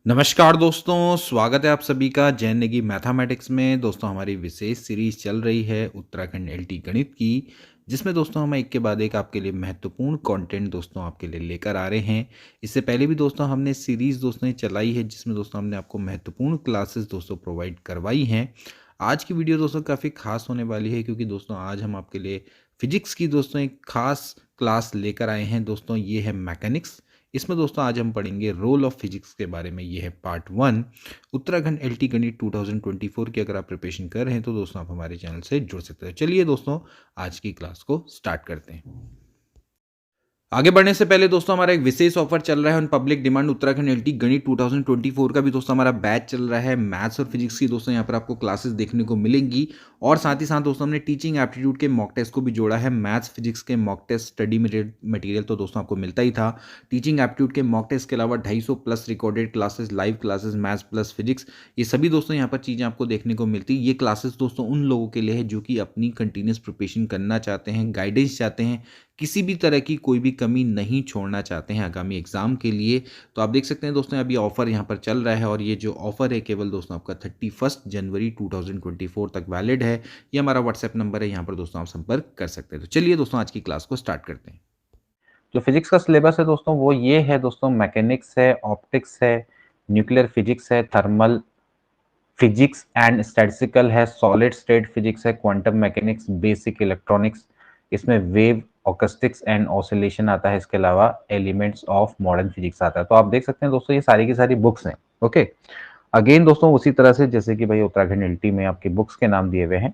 नमस्कार दोस्तों, स्वागत है आप सभी का जैन नेगी मैथमेटिक्स में। दोस्तों हमारी विशेष सीरीज चल रही है उत्तराखंड एलटी गणित की, जिसमें दोस्तों हम एक के बाद एक आपके लिए महत्वपूर्ण कंटेंट दोस्तों आपके लिए लेकर आ रहे हैं। इससे पहले भी दोस्तों हमने सीरीज दोस्तों ये चलाई है, जिसमें दोस्तों हमने आपको महत्वपूर्ण क्लासेस दोस्तों प्रोवाइड करवाई हैं। आज की वीडियो दोस्तों काफ़ी खास होने वाली है, क्योंकि दोस्तों आज हम आपके लिए फिजिक्स की दोस्तों एक खास क्लास लेकर आए हैं। दोस्तों ये है मैकेनिक्स। इसमें दोस्तों आज हम पढ़ेंगे रोल ऑफ फिजिक्स के बारे में। ये है पार्ट 1 उत्तराखंड एलटी गणित 2024 की। अगर आप प्रिपरेशन कर रहे हैं तो दोस्तों आप हमारे चैनल से जुड़ सकते हैं। चलिए दोस्तों आज की क्लास को स्टार्ट करते हैं। आगे बढ़ने से पहले दोस्तों हमारा एक विशेष ऑफर चल रहा है on public demand Uttarakhand LT गणित 2024 का भी दोस्तों हमारा बैच चल रहा है। मैथ्स और फिजिक्स की दोस्तों यहाँ पर आपको क्लासेस देखने को मिलेंगी, और साथ ही साथ दोस्तों हमने टीचिंग एप्टीट्यूड के मॉक टेस्ट को भी जोड़ा है। मैथ्स फिजिक्स के मॉक टेस्ट स्टडी मटेरियल तो दोस्तों आपको मिलता ही था। टीचिंग एप्टीट्यूड के मॉक टेस्ट के अलावा 250 plus recorded classes, live classes, maths plus physics, ये सभी दोस्तों यहाँ पर चीज़ें आपको देखने को मिलती है। ये क्लासेस दोस्तों उन लोगों के लिए है जो कि अपनी कंटिन्यूस प्रिपरेशन करना चाहते हैं, गाइडेंस चाहते हैं, किसी भी तरह की कोई भी कमी नहीं छोड़ना चाहते हैं आगामी एग्जाम के लिए। तो आप देख सकते हैं दोस्तों अभी ऑफर यहाँ पर चल रहा है, और ये जो ऑफर है केवल दोस्तों आपका 31 जनवरी 2024 तक वैलिड है। ये हमारा व्हाट्सएप नंबर है, यहाँ पर दोस्तों आप संपर्क कर सकते हैं। तो चलिए दोस्तों आज की क्लास को स्टार्ट करते हैं। जो फिजिक्स का सिलेबस है दोस्तों वो ये है दोस्तों, मैकेनिक्स है, ऑप्टिक्स है, न्यूक्लियर फिजिक्स है, थर्मल फिजिक्स एंड स्टैटिस्टिकल है, सॉलिड स्टेट फिजिक्स है, क्वांटम मैकेनिक्स, बेसिक इलेक्ट्रॉनिक्स, इसमें वेव ऑकस्टिक्स एंड ऑसिलेशन आता है। इसके अलावा एलिमेंट्स ऑफ मॉडर्न फिजिक्स आता है। तो आप देख सकते हैं दोस्तों ये सारी की सारी बुक्स हैं। ओके, अगेन दोस्तों उसी तरह से जैसे कि भाई उत्तराखंड एलटी में आपकी बुक्स के नाम दिए हुए हैं,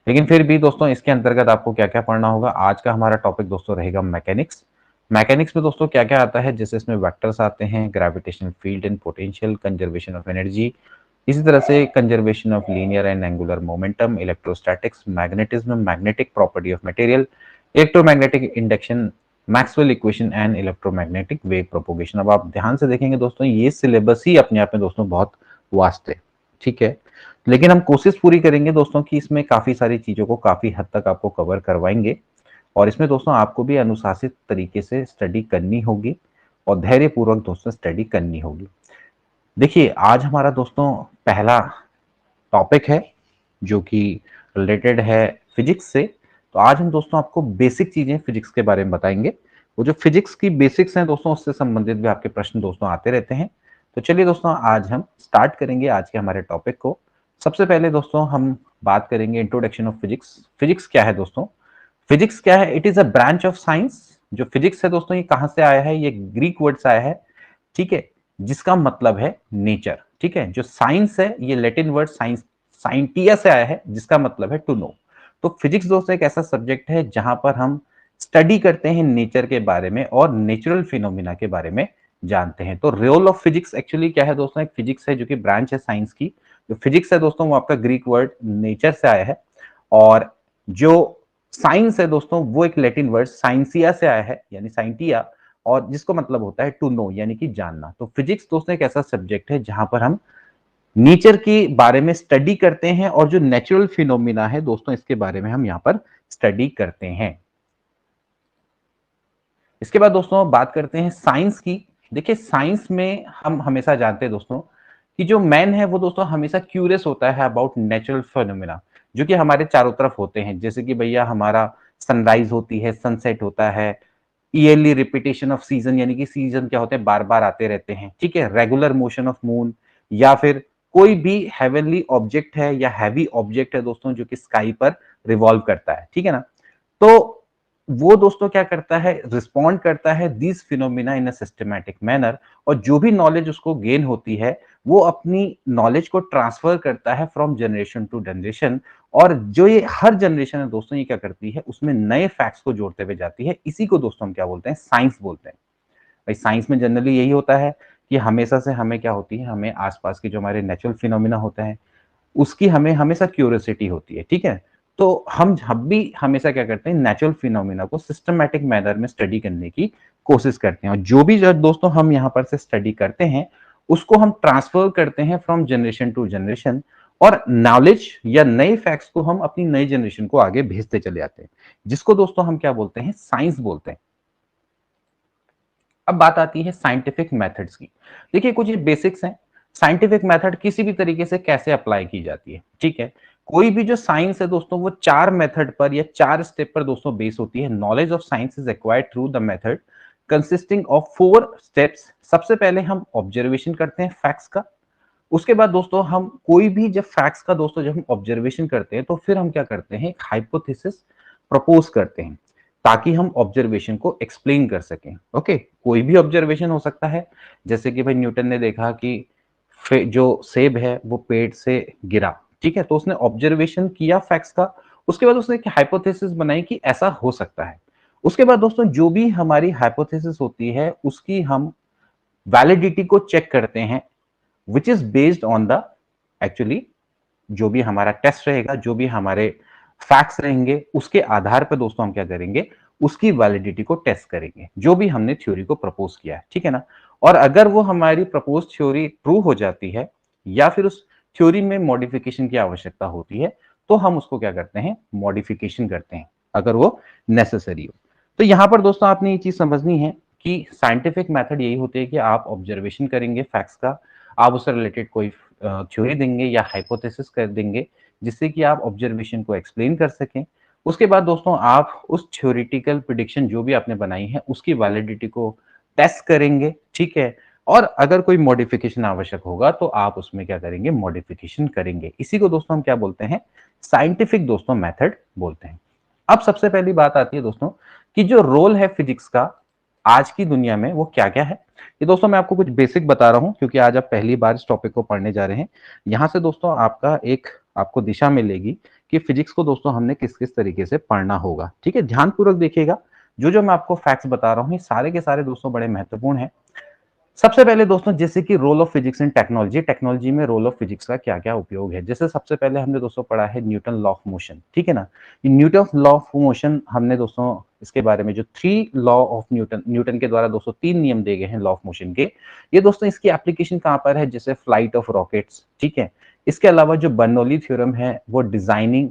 लेकिन फिर भी दोस्तों इसके अंतर्गत आपको क्या क्या पढ़ना होगा। आज का हमारा टॉपिक दोस्तों रहेगा मैकेनिक्स। मैकेनिक्स में दोस्तों क्या क्या आता है, जैसे इसमें वेक्टर्स आते हैं, gravitational field and potential, conservation of energy, इसी तरह से conservation of linear and angular momentum, electrostatics, magnetism, magnetic property of material, electromagnetic induction, Maxwell equation and electromagnetic wave propagation. अब आप ध्यान से देखेंगे दोस्तों ये सिलेबस ही अपने आप में दोस्तों बहुत वास्ट है, ठीक है, लेकिन हम कोशिश पूरी करेंगे दोस्तों कि इसमें काफी सारी चीजों को काफी हद तक आपको कवर करवाएंगे। और इसमें दोस्तों आपको भी अनुशासित तरीके से स्टडी करनी होगी और धैर्य पूर्वक दोस्तों स्टडी करनी होगी। देखिए आज हमारा दोस्तों पहला टॉपिक है जो कि रिलेटेड है फिजिक्स से। तो आज हम दोस्तों आपको बेसिक चीजें फिजिक्स के बारे में बताएंगे। वो जो फिजिक्स की बेसिक्स हैं दोस्तों उससे संबंधित भी आपके प्रश्न दोस्तों आते रहते हैं। तो चलिए दोस्तों आज हम स्टार्ट करेंगे आज के हमारे टॉपिक को। सबसे पहले दोस्तों हम बात करेंगे इंट्रोडक्शन ऑफ फिजिक्स। फिजिक्स क्या है दोस्तों? फिजिक्स क्या है? It is a branch of science. जो फिजिक्स है दोस्तों ये कहां से आया है? ये ग्रीक वर्ड से आया है, ठीक है, जिसका मतलब है नेचर। ठीक है, जो साइंस है ये लैटिन वर्ड साइंस साइंटिया से आया है, जिसका मतलब है टू नो। तो फिजिक्स दोस्तों एक ऐसा सब्जेक्ट है जहां पर हम स्टडी करते हैं नेचर के बारे में और नेचुरल फिनोमिना के बारे में जानते हैं। तो रोल ऑफ फिजिक्स एक्चुअली क्या है दोस्तों? एक फिजिक्स है जो कि ब्रांच है साइंस की। जो फिजिक्स है दोस्तों वो आपका ग्रीक वर्ड नेचर से आया है, और जो साइंस है दोस्तों वो एक लैटिन वर्ड साइंसिया से आया है, यानी साइंटिया, और जिसको मतलब होता है टू नो, यानी कि जानना। तो फिजिक्स दोस्तों एक ऐसा सब्जेक्ट है जहां पर हम नेचर के बारे में स्टडी करते हैं, और जो नेचुरल फिनोमिना है दोस्तों इसके बारे में हम यहां पर स्टडी करते हैं। इसके बाद दोस्तों बात करते हैं साइंस की। देखिए साइंस में हम हमेशा जानते हैं दोस्तों कि जो मैन है वो दोस्तों हमेशा क्यूरियस होता है अबाउट नेचुरल फिनोमिना जो कि हमारे चारों तरफ होते हैं। जैसे कि भैया हमारा सनराइज होती है, सनसेट होता है, ईयरली रिपीटेशन ऑफ सीजन, यानी कि सीजन क्या होते हैं, बार बार आते रहते हैं, ठीक है, रेगुलर मोशन ऑफ मून, या फिर कोई भी हेवनली ऑब्जेक्ट है या हैवी ऑब्जेक्ट है दोस्तों जो कि स्काई पर रिवॉल्व करता है, ठीक है ना। तो वो दोस्तों क्या करता है, रिस्पॉन्ड करता है this phenomena in a systematic manner, और जो भी नॉलेज उसको गेन होती है वो अपनी नॉलेज को ट्रांसफर करता है फ्रॉम जनरेशन टू जनरेशन। और जो ये हर जनरेशन है दोस्तों ये क्या करती है, उसमें नए फैक्ट्स को जोड़ते हुए जाती है। इसी को दोस्तों हम क्या बोलते हैं, साइंस बोलते हैं। भाई साइंस में जनरली यही होता है कि हमेशा से हमें क्या होती है, हमें आसपास के जो हमारे नेचुरल फिनोमिना होते हैं उसकी हमें हमेशा क्यूरियोसिटी होती है, ठीक है। तो हम जब भी हमेशा क्या करते हैं, नेचुरल फिनोमिना को सिस्टमैटिक मैनर में स्टडी करने की कोशिश करते हैं, और जो भी दोस्तों हम यहाँ पर से स्टडी करते हैं उसको हम ट्रांसफर करते हैं फ्रॉम जनरेशन टू जनरेशन, और नॉलेज या नए फैक्ट्स को हम अपनी नई जनरेशन को आगे भेजते चले जाते हैं, जिसको दोस्तों हम क्या बोलते हैं, साइंस बोलते हैं। अब बात आती है साइंटिफिक मेथड्स की। देखिए कुछ बेसिक्स हैं। साइंटिफिक मेथड किसी भी तरीके से कैसे अप्लाई की जाती है, ठीक है। कोई भी जो साइंस है दोस्तों वो 4 मेथड पर या 4 स्टेप पर दोस्तों बेस होती है। Knowledge of science is acquired through the method consisting of 4 steps. सबसे पहले हम ऑब्जर्वेशन करते हैं फैक्ट्स का। उसके बाद दोस्तों हम कोई भी जब फैक्ट्स का दोस्तों जब हम ऑब्जर्वेशन करते हैं तो फिर हम क्या करते हैं, एक हाइपोथेसिस प्रपोज करते हैं ताकि हम ऑब्जर्वेशन को एक्सप्लेन कर सकें। ओके, कोई भी ऑब्जर्वेशन हो सकता है, जैसे कि भाई न्यूटन ने देखा कि जो सेब है वो पेड़ से गिरा, ठीक है, तो उसने ऑब्जर्वेशन किया फैक्ट्स का। उसके बाद उसने एक हाइपोथेसिस बनाई कि ऐसा हो सकता है। उसके बाद दोस्तों जो भी हमारी हाइपोथेसिस होती है उसकी हम वैलिडिटी को चेक करते हैं, which is based on the actually जो भी हमारा टेस्ट रहेगा, जो भी हमारे फैक्ट्स रहेंगे उसके आधार पर दोस्तों हम क्या करेंगे, उसकी वैलिडिटी को टेस्ट करेंगे जो भी हमने थ्योरी को प्रपोज किया है, ठीक है ना। और अगर वो हमारी प्रपोज थ्योरी ट्रू हो जाती है या फिर उस थ्योरी में मॉडिफिकेशन की आवश्यकता होती है तो हम उसको क्या करते हैं, मॉडिफिकेशन करते हैं अगर वो नेसेसरी हो। तो यहां पर दोस्तों आपने ये चीज समझनी है कि साइंटिफिक मेथड यही होती है कि आप ऑब्जर्वेशन करेंगे फैक्ट्स का, आप उससे रिलेटेड कोई थ्योरी देंगे या हाइपोथेसिस कर देंगे जिससे कि आप ऑब्जर्वेशन को एक्सप्लेन कर सकें। उसके बाद दोस्तों आप उस थ्योरेटिकल प्रिडिक्शन जो भी आपने बनाई है उसकी वैलिडिटी को टेस्ट करेंगे, ठीक है। और अगर कोई मॉडिफिकेशन आवश्यक होगा तो आप उसमें क्या करेंगे, मॉडिफिकेशन करेंगे। इसी को दोस्तों हम क्या बोलते हैं, साइंटिफिक दोस्तों मेथड बोलते हैं। अब सबसे पहली बात आती है दोस्तों कि जो रोल है फिजिक्स का आज की दुनिया में वो क्या क्या है। ये दोस्तों मैं आपको कुछ बेसिक बता रहा हूं क्योंकि आज आप पहली बार इस टॉपिक को पढ़ने जा रहे हैं। यहां से दोस्तों आपका एक आपको दिशा मिलेगी कि फिजिक्स को दोस्तों हमने किस किस तरीके से पढ़ना होगा, ठीक है। ध्यानपूर्वक देखिएगा, जो जो मैं आपको फैक्ट्स बता रहा हूँ ये सारे के सारे दोस्तों बड़े महत्वपूर्ण हैं। सबसे पहले दोस्तों जैसे कि role of physics in technology, technology में रोल ऑफ फिजिक्स का क्या क्या उपयोग है। जैसे सबसे पहले हमने दोस्तों पढ़ा है न्यूटन लॉ ऑफ मोशन, ठीक है ना। ये न्यूटन लॉ ऑफ मोशन हमने दोस्तों इसके बारे में जो 3 लॉ ऑफ न्यूटन, न्यूटन के द्वारा दोस्तों 3 नियम दिए गए हैं लॉ ऑफ मोशन के, ये दोस्तों इसकी एप्लीकेशन कहां पर है, जैसे फ्लाइट ऑफ रॉकेट्स, ठीक है। इसके अलावा जो बर्नौली थ्योरम है वो डिजाइनिंग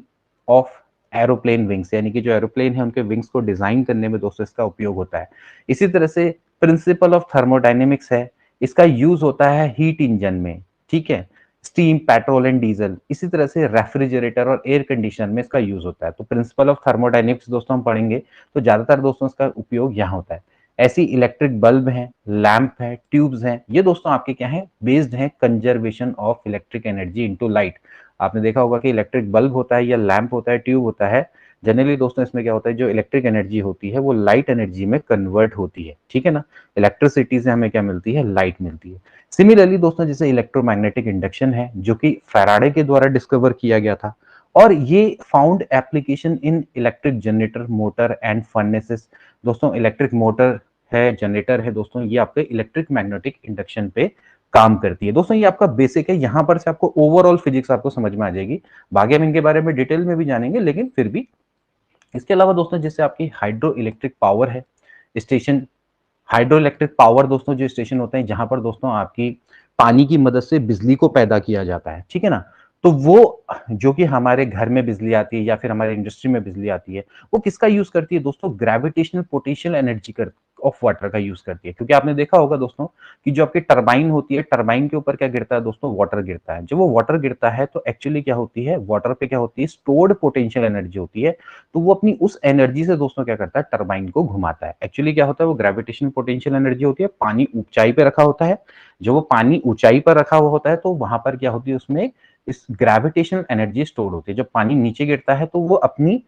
ऑफ एरोप्लेन विंग्स, यानी कि जो एरोप्लेन है उनके विंग्स को डिजाइन करने में दोस्तों इसका उपयोग होता है। इसी तरह से प्रिंसिपल ऑफ थर्मोडायनेमिक्स है, इसका यूज होता है हीट इंजन में, ठीक है, स्टीम, पेट्रोल एंड डीजल। इसी तरह से रेफ्रिजरेटर और एयर कंडीशनर में इसका यूज होता है। तो प्रिंसिपल ऑफ थर्मोडायनेमिक्स दोस्तों हम पढ़ेंगे तो ज्यादातर दोस्तों इसका उपयोग यहाँ होता है। ऐसी इलेक्ट्रिक बल्ब है, लैंप है, ट्यूब्स हैं, ये दोस्तों आपके क्या है, बेस्ड हैं conservation of electric energy into light. आपने देखा होगा कि इलेक्ट्रिक बल्ब होता है या लैंप होता है, ट्यूब होता है, जनरली दोस्तों इसमें क्या होता है, जो इलेक्ट्रिक एनर्जी होती है वो लाइट एनर्जी में कन्वर्ट होती है, ठीक है ना। इलेक्ट्रिसिटी से हमें क्या मिलती है, लाइट मिलती है। सिमिलरली दोस्तों जैसे इलेक्ट्रोमैग्नेटिक इंडक्शन है जो कि फैराडे के द्वारा डिस्कवर किया गया था और ये found application in electric generator, motor and furnaces. दोस्तों इलेक्ट्रिक मोटर है, जनरेटर है दोस्तों, ये आपके इलेक्ट्रिक मैग्नेटिक इंडक्शन पे काम करती है। दोस्तों ये आपका बेसिक है, यहां पर से आपको ओवरऑल फिजिक्स आपको समझ में आ जाएगी। बाकी हम इनके बारे में डिटेल में भी जानेंगे, लेकिन फिर भी इसके अलावा दोस्तों जैसे आपकी हाइड्रो इलेक्ट्रिक पावर है स्टेशन, हाइड्रो इलेक्ट्रिक पावर दोस्तों जो स्टेशन होते हैं जहां पर दोस्तों आपकी पानी की मदद से बिजली को पैदा किया जाता है, ठीक है ना। तो वो जो कि हमारे घर में बिजली आती है या फिर हमारे इंडस्ट्री में बिजली आती है वो किसका यूज करती है दोस्तों, ग्रेविटेशनल पोटेंशियल एनर्जी कर ऑफ वाटर का यूज करती है। क्योंकि आपने देखा होगा दोस्तों कि जो आपकी टरबाइन होती है, टरबाइन के ऊपर क्या गिरता है दोस्तों, वाटर गिरता है। जब वो वाटर गिरता है तो एक्चुअली क्या होती है, वाटर पे क्या होती है, स्टोर्ड पोटेंशियल एनर्जी होती है। तो वो अपनी उस एनर्जी से दोस्तों क्या करता है, टरबाइन को घुमाता है। एक्चुअली क्या होता है, वो ग्रेविटेशनल पोटेंशियल एनर्जी होती है, पानी ऊंचाई पे रखा होता है। जब वो पानी ऊंचाई पर रखा हुआ होता है तो वहां पर क्या होती है, उसमें इस ग्रेविटेशनल एनर्जी स्टोर होती है। जब पानी नीचे गिरता है तो वो अपनी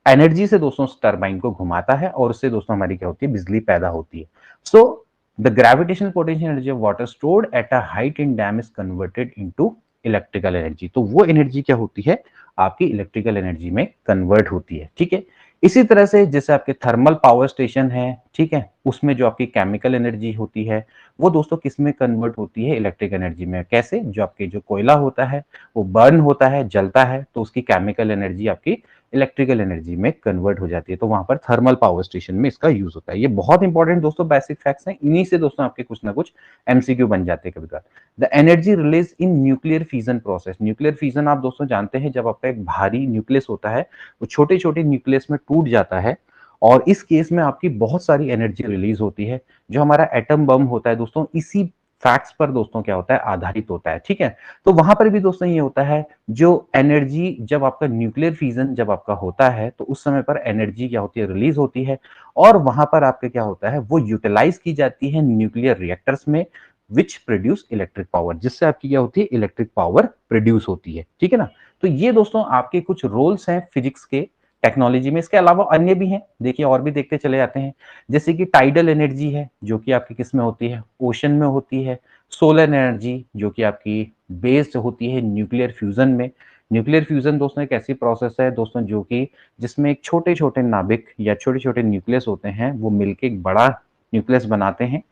एनर्जी से दोस्तों टरबाइन को घुमाता है और उससे दोस्तों हमारी क्या होती है, बिजली पैदा होती है। So the gravitational potential energy of water stored at a height in dam is converted into electrical energy. तो वो एनर्जी क्या होती है, आपकी इलेक्ट्रिकल एनर्जी में कन्वर्ट होती है, ठीक है। इसी तरह से जैसे आपके थर्मल पावर स्टेशन है, ठीक है, उसमें जो आपकी केमिकल एनर्जी होती है वो दोस्तों किस में कन्वर्ट होती है, इलेक्ट्रिक एनर्जी में। कैसे, जो आपके जो कोयला होता है वो बर्न होता है, जलता है, तो उसकी केमिकल एनर्जी आपकी इलेक्ट्रिकल एनर्जी में कन्वर्ट हो जाती है। तो वहां पर थर्मल पावर स्टेशन में इसका यूज होता है। ये बहुत इंपॉर्टेंट दोस्तों बेसिक फैक्ट्स हैं, इन्हीं से दोस्तों आपके कुछ ना कुछ एमसीक्यू बन जाते हैं कभी कभार। The energy release in nuclear fusion process. Nuclear fusion आप दोस्तों जानते हैं, जब आपका एक भारी न्यूक्लियस होता है वो छोटे छोटे न्यूक्लियस में टूट जाता है और इस केस में आपकी बहुत सारी एनर्जी रिलीज होती है। जो हमारा एटम बम होता है दोस्तों, इसी फैक्ट्स पर दोस्तों क्या होता है, आधारित होता है। ठीक है, तो वहां पर भी दोस्तों ये होता है, जो एनर्जी जब आपका न्यूक्लियर फ्यूजन जब आपका होता है तो उस समय पर एनर्जी क्या होती है, रिलीज होती है, और वहां पर आपके क्या होता है, वो यूटिलाइज की जाती है न्यूक्लियर रिएक्टर्स में, विच प्रोड्यूस इलेक्ट्रिक पावर, जिससे आपकी क्या होती है, इलेक्ट्रिक पावर प्रोड्यूस होती है। ठीक है ना, तो ये दोस्तों आपके कुछ रोल्स हैं फिजिक्स के टेक्नोलॉजी में। इसके अलावा अन्य भी हैं, देखिए और भी देखते चले जाते हैं। जैसे कि टाइडल एनर्जी है, जो कि आपकी किस में होती है, ओशन में होती है। सोलर एनर्जी जो कि आपकी बेस्ड होती है न्यूक्लियर फ्यूजन में। न्यूक्लियर फ्यूजन दोस्तों एक ऐसी प्रोसेस है दोस्तों, जो कि जिसमें एक छोटे छोटे नाभिक या छोटे छोटे न्यूक्लियस होते हैं, वो मिलकर एक बड़ा न्यूक्लियस बनाते हैं,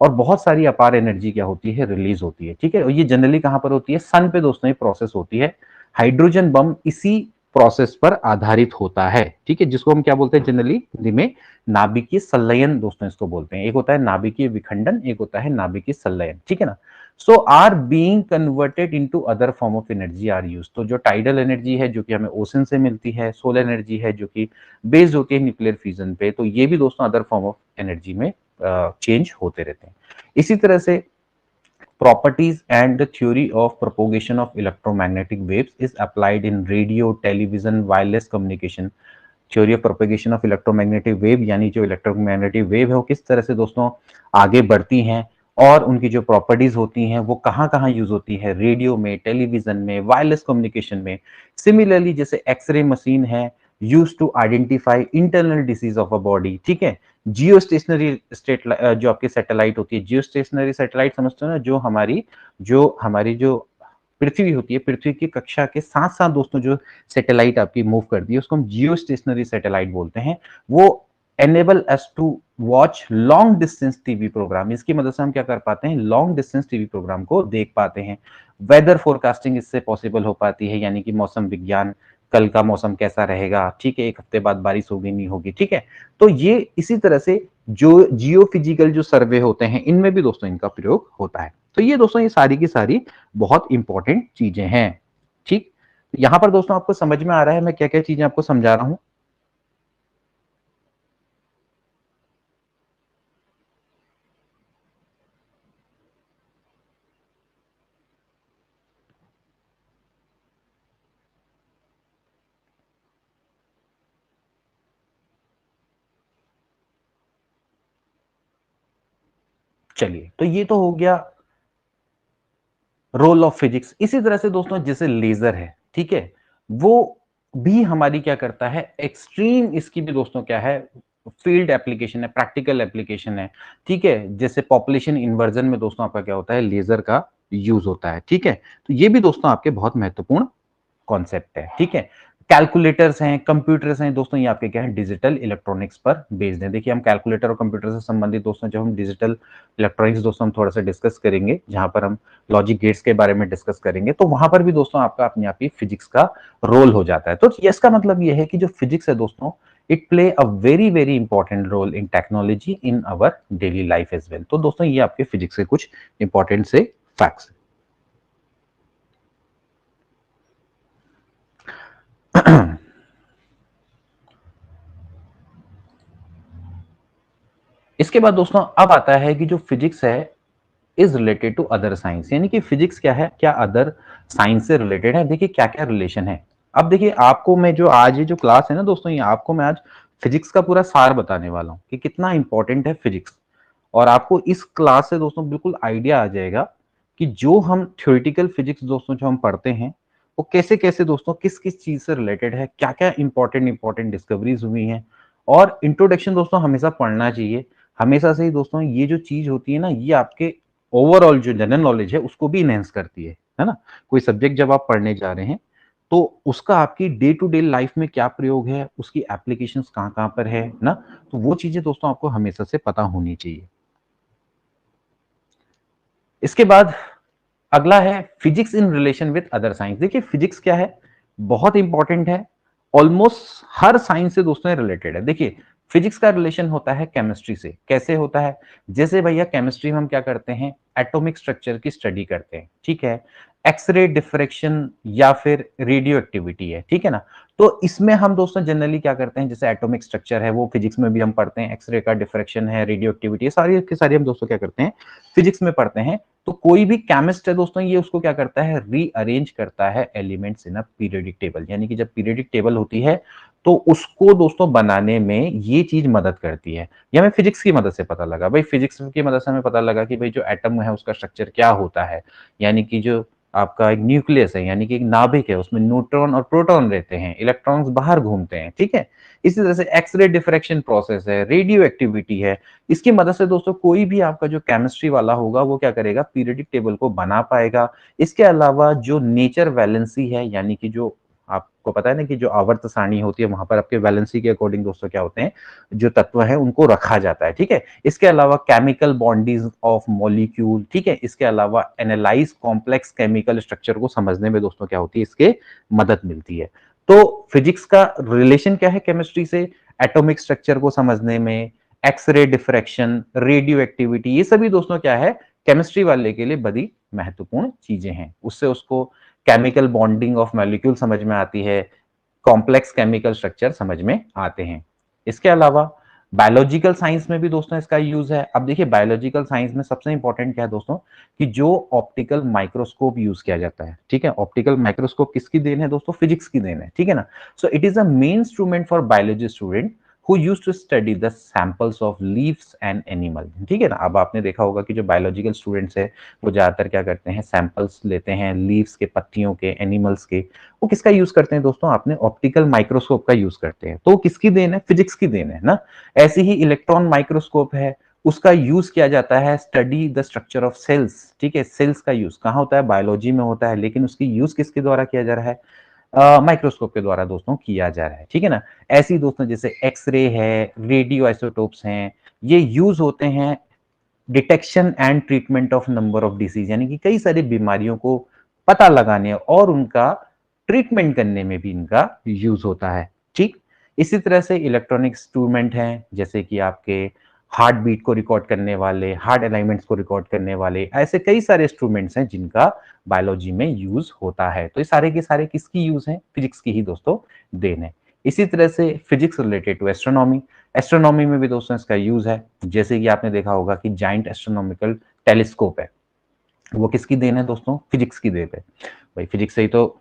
और बहुत सारी अपार एनर्जी क्या होती है, रिलीज होती है। ठीक है, और ये जनरली कहां पर होती है, सन पे दोस्तों ये प्रोसेस होती है। हाइड्रोजन बम इसी प्रोसेस पर आधारित होता है। ठीक है, जिसको हम क्या बोलते हैं जनरली हिंदी में, नाभिकीय संलयन दोस्तों इसको बोलते हैं। एक होता है नाभिकीय विखंडन, एक होता है नाभिकीय संलयन। ठीक है ना, so are being converted into other form of energy are use. तो जो टाइडल एनर्जी है जो कि हमें ओशन से मिलती है, सोलर एनर्जी है जो कि बेस्ड होती है न्यूक्लियर फ्यूजन पे, तो ये भी दोस्तों अदर फॉर्म ऑफ एनर्जी में चेंज होते रहते हैं। इसी तरह से properties and the theory of propagation of electromagnetic waves is applied in radio, television, wireless communication. Theory of propagation of electromagnetic wave, यानी जो इलेक्ट्रोमैग्नेटिक वेव है वो किस तरह से दोस्तों आगे बढ़ती हैं, और उनकी जो प्रॉपर्टीज होती हैं वो कहाँ कहाँ यूज होती है, रेडियो में, टेलीविजन में, वायरलेस कम्युनिकेशन में। सिमिलरली जैसे एक्सरे मशीन है, use to identify internal disease of a body. ठीक है, जियो स्टेशनरी जो आपकी सैटेलाइट होती है, जियो स्टेशनरी सैटेलाइट समझते हो ना, जो हमारी जो पृथ्वी होती है, पृथ्वी की कक्षा के साथ साथ दोस्तों जो सैटेलाइट आपकी मूव करती है, उसको हम जियो स्टेशनरी सैटेलाइट बोलते हैं। वो enable us to watch long distance TV programme. इसकी मदद से हम क्या कर पाते हैं, लॉन्ग डिस्टेंस टीवी प्रोग्राम को देख पाते हैं। वेदर फोरकास्टिंग इससे पॉसिबल हो पाती है, यानी कि मौसम विज्ञान, कल का मौसम कैसा रहेगा, ठीक है, एक हफ्ते बाद बारिश होगी नहीं होगी। ठीक है, तो ये इसी तरह से जो जियो फिजिकल जो सर्वे होते हैं, इनमें भी दोस्तों इनका प्रयोग होता है। तो ये दोस्तों ये सारी की सारी बहुत इंपॉर्टेंट चीजें हैं। ठीक, यहां पर दोस्तों आपको समझ में आ रहा है मैं क्या क्या चीजें आपको समझा रहा हूं। चलिए, तो ये तो हो गया रोल ऑफ फिजिक्स। इसी तरह से दोस्तों जैसे लेजर है, ठीक है, वो भी हमारी क्या करता है, एक्सट्रीम इसकी भी दोस्तों क्या है, फील्ड एप्लीकेशन है, प्रैक्टिकल एप्लीकेशन है। ठीक है, जैसे पॉपुलेशन इन्वर्जन में दोस्तों आपका क्या होता है, लेजर का यूज होता है। ठीक है, तो ये भी दोस्तों आपके बहुत महत्वपूर्ण कॉन्सेप्ट है। ठीक है, कैलकुलेटर्स हैं, कंप्यूटर्स हैं दोस्तों, ये आपके क्या है, डिजिटल इलेक्ट्रॉनिक्स पर बेस्ड है। देखिए हम कैलकुलेटर और कंप्यूटर से संबंधित दोस्तों, जब हम डिजिटल इलेक्ट्रॉनिक्स दोस्तों हम थोड़ा सा डिस्कस करेंगे, जहां पर हम लॉजिक गेट्स के बारे में डिस्कस करेंगे, तो वहां पर भी दोस्तों आपका अपने आप ही फिजिक्स का रोल हो जाता है। तो इसका मतलब ये है कि जो फिजिक्स है दोस्तों, it play a very very important role in technology in our daily life as well. तो दोस्तों ये आपके फिजिक्स के कुछ इंपॉर्टेंट से फैक्ट्स। इसके बाद दोस्तों अब आता है कि जो फिजिक्स है is related to other science, यानी कि फिजिक्स क्या है, क्या अदर साइंस से रिलेटेड है। देखिए क्या क्या रिलेशन है। अब देखिए आपको मैं जो आज ये जो क्लास है ना दोस्तों, ये आपको मैं आज फिजिक्स का पूरा सार बताने वाला हूँ कि कितना इंपॉर्टेंट है फिजिक्स। और आपको इस क्लास से दोस्तों बिल्कुल आइडिया आ जाएगा कि जो हम थ्योरेटिकल फिजिक्स दोस्तों जो हम पढ़ते हैं, वो कैसे कैसे दोस्तों किस किस चीज से रिलेटेड है, क्या क्या इंपॉर्टेंट इंपॉर्टेंट डिस्कवरीज हुई हैं। और इंट्रोडक्शन दोस्तों हमेशा पढ़ना चाहिए। हमेशा से ही दोस्तों ये जो चीज होती है ना, ये आपके ओवरऑल जो जनरल नॉलेज है उसको भी इनहेंस करती है ना। कोई सब्जेक्ट जब आप पढ़ने जा रहे हैं, तो उसका आपकी डे टू डे लाइफ में क्या प्रयोग है, उसकी एप्लीकेशंस कहाँ कहाँ पर है ना। तो वो चीजें दोस्तों आपको हमेशा से पता होनी चाहिए। इसके बाद अगला है physics in relation with other science. देखिए फिजिक्स क्या है, बहुत इंपॉर्टेंट है, ऑलमोस्ट हर साइंस से दोस्तों रिलेटेड है। देखिए फिजिक्स का रिलेशन होता है केमिस्ट्री से। कैसे होता है, जैसे भैया केमिस्ट्री में हम क्या करते हैं, एटॉमिक स्ट्रक्चर की स्टडी करते हैं। ठीक है, एक्सरे डिफ्रैक्शन या फिर रेडियो एक्टिविटी है, ठीक है ना। तो इसमें हम दोस्तों जनरली क्या करते हैं, जैसे एटॉमिक स्ट्रक्चर है वो फिजिक्स में भी हम पढ़ते हैं, एक्सरे का डिफ्रैक्शन है, रेडियो एक्टिविटी है, सारी की सारी हम दोस्तों क्या करते हैं, फिजिक्स में पढ़ते हैं। तो कोई भी केमिस्ट है दोस्तों, ये उसको क्या करता है, रीअरेंज करता है elements in a periodic table, यानी कि जब पीरियोडिक टेबल होती है तो उसको दोस्तों बनाने में ये चीज मदद करती है। ये हमें फिजिक्स की मदद से पता लगा भाई, फिजिक्स की मदद से हमें पता लगा कि भाई जो एटम है उसका स्ट्रक्चर क्या होता है, यानी कि जो आपका एक न्यूक्लियस है, यानी कि एक नाभिक है, उसमें न्यूट्रॉन और प्रोटॉन रहते हैं, इलेक्ट्रॉन्स बाहर घूमते हैं, ठीक है। इसी तरह से एक्सरे डिफ्रैक्शन प्रोसेस है, रेडियो एक्टिविटी है, इसकी मदद से दोस्तों कोई भी आपका जो केमिस्ट्री वाला होगा वो क्या करेगा, पीरियोडिक टेबल को बना पाएगा। इसके अलावा जो नेचर वैलेंसी है, यानी कि जो आपको पता है ना कि जो आवर्त सारणी होती है वहां पर आपके वैलेंसी के अकॉर्डिंग दोस्तों क्या होते हैं, जो तत्व है उनको रखा जाता है, ठीक है। इसके अलावा केमिकल बॉन्डिंग ऑफ मॉलिक्यूल, ठीक है। इसके अलावा एनालाइज कॉम्प्लेक्स केमिकल स्ट्रक्चर को समझने में दोस्तों क्या होती है, इसके मदद मिलती है। तो फिजिक्स का रिलेशन क्या है केमिस्ट्री से, एटॉमिक स्ट्रक्चर को समझने में, एक्सरे डिफ्रैक्शन, रेडियो एक्टिविटी, ये सभी दोस्तों क्या है, केमिस्ट्री वाले के लिए बड़ी महत्वपूर्ण चीजें हैं। उससे उसको केमिकल बॉन्डिंग ऑफ मॉलिक्यूल समझ में आती है, कॉम्प्लेक्स केमिकल स्ट्रक्चर समझ में आते हैं। इसके अलावा बायोलॉजिकल साइंस में भी दोस्तों इसका यूज है। अब देखिए बायोलॉजिकल साइंस में सबसे इंपॉर्टेंट क्या है दोस्तों, कि जो ऑप्टिकल माइक्रोस्कोप यूज किया जाता है, ठीक है। ऑप्टिकल माइक्रोस्कोप किसकी देन है दोस्तों, फिजिक्स की देन है, ठीक है ना। So it is a main instrument for biology student who used to study the samples of leaves and animal, ठीक है ना। अब आपने देखा होगा कि जो बायोलॉजिकल स्टूडेंट्स है वो ज्यादातर क्या करते हैं, सैंपल्स लेते हैं लीव्स के, पत्तियों के, एनिमल्स के। वो किसका यूज करते हैं दोस्तों, आपने ऑप्टिकल माइक्रोस्कोप का यूज करते हैं। तो किसकी देन है, फिजिक्स की देन है ना। ऐसे ही इलेक्ट्रॉन माइक्रोस्कोप है, उसका यूज किया जाता है study the structure of cells, ठीक है। सेल्स का यूज कहाँ होता है, बायोलॉजी में होता है, लेकिन उसकी यूज किसके द्वारा किया जा रहा है, माइक्रोस्कोप के द्वारा दोस्तों किया जा रहा है, ठीक है ना। ऐसी दोस्तों जैसे एक्सरे है, रेडियो आइसोटोप्स हैं, ये यूज होते हैं detection and treatment of number of disease, यानी कि कई सारी बीमारियों को पता लगाने और उनका ट्रीटमेंट करने में भी इनका यूज होता है, ठीक। इसी तरह से इलेक्ट्रॉनिक इंस्ट्रूमेंट हैं, जैसे कि आपके हार्ट बीट को रिकॉर्ड करने वाले, हार्ट अलाइनमेंट्स को रिकॉर्ड करने वाले, ऐसे कई सारे इंस्ट्रूमेंट्स हैं जिनका बायोलॉजी में यूज होता है। तो ये सारे के सारे किसकी यूज है, फिजिक्स की ही दोस्तों देन है। इसी तरह से physics related to astronomy, astronomy में भी दोस्तों इसका यूज है। जैसे कि आपने देखा होगा कि जाइंट एस्ट्रोनॉमिकल टेलीस्कोप है, वो किसकी देन है दोस्तों, फिजिक्स की देन है। भाई फिजिक्स से ही तो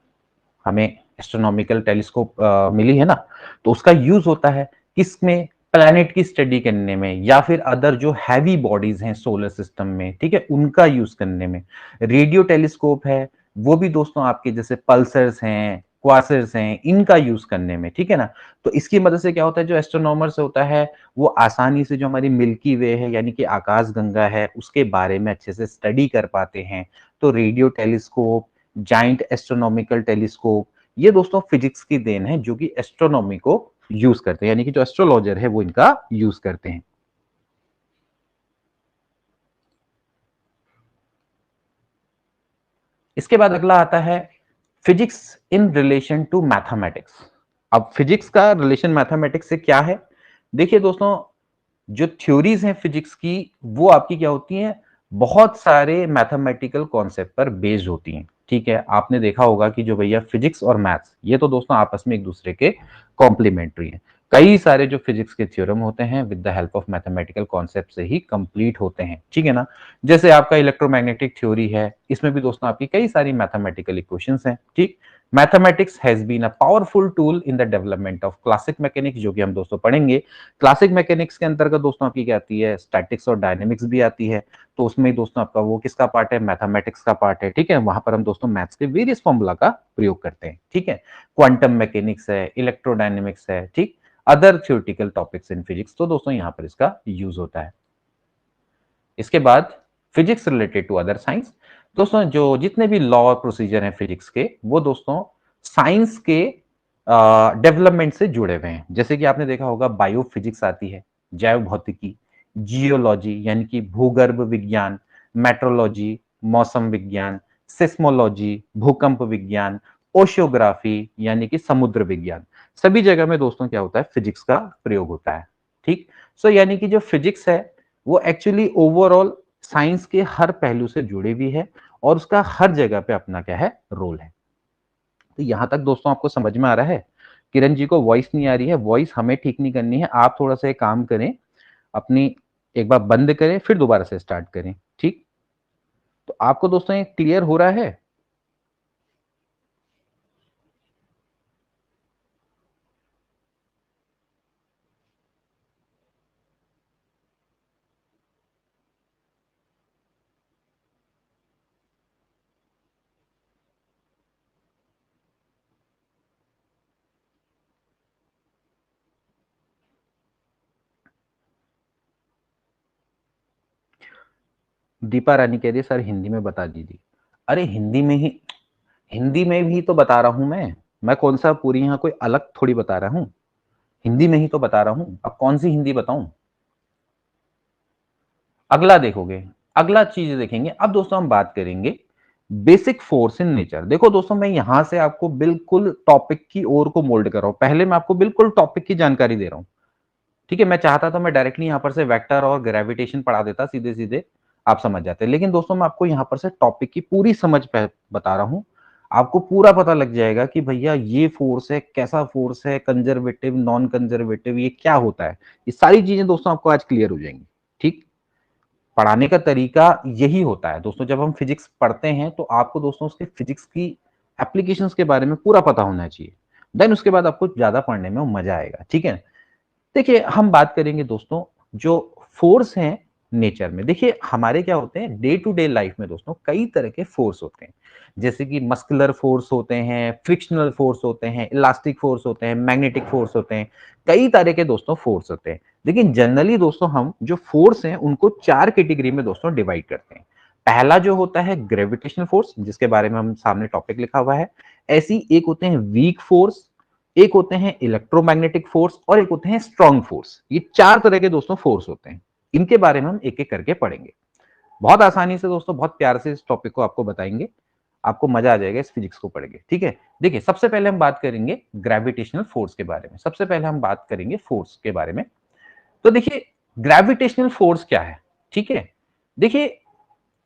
हमें एस्ट्रोनॉमिकल टेलीस्कोप मिली है ना। तो उसका यूज होता है किसमें, प्लैनेट की स्टडी करने में, या फिर अदर जो हैवी बॉडीज हैं सोलर सिस्टम में, ठीक है, उनका यूज करने में। रेडियो टेलीस्कोप है, वो भी दोस्तों आपके जैसे पल्सर्स हैं, क्वासर्स हैं, इनका यूज करने में, ठीक है ना। तो इसकी मदद से क्या होता है, जो एस्ट्रोनॉमर्स होता है वो आसानी से जो हमारी मिल्की वे है, यानी कि आकाश गंगा है, उसके बारे में अच्छे से स्टडी कर पाते हैं। तो radio telescope, giant astronomical telescope, ये दोस्तों फिजिक्स की देन है जो कि एस्ट्रोनॉमी को यूज करते हैं, यानी कि जो एस्ट्रोलॉजर है वो इनका यूज करते हैं। इसके बाद अगला आता है physics in relation to mathematics. अब फिजिक्स का रिलेशन मैथमेटिक्स से क्या है, देखिए दोस्तों जो थ्योरीज हैं फिजिक्स की वो आपकी क्या होती हैं, बहुत सारे मैथमेटिकल कॉन्सेप्ट पर बेस्ड होती हैं, ठीक है। आपने देखा होगा कि जो भैया फिजिक्स और मैथ्स ये तो दोस्तों आपस में एक दूसरे के कॉम्प्लीमेंट्री हैं। कई सारे जो फिजिक्स के थ्योरम होते हैं with the help of mathematical concept से ही कंप्लीट होते हैं, ठीक है ना। जैसे आपका इलेक्ट्रोमैग्नेटिक थ्योरी है, इसमें भी दोस्तों आपकी कई सारी मैथमेटिकल इक्वेशंस हैं, ठीक। Mathematics has been a powerful tool in the development of classic mechanics, जो कि हम दोस्तों पढ़ेंगे। क्लासिक मैकेनिक्स के अंतर्गत दोस्तों आपकी क्या आती है, स्टैटिक्स और डायनेमिक्स भी आती है। तो उसमें दोस्तों आपका वो किसका पार्ट है, मैथमेटिक्स का पार्ट है, ठीक है। वहां पर हम दोस्तों मैथ्स के वेरियस फॉर्मूला का प्रयोग करते हैं, ठीक है। क्वांटम मैकेनिक्स है, इलेक्ट्रोडायनेमिक्स है, ठीक, other theoretical topics in physics, तो दोस्तों यहां पर इसका यूज होता है। इसके बाद physics related to other science, दोस्तों जो जितने भी लॉ और प्रोसीजर हैं फिजिक्स के वो दोस्तों साइंस के डेवलपमेंट से जुड़े हुए हैं। जैसे कि आपने देखा होगा बायोफिजिक्स आती है, जैव भौतिकी, जियोलॉजी यानी कि भूगर्भ विज्ञान, मेट्रोलॉजी मौसम विज्ञान, सिस्मोलॉजी भूकंप विज्ञान, ओशियोग्राफी यानी कि समुद्र विज्ञान, सभी जगह में दोस्तों क्या होता है, फिजिक्स का प्रयोग होता है, ठीक। सो यानी कि जो फिजिक्स है वो एक्चुअली ओवरऑल साइंस के हर पहलू से जुड़ी हुई है और उसका हर जगह पे अपना क्या है, रोल है। तो यहां तक दोस्तों आपको समझ में आ रहा है? किरण जी को वॉइस नहीं आ रही है, वॉइस हमें ठीक नहीं करनी है, आप थोड़ा सा एक काम करें, अपनी एक बार बंद करें फिर दोबारा से स्टार्ट करें, ठीक? तो आपको दोस्तों ये क्लियर हो रहा है? दीपा रानी कह रही है सर हिंदी में बता दीजिए। अरे हिंदी में भी तो बता रहा हूं मैं कौन सा पूरी यहाँ कोई अलग थोड़ी बता रहा हूँ, हिंदी में ही तो बता रहा हूँ, अब कौन सी हिंदी बताऊं? अगला देखोगे, अगला चीज देखेंगे। अब दोस्तों हम बात करेंगे बेसिक फोर्स इन नेचर। देखो दोस्तों मैं यहां से आपको बिल्कुल टॉपिक की ओर को मोल्ड कर रहा हूं, पहले मैं आपको बिल्कुल टॉपिक की जानकारी दे रहा हूं, ठीक है? मैं चाहता तो मैं डायरेक्टली यहां पर से वेक्टर और ग्रेविटेशन पढ़ा देता, सीधे सीधे आप समझ जाते, लेकिन दोस्तों मैं आपको यहां पर से टॉपिक की पूरी समझ बता रहा हूं। आपको पूरा पता लग जाएगा कि भैया ये फोर्स है, कैसा फोर्स है, कंजर्वेटिव, नॉन कंजर्वेटिव, ये क्या होता है, ये सारी चीजें दोस्तों आपको आज क्लियर हो जाएंगी, ठीक? पढ़ाने का तरीका यही होता है दोस्तों, जब हम फिजिक्स पढ़ते हैं तो आपको दोस्तों उसके फिजिक्स की एप्लीकेशंस के बारे में पूरा पता होना चाहिए, देन उसके बाद आपको ज्यादा पढ़ने में मजा आएगा, ठीक है? देखिए हम बात करेंगे दोस्तों जो फोर्स हैं नेचर में। देखिए हमारे क्या होते हैं डे टू डे लाइफ में दोस्तों, कई तरह के फोर्स होते हैं, जैसे कि मस्कुलर फोर्स होते हैं, फ्रिक्शनल फोर्स होते हैं, इलास्टिक फोर्स होते हैं, मैग्नेटिक फोर्स होते हैं, कई तरह के दोस्तों फोर्स होते हैं। लेकिन जनरली दोस्तों हम जो फोर्स हैं उनको चार कैटेगरी में दोस्तों डिवाइड करते हैं। पहला जो होता है ग्रेविटेशनल फोर्स, जिसके बारे में हम सामने टॉपिक लिखा हुआ है। ऐसी एक होते हैं वीक फोर्स, एक होते हैं इलेक्ट्रोमैग्नेटिक फोर्स और एक होते हैं स्ट्रॉन्ग फोर्स। ये चार तरह के दोस्तों फोर्स होते हैं, इनके बारे में हम एक एक करके पढ़ेंगे। बहुत आसानी से दोस्तों, बहुत प्यार से इस टॉपिक को आपको बताएंगे, आपको मजा आ जाएगा इस फिजिक्स को पढ़ के, ठीक है? देखिए सबसे पहले हम बात करेंगे ग्रेविटेशनल फोर्स के बारे में, सबसे पहले हम बात करेंगे फोर्स के बारे में। तो देखिए ग्रेविटेशनल फोर्स क्या है, ठीक है? देखिए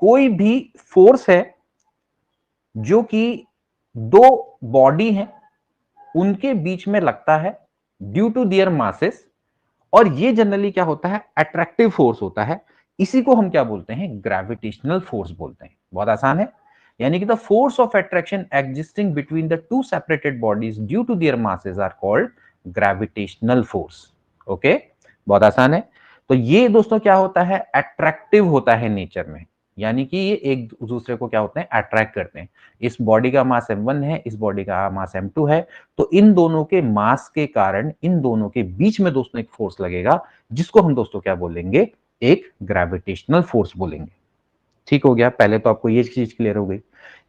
कोई भी फोर्स है जो कि दो बॉडी है उनके बीच में लगता है ड्यू टू दियर मासेस, और ये जनरली क्या होता है, अट्रैक्टिव फोर्स होता है। इसी को हम क्या बोलते हैं, ग्रेविटेशनल फोर्स बोलते हैं। बहुत आसान है, यानी कि the force of attraction existing between the two separated bodies due to their masses are called gravitational force. Okay, बहुत आसान है। तो ये दोस्तों क्या होता है, अट्रैक्टिव होता है नेचर में, यानी कि ये एक दूसरे को क्या होते हैं, अट्रैक्ट करते हैं। इस बॉडी का मास m1 है, इस बॉडी का मास m2 है, तो इन दोनों के मास के कारण इन दोनों के बीच में दोस्तों एक फोर्स लगेगा, जिसको हम दोस्तों क्या बोलेंगे, एक ग्रेविटेशनल फोर्स बोलेंगे। ठीक हो गया, पहले तो आपको ये चीज क्लियर हो गई।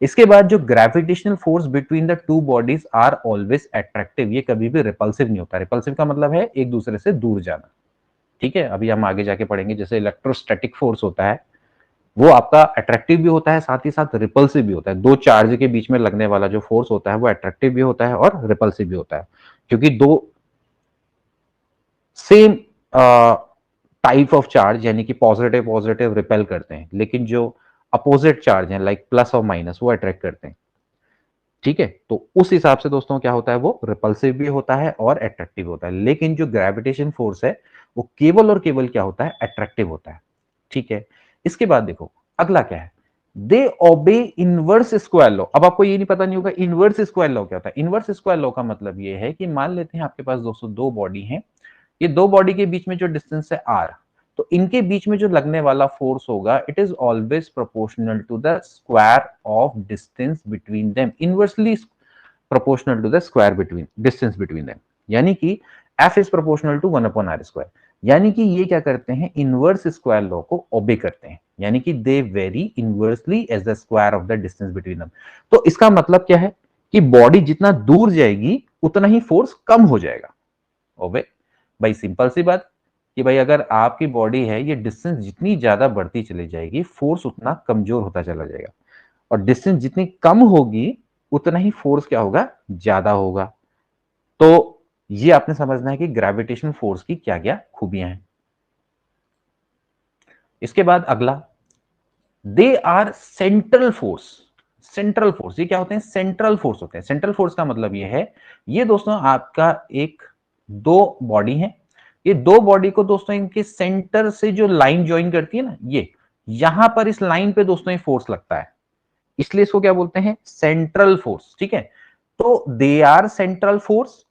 इसके बाद जो gravitational force between the two bodies are always attractive, ये कभी भी रिपल्सिव नहीं होता। रिपल्सिव का मतलब है एक दूसरे से दूर जाना, ठीक है? अभी हम आगे जाके पढ़ेंगे, जैसे इलेक्ट्रोस्टैटिक फोर्स होता है वो आपका अट्रैक्टिव भी होता है, साथ ही साथ रिपल्सिव भी होता है। दो चार्ज के बीच में लगने वाला जो फोर्स होता है वो अट्रैक्टिव भी होता है और रिपल्सिव भी होता है, क्योंकि दो सेम टाइप ऑफ चार्ज, यानी कि पॉजिटिव पॉजिटिव रिपेल करते हैं, लेकिन जो अपोजिट चार्ज है लाइक प्लस और माइनस वो अट्रैक्ट करते हैं, ठीक है? तो उस हिसाब से दोस्तों क्या होता है, वो रिपल्सिव भी होता है और अट्रैक्टिव होता है। लेकिन जो ग्रेविटेशन फोर्स है वो केवल और केवल क्या होता है, अट्रैक्टिव होता है, ठीक है? इसके बाद देखो अगला क्या है, दे ओबे इनवर्स स्क्वायर लॉ। अब आपको ये नहीं पता नहीं होगा इनवर्स स्क्वायर लॉ क्या होता है। इनवर्स स्क्वायर लॉ का मतलब ये है कि मान लेते हैं आपके पास दोस्तों दो बॉडी हैं, ये दो बॉडी के बीच में जो डिस्टेंस है r, तो इनके बीच में जो लगने वाला फोर्स होगा it is always proportional to the square of distance between them, inversely proportional to the square between distance between them, यानी कि f is proportional to 1/r²। यानी कि ये क्या करते हैं, इनवर्स स्क्वायर लॉ को ओबे करते हैं, यानी कि they vary inversely as the square of the distance between them. तो इसका मतलब क्या है कि बॉडी जितना दूर जाएगी उतना ही फोर्स कम हो जाएगा। ओबे भाई, सिंपल सी बात कि भाई अगर आपकी बॉडी है, ये डिस्टेंस जितनी ज्यादा बढ़ती चली जाएगी फोर्स उतना कमजोर होता चला जाएगा, और डिस्टेंस जितनी कम होगी उतना ही फोर्स क्या होगा, ज्यादा होगा। तो ये आपने समझना है कि ग्रेविटेशन फोर्स की क्या क्या खूबियां हैं। इसके बाद अगला they are central force. Central force ये क्या होते हैं? सेंट्रल फोर्स होते हैं। सेंट्रल फोर्स का मतलब ये है, ये दोस्तों आपका एक दो बॉडी है, ये दो बॉडी को दोस्तों इनके सेंटर से जो लाइन ज्वाइन करती है ना, ये यहां पर इस लाइन पे दोस्तों ये फोर्स लगता है, इसलिए इसको क्या बोलते हैं? Central force. ठीक है, तो दे आर सेंट्रल फोर्स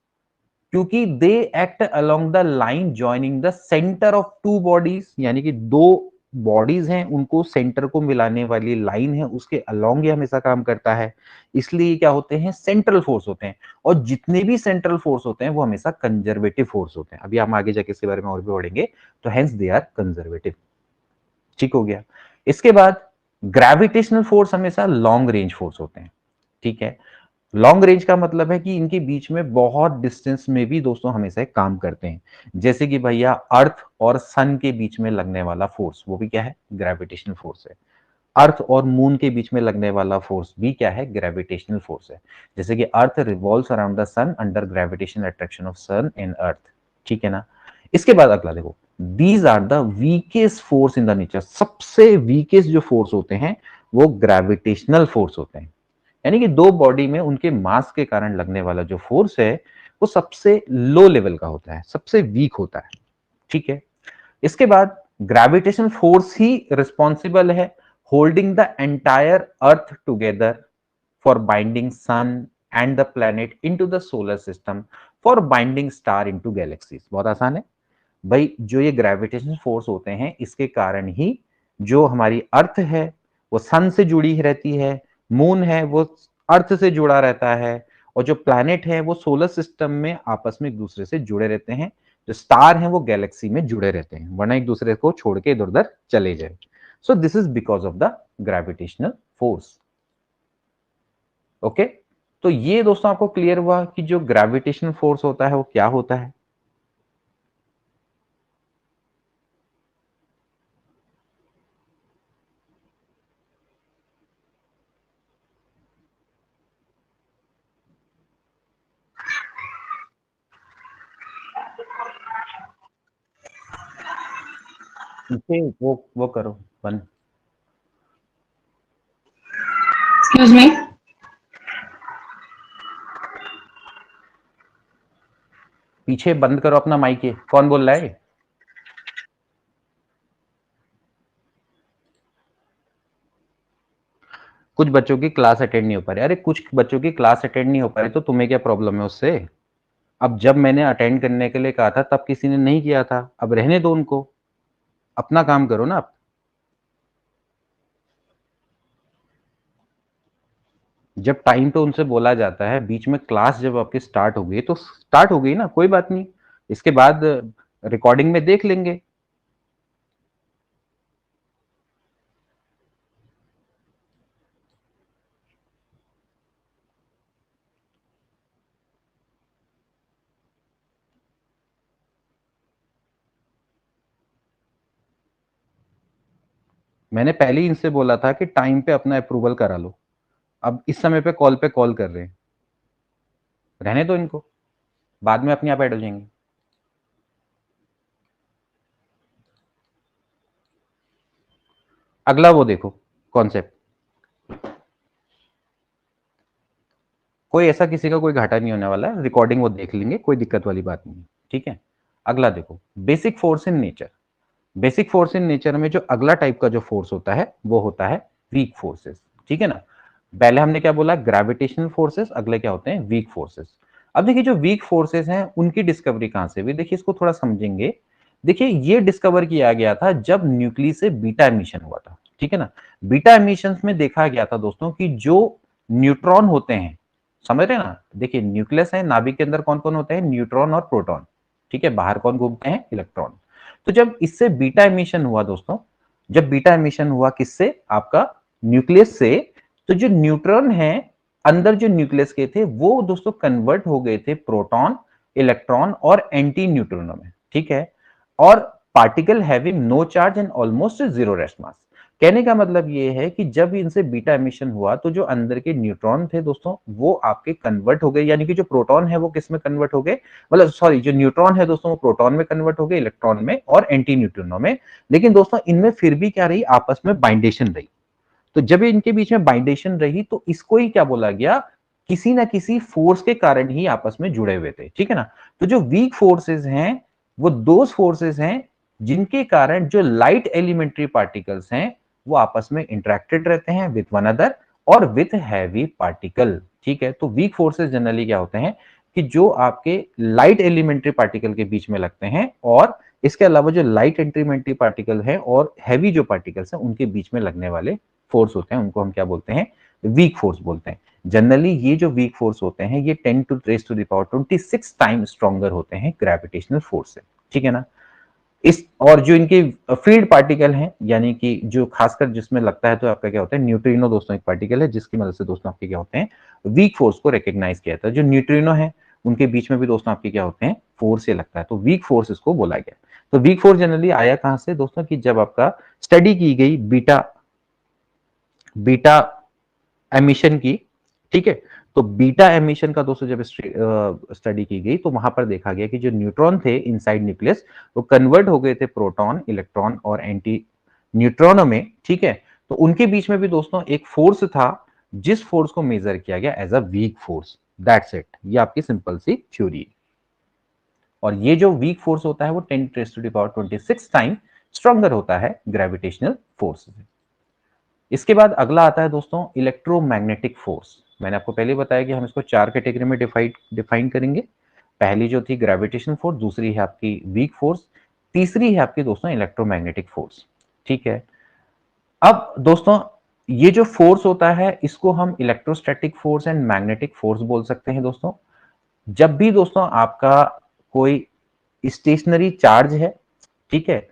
क्योंकि they act along the line joining the centre of two bodies, यानी कि दो बॉडीज हैं उनको सेंटर को मिलाने वाली लाइन है उसके अलोंग ये हमेशा काम करता है, इसलिए क्या होते हैं? सेंट्रल फोर्स होते हैं। और जितने भी सेंट्रल फोर्स होते हैं वो हमेशा कंजर्वेटिव फोर्स होते हैं, अभी हम आगे जाके इसके बारे में और भी पढ़ेंगे, तो हेंस दे आर कंजर्वेटिव। ठीक हो गया। इसके बाद ग्रेविटेशनल फोर्स हमेशा लॉन्ग रेंज फोर्स होते हैं। ठीक है, लॉन्ग रेंज का मतलब है कि इनके बीच में बहुत डिस्टेंस में भी दोस्तों हमेशा काम करते हैं, जैसे कि भैया अर्थ और सन के बीच में लगने वाला फोर्स, वो भी क्या है? ग्रेविटेशनल फोर्स है। अर्थ और मून के बीच में लगने वाला फोर्स भी क्या है? ग्रेविटेशनल फोर्स है। जैसे कि earth revolves around the sun under gravitational attraction of sun and earth. ठीक है ना। इसके बाद अगला देखो, these are the weakest force in the nature. सबसे वीकेस्ट जो फोर्स होते हैं वो ग्रेविटेशनल फोर्स होते हैं, यानी कि दो बॉडी में उनके मास के कारण लगने वाला जो फोर्स है वो सबसे लो लेवल का होता है, सबसे वीक होता है। ठीक है, इसके बाद ग्रेविटेशन फोर्स ही रिस्पॉन्सिबल है holding the entire earth together for binding sun and the planet into the solar system, for binding star into galaxies. बहुत आसान है भाई, जो ये ग्रेविटेशन फोर्स होते हैं इसके कारण ही जो हमारी अर्थ है वो सन से जुड़ी रहती है, मून है वो अर्थ से जुड़ा रहता है, और जो प्लैनेट है वो सोलर सिस्टम में आपस में एक दूसरे से जुड़े रहते हैं, जो स्टार हैं वो गैलेक्सी में जुड़े रहते हैं, वरना एक दूसरे को छोड़ के इधर उधर चले जाए। सो this is because of the gravitational force. Okay, तो ये दोस्तों आपको क्लियर हुआ कि जो ग्रेविटेशनल फोर्स होता है वो क्या होता है। पीछे वो करो बंद। Excuse me. पीछे बंद करो अपना माइक, ये कौन बोल रहा है? कुछ बच्चों की क्लास अटेंड नहीं हो पा रही। अरे कुछ बच्चों की क्लास अटेंड नहीं हो पा रही तो तुम्हें क्या प्रॉब्लम है उससे? अब जब मैंने अटेंड करने के लिए कहा था तब किसी ने नहीं किया था, अब रहने दो उनको, अपना काम करो ना आप। जब टाइम पे उनसे बोला जाता है, बीच में क्लास जब आपकी स्टार्ट हो गई तो स्टार्ट हो गई ना, कोई बात नहीं, इसके बाद रिकॉर्डिंग में देख लेंगे। मैंने पहले ही इनसे बोला था कि टाइम पे अपना अप्रूवल करा लो, अब इस समय पे कॉल कर रहे हैं, रहने दो इनको, बाद में अपने आप ऐड हो जाएंगे। अगला वो देखो कॉन्सेप्ट, कोई ऐसा किसी का कोई घाटा नहीं होने वाला है, रिकॉर्डिंग वो देख लेंगे, कोई दिक्कत वाली बात नहीं है। ठीक है, अगला देखो, basic force in nature. Basic force in nature में जो अगला टाइप का जो फोर्स होता है वो होता है वीक फोर्सेस। ठीक है ना, पहले हमने क्या बोला? ग्रेविटेशनल फोर्सेस, अगले क्या होते हैं? Weak forces. अब देखिए जो वीक फोर्सेस हैं उनकी डिस्कवरी कहां से हुई, देखिए इसको थोड़ा समझेंगे। देखिए ये डिस्कवर किया गया था जब न्यूक्लियस से बीटा एमिशन हुआ था। ठीक है ना, बीटा एमिशन में देखा गया था दोस्तों कि जो न्यूट्रॉन होते हैं, समझ रहे हैं ना, देखिए न्यूक्लियस है, नाभिक के अंदर कौन कौन होते हैं? न्यूट्रॉन और प्रोटॉन। ठीक है, बाहर कौन घूमते हैं? इलेक्ट्रॉन। तो जब इससे बीटा एमिशन हुआ दोस्तों, जब बीटा एमिशन हुआ किससे? आपका न्यूक्लियस से, तो जो न्यूट्रॉन है अंदर जो न्यूक्लियस के थे वो दोस्तों कन्वर्ट हो गए थे प्रोटॉन, इलेक्ट्रॉन और एंटी न्यूट्रिनो में। ठीक है, और particle having no charge and almost zero rest mass. कहने का मतलब ये है कि जब इनसे बीटा एमिशन हुआ तो जो अंदर के न्यूट्रॉन थे दोस्तों वो आपके कन्वर्ट हो गए, यानी कि जो प्रोटॉन है वो किस में कन्वर्ट हो गए, मतलब सॉरी, जो न्यूट्रॉन है दोस्तों वो प्रोटॉन में कन्वर्ट हो गए, इलेक्ट्रॉन में और एंटी न्यूट्रिनो में। लेकिन दोस्तों इनमें फिर भी क्या रही? आपस में बाइंडेशन रही। तो जब इनके बीच में बाइंडेशन रही तो इसको ही क्या बोला गया, किसी ना किसी फोर्स के कारण ही आपस में जुड़े हुए थे, ठीक है ना। तो जो वीक फोर्सेस हैं वो दोज फोर्सेस हैं जिनके कारण जो लाइट एलिमेंट्री पार्टिकल्स हैं वो आपस में इंटरेक्टेड रहते हैं विथ वन अदर और विथ हैवी पार्टिकल, ठीक है। तो वीक फोर्सेस जनरली क्या होते हैं कि जो आपके लाइट एलिमेंट्री पार्टिकल के बीच में लगते हैं, और इसके अलावा जो लाइट एलिमेंट्री पार्टिकल है और हैवी जो पार्टिकल्स हैं उनके बीच में लगने वाले फोर्स होते हैं, उनको हम क्या बोलते हैं, वीक फोर्स बोलते हैं। जनरली ये जो वीक फोर्स होते हैं ये 10 to raise to the power 26 time stronger होते हैं ग्रेविटेशनल फोर्स से, ठीक है ना। इस और जो इनके फील्ड पार्टिकल हैं, यानी कि जो खासकर जिसमें लगता है तो आपका क्या होता है, न्यूट्रिनो दोस्तों एक पार्टिकल है जिसकी मदद से दोस्तों आपके क्या होते हैं, वीक फोर्स को रिकॉग्नाइज किया जाता है। जो न्यूट्रिनो है उनके बीच में भी दोस्तों आपके क्या होते हैं, फोर्स से लगता है, तो वीक फोर्स इसको बोला गया। तो वीक फोर्स जनरली आया कहां से दोस्तों, कि जब आपका स्टडी की गई बीटा बीटा एमिशन की, ठीक है। तो बीटा एमिशन का दोस्तों जब स्टडी की गई तो वहां पर देखा गया कि जो न्यूट्रॉन थे इनसाइड न्यूक्लियस वो कन्वर्ट हो गए थे प्रोटॉन, इलेक्ट्रॉन और एंटी न्यूट्रॉनों में, ठीक है। तो उनके बीच में भी दोस्तों एक फोर्स था जिस फोर्स को मेजर किया गया as a weak force. That's it, ये आपकी सिंपल सी थ्योरी है। और ये जो वीक फोर्स होता है वो 10 raise to the power 26 time stronger होता है ग्रेविटेशनल फोर्स से। इसके बाद अगला आता है दोस्तों इलेक्ट्रोमैग्नेटिक फोर्स। मैंने आपको पहले बताया कि हम इसको 4 कैटेगरी में डिफाइन करेंगे। पहली जो थी ग्रेविटेशनल फोर्स, दूसरी है आपकी वीक फोर्स, तीसरी है आपकी दोस्तों इलेक्ट्रोमैग्नेटिक फोर्स, ठीक है। अब दोस्तों ये जो फोर्स होता है इसको हम electrostatic force and magnetic force बोल सकते हैं दोस्तों। जब भी दोस्तों आपका कोई स्टेशनरी चार्ज है, ठीक है,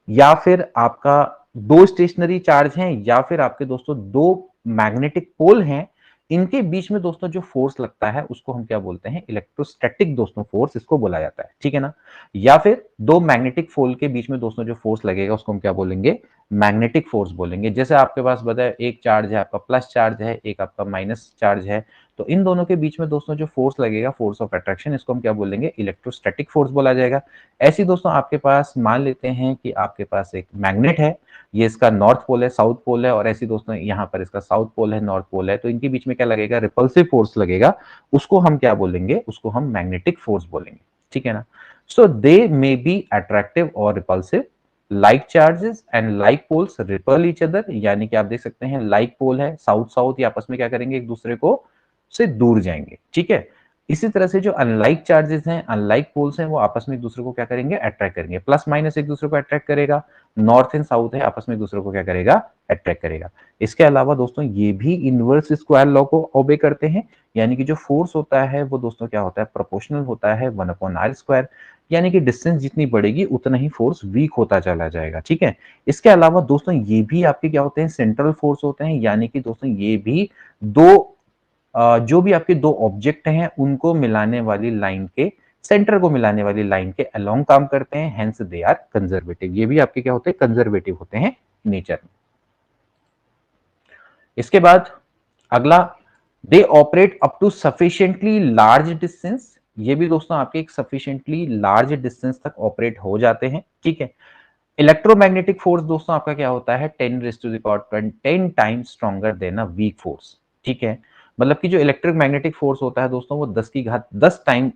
या फिर आपका दो स्टेशनरी चार्ज हैं, या फिर आपके दोस्तों दो मैग्नेटिक पोल हैं, इनके बीच में दोस्तों जो फोर्स लगता है उसको हम क्या बोलते हैं, इलेक्ट्रोस्टैटिक दोस्तों फोर्स इसको बोला जाता है, ठीक है ना। या फिर दो मैग्नेटिक पोल के बीच में दोस्तों जो फोर्स लगेगा उसको हम क्या बोलेंगे, मैग्नेटिक फोर्स बोलेंगे। जैसे आपके पास बताया एक चार्ज है आपका प्लस चार्ज है, एक आपका माइनस चार्ज है, तो इन दोनों के बीच में दोस्तों जो फोर्स लगेगा, फोर्स ऑफ अट्रैक्शन, इसको हम क्या बोलेंगे, इलेक्ट्रोस्टैटिक फोर्स बोला जाएगा। ऐसी दोस्तों आपके पास मान लेते हैं कि आपके पास एक मैग्नेट है, ये इसका नॉर्थ पोल है, साउथ पोल है, और ऐसी दोस्तों यहाँ पर इसका साउथ पोल है, नॉर्थ पोल है, तो इनके बीच में क्या लगेगा, रिपल्सिव फोर्स लगेगा, उसको हम क्या बोलेंगे, उसको हम मैग्नेटिक फोर्स बोलेंगे, ठीक है ना। So they may be attractive और repulsive, like charges and like poles repel each other, यानी कि आप देख सकते हैं लाइक पोल है, साउथ साउथ, ये आपस में क्या करेंगे, एक दूसरे को से दूर जाएंगे, ठीक है। इसी तरह से जो अनलाइक चार्जेस हैं, अनलाइक पोल्स हैं, वो आपस में एक दूसरे को क्या करेंगे, अट्रैक्ट करेंगे, प्लस माइनस एक दूसरे को अट्रैक्ट करेगा, नॉर्थ एंड साउथ है आपस में एक दूसरे को क्या करेगा, अट्रैक्ट करेगा। इसके अलावा दोस्तों ये भी इनवर्स स्क्वायर लॉ को ओबे करते हैं, यानी कि जो फोर्स होता है वो दोस्तों क्या होता है, प्रोपोर्शनल होता है 1/r², यानी कि डिस्टेंस जितनी बढ़ेगी उतना ही फोर्स वीक होता चला जाएगा, ठीक है। इसके अलावा दोस्तों ये भी आपके क्या होते हैं, सेंट्रल फोर्स होते हैं, यानी कि दोस्तों ये भी दो जो भी आपके दो ऑब्जेक्ट हैं उनको मिलाने वाली लाइन के, सेंटर को मिलाने वाली लाइन के अलोंग काम करते हैं, हेंस दे आर कंजर्वेटिव। ये भी आपके क्या होते हैं, कंजर्वेटिव होते हैं नेचर में। इसके बाद अगला, they operate up to sufficiently large distance. ये भी दोस्तों आपके एक सफिशिएंटली लार्ज डिस्टेंस तक ऑपरेट हो जाते हैं, ठीक है। इलेक्ट्रोमैग्नेटिक फोर्स दोस्तों आपका क्या होता है, 10 raise to the power 10 times stronger than a weak force, ठीक है। मतलब कि जो इलेक्ट्रिक मैग्नेटिक फोर्स होता है दोस्तों वो 10 की घात 10 टाइम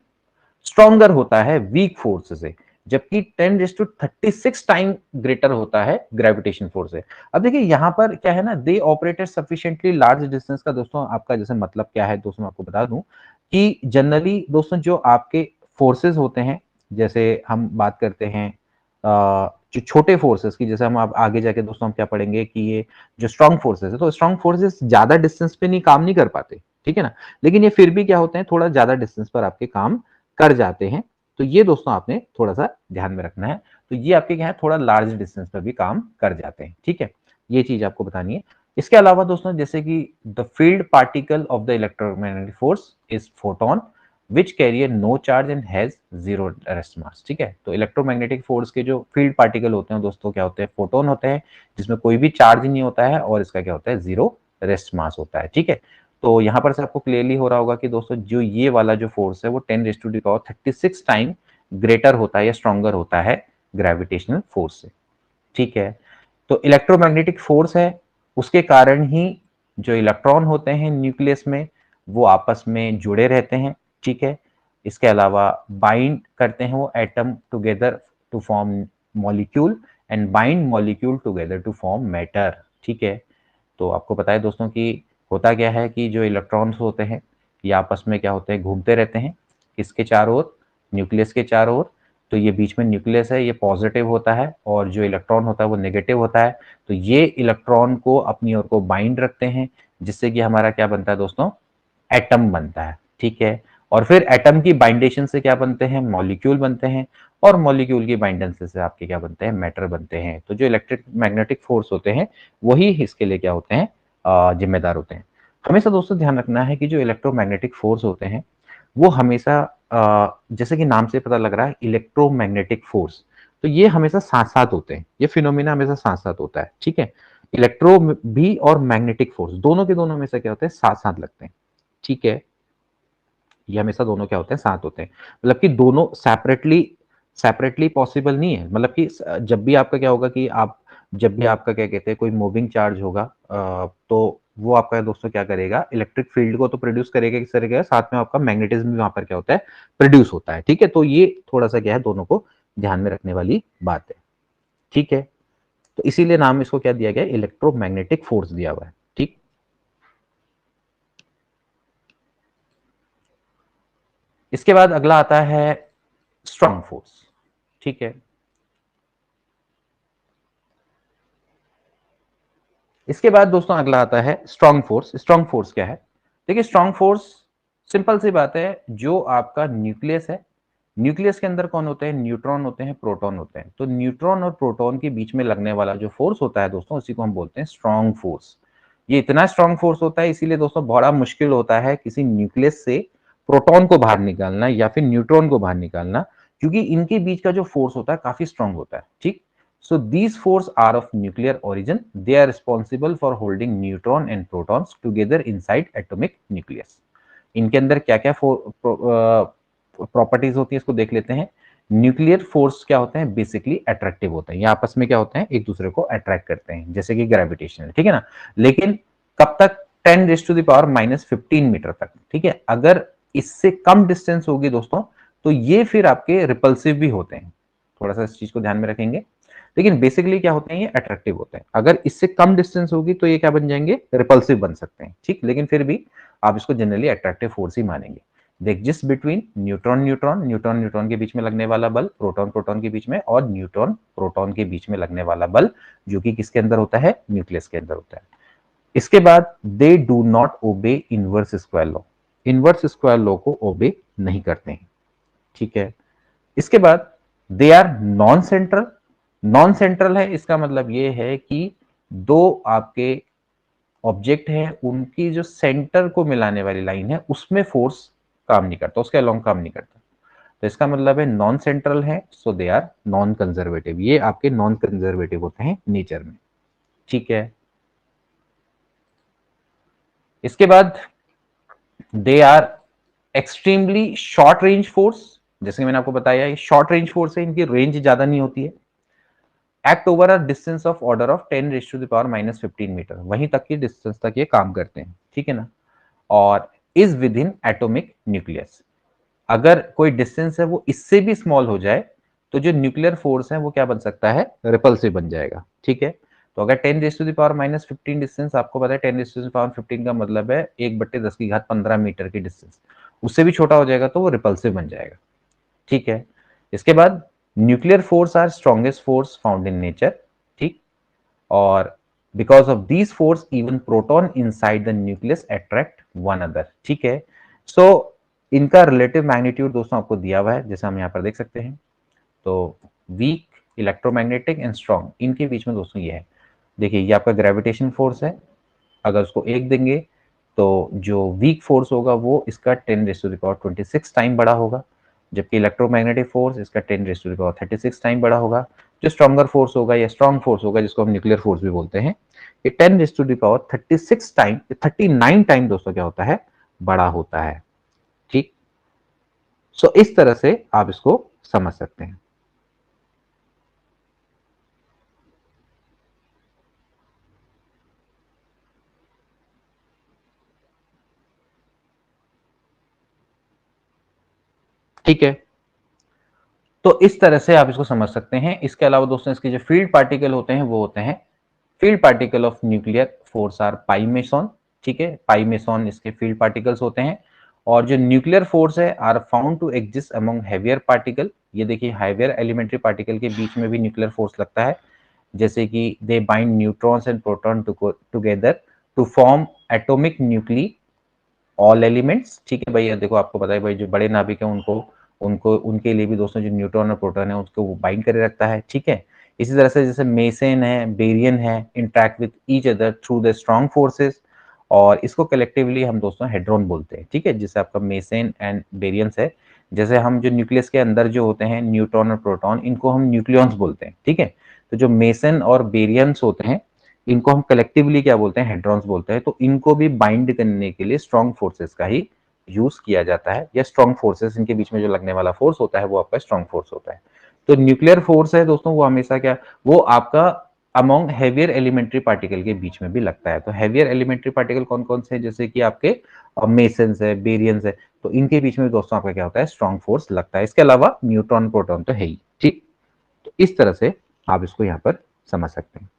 स्ट्रॉन्गर होता है वीक फोर्स से, जबकि 10 रेज़ टू 36 टाइम ग्रेटर होता है ग्रेविटेशन फोर्स से। अब देखिए यहां पर क्या है ना, दे ऑपरेटेड सफिशिएंटली लार्ज डिस्टेंस का दोस्तों आपका जैसे मतलब क्या है दोस्तों, मैं आपको बता दूं कि जनरली दोस्तों जो आपके फोर्सेस होते हैं, जैसे हम बात करते हैं जो छोटे फोर्सेस की, जैसे हम आप आगे जाके दोस्तों हम क्या पढ़ेंगे कि ये जो स्ट्रॉन्ग फोर्सेस है, तो स्ट्रॉन्ग फोर्सेस ज्यादा डिस्टेंस पे नहीं काम नहीं कर पाते, ठीक है ना, लेकिन ये फिर भी क्या होते हैं, थोड़ा ज्यादा डिस्टेंस पर आपके काम कर जाते हैं। तो ये दोस्तों आपने थोड़ा सा ध्यान में रखना है। तो ये आपके क्या है, थोड़ा लार्ज डिस्टेंस पर भी काम कर जाते हैं, ठीक है, ये चीज आपको बतानी है। इसके अलावा दोस्तों जैसे कि the field particle of the electromagnetic force is photon which carrier no charge and has zero rest mass, ठीक है। तो इलेक्ट्रोमैग्नेटिक फोर्स के जो फील्ड पार्टिकल होते हैं दोस्तों क्या होते हैं, फोटोन होते हैं, जिसमें कोई भी चार्ज नहीं होता है और इसका क्या होता है, जीरो रेस्ट मास होता है, ठीक है। तो यहां पर से आपको क्लियरली हो रहा होगा कि दोस्तों जो ये वाला जो फोर्स है वो 10 raise to the power 36 time greater होता है या स्ट्रॉन्गर होता है ग्रेविटेशनल फोर्स से, ठीक है। तो इलेक्ट्रोमैग्नेटिक फोर्स है उसके कारण ही जो इलेक्ट्रॉन होते हैं न्यूक्लियस में वो आपस में जुड़े रहते हैं, ठीक है। इसके अलावा बाइंड करते हैं वो atom together to form molecule and bind molecule together to form matter, ठीक है। तो आपको पता है दोस्तों कि होता क्या है कि जो इलेक्ट्रॉन्स होते हैं ये आपस में क्या होते हैं, घूमते रहते हैं किसके चारों ओर, न्यूक्लियस के चारों ओर। तो ये बीच में न्यूक्लियस है, ये पॉजिटिव होता है और जो इलेक्ट्रॉन होता है वो नेगेटिव होता है। तो ये इलेक्ट्रॉन को अपनी ओर को बाइंड रखते हैं, जिससे कि हमारा क्या बनता है दोस्तों, एटम बनता है, ठीक है। और फिर एटम की बाइंडेशन से क्या बनते हैं, मॉलिक्यूल बनते हैं, और मॉलिक्यूल की बाइंडेशन से आपके क्या बनते हैं, मैटर बनते हैं। तो जो इलेक्ट्रिक मैग्नेटिक फोर्स होते हैं वही इसके लिए क्या होते हैं, जिम्मेदार होते हैं। हमेशा दोस्तों ध्यान रखना है कि जो इलेक्ट्रोमैग्नेटिक फोर्स होते हैं वो हमेशा जैसे कि नाम से पता लग रहा है इलेक्ट्रोमैग्नेटिक फोर्स, तो ये हमेशा साथ साथ होते हैं, ये फिनोमिना हमेशा साथ साथ होता है, ठीक है। इलेक्ट्रो भी और मैग्नेटिक फोर्स दोनों के दोनों हमेशा क्या होते हैं, साथ साथ लगते हैं, ठीक है। ये हमेशा दोनों क्या होते हैं, साथ होते हैं। मतलब कि दोनों सेपरेटली सेपरेटली पॉसिबल नहीं है। मतलब कि जब भी आपका क्या होगा कि आप जब भी आपका क्या कहते हैं कोई मूविंग चार्ज होगा तो वो आपका दोस्तों क्या करेगा, इलेक्ट्रिक फील्ड को तो प्रोड्यूस करेगा किस तरह का, साथ में आपका मैग्नेटिज्म भी वहां पर क्या होता है, प्रोड्यूस होता है, ठीक है। तो ये थोड़ा सा क्या है, दोनों को ध्यान में रखने वाली बात है, ठीक है। तो इसीलिए नाम इसको क्या दिया गया, इलेक्ट्रोमैग्नेटिक फोर्स दिया हुआ है, ठीक। इसके बाद अगला आता है स्ट्रॉन्ग फोर्स, ठीक है। इसके बाद दोस्तों अगला आता है स्ट्रॉन्ग फोर्स। स्ट्रॉन्ग फोर्स क्या है, देखिए स्ट्रॉन्ग फोर्स सिंपल सी बात है, जो आपका न्यूक्लियस है, न्यूक्लियस के अंदर कौन होते हैं, न्यूट्रॉन होते हैं, प्रोटॉन होते हैं। तो न्यूट्रॉन और प्रोटॉन के बीच में लगने वाला जो फोर्स होता है दोस्तों, उसी को हम बोलते हैं स्ट्रॉन्ग फोर्स। ये इतना स्ट्रॉन्ग फोर्स होता है, इसीलिए दोस्तों बड़ा मुश्किल होता है किसी न्यूक्लियस से प्रोटॉन को बाहर निकालना या फिर न्यूट्रॉन को बाहर निकालना, क्योंकि इनके बीच का जो फोर्स होता है काफी स्ट्रॉन्ग होता है, ठीक। So these forces are of nuclear origin. They are responsible for holding neutron and protons together inside atomic nucleus. इनके अंदर क्या क्या प्रॉपर्टीज होती है इसको देख लेते हैं। न्यूक्लियर फोर्स क्या होते हैं, बेसिकली अट्रैक्टिव होते हैं, ये आपस में क्या होते हैं, एक दूसरे को अट्रैक्ट करते हैं, जैसे कि ग्रेविटेशनल, ठीक है ना। लेकिन कब तक, 10⁻⁻15 मीटर तक, ठीक है। अगर इससे कम डिस्टेंस होगी दोस्तों तो ये फिर आपके रिपल्सिव भी होते हैं, थोड़ा सा इस चीज को ध्यान में रखेंगे। लेकिन बेसिकली क्या होते हैं, ये अट्रैक्टिव होते हैं। अगर इससे कम डिस्टेंस होगी तो ये क्या बन जाएंगे, रिपल्सिव बन सकते हैं, ठीक। लेकिन फिर भी आप इसको जनरली अट्रैक्टिव फोर्स ही मानेंगे। The exist between neutron neutron, neutron neutron के बीच में लगने वाला बल, प्रोटॉन प्रोटॉन के बीच में, और न्यूट्रॉन प्रोटॉन के बीच में लगने वाला बल, जो कि किसके अंदर होता है, न्यूक्लियस के अंदर होता है। इसके बाद they do not obey inverse square law. Inverse square law को ओबे नहीं करते हैं, ठीक है। इसके बाद they are non central. Non central है, इसका मतलब ये है कि दो आपके ऑब्जेक्ट है, उनकी जो सेंटर को मिलाने वाली लाइन है उसमें फोर्स काम नहीं करता, उसके अलोंग काम नहीं करता। तो इसका मतलब है नॉन सेंट्रल है, सो दे आर नॉन कंजर्वेटिव। ये आपके नॉन कंजर्वेटिव होते हैं नेचर में, ठीक है। इसके बाद they are extremely short range force. जैसे कि मैंने आपको बताया ये शॉर्ट रेंज फोर्स है, इनकी रेंज ज्यादा नहीं होती है। Act over a distance of order of 10⁻⁻15 metre, वहीं तक की डिस्टेंस तक ये काम करते हैं, ठीक है ना। और is with in atomic nucleus. अगर कोई डिस्टेंस है वो इससे भी स्मॉल हो जाए तो जो न्यूक्लियर फोर्स है वो क्या बन सकता है, रिपल्सिव बन जाएगा, ठीक है। तो अगर 10⁻⁻15 डिस्टेंस, आपको पता है 10⁻15 का मतलब है 1/10⁻15 मीटर की डिस्टेंस, उससे भी छोटा हो जाएगा तो वो रिपल्सिव बन जाएगा, ठीक है। इसके बाद nuclear force are strongest force found in nature, ठीक। और because of these force even proton inside the nucleus attract one other, ठीक है। सो इनका रिलेटिव मैग्नीट्यूड दोस्तों आपको दिया हुआ है, जैसे हम यहाँ पर देख सकते हैं। तो वीक, इलेक्ट्रोमैग्नेटिक एंड स्ट्रॉन्ग, इनके बीच में दोस्तों ये है। देखिए ये आपका ग्रेविटेशन फोर्स है, अगर उसको 1 देंगे तो जो वीक फोर्स होगा वो इसका 10⁻26 टाइम बड़ा होगा, जबकि इलेक्ट्रोमैग्नेटिक फोर्स इसका 10⁻36 टाइम बड़ा होगा। जो स्ट्रॉन्गर फोर्स होगा या स्ट्रॉन्ग फोर्स होगा, जिसको हम न्यूक्लियर फोर्स भी बोलते हैं, ये 10⁻36 टाइम, 39 टाइम दोस्तों क्या होता है, बड़ा होता है, ठीक। सो इस तरह से आप इसको समझ सकते हैं। ठीक है, तो इस तरह से आप इसको समझ सकते हैं। इसके अलावा दोस्तों इसके जो फील्ड पार्टिकल होते हैं वो होते हैं field particle of nuclear force are pi meson. ठीक है, पाई मेसॉन इसके फील्ड पार्टिकल्स होते हैं। और जो न्यूक्लियर फोर्स है are found to exist among heavier particle. ये देखिए हैवियर एलिमेंट्री पार्टिकल के बीच में भी न्यूक्लियर फोर्स लगता है, जैसे कि they bind neutrons and proton together to form atomic nuclei all elements. ठीक है भैया, देखो आपको पता है भाई जो बड़े नाभिक है उनको उनको उनके लिए भी दोस्तों जो न्यूट्रॉन और प्रोटॉन है उसको वो बाइंड करे रखता है। ठीक है, इसी तरह से जैसे मेसन है, बेरियन है, interact with each other through the strong forces, और इसको कलेक्टिवली हम दोस्तों हेड्रॉन बोलते हैं। ठीक है, जैसे आपका मेसन एंड बेरियंस है, जैसे हम जो न्यूक्लियस के अंदर जो होते हैं न्यूट्रॉन और प्रोटॉन, इनको हम न्यूक्लियॉन्स बोलते हैं। ठीक है, तो जो मेसन और बेरियंस होते हैं इनको हम कलेक्टिवली क्या बोलते हैं, हेड्रॉन्स बोलते हैं। तो इनको भी बाइंड करने के लिए स्ट्रॉन्ग फोर्सेस का ही यूज किया जाता है, या स्ट्रॉन्ग फोर्सेस, इनके बीच में जो लगने वाला फोर्स होता है वो आपका स्ट्रॉन्ग फोर्स होता है। तो न्यूक्लियर फोर्स है दोस्तों वो हमेशा क्या, वो आपका अमोंग हेवियर एलिमेंट्री पार्टिकल के बीच में भी लगता है। तो हेवियर एलिमेंट्री पार्टिकल कौन कौन से, जैसे कि आपके मेसन्स है, बेरियंस है, तो इनके बीच में दोस्तों आपका क्या होता है, स्ट्रॉन्ग फोर्स लगता है। इसके अलावा न्यूट्रॉन प्रोटॉन तो है ही। ठीक, तो इस तरह से आप इसको यहाँ पर समझ सकते हैं।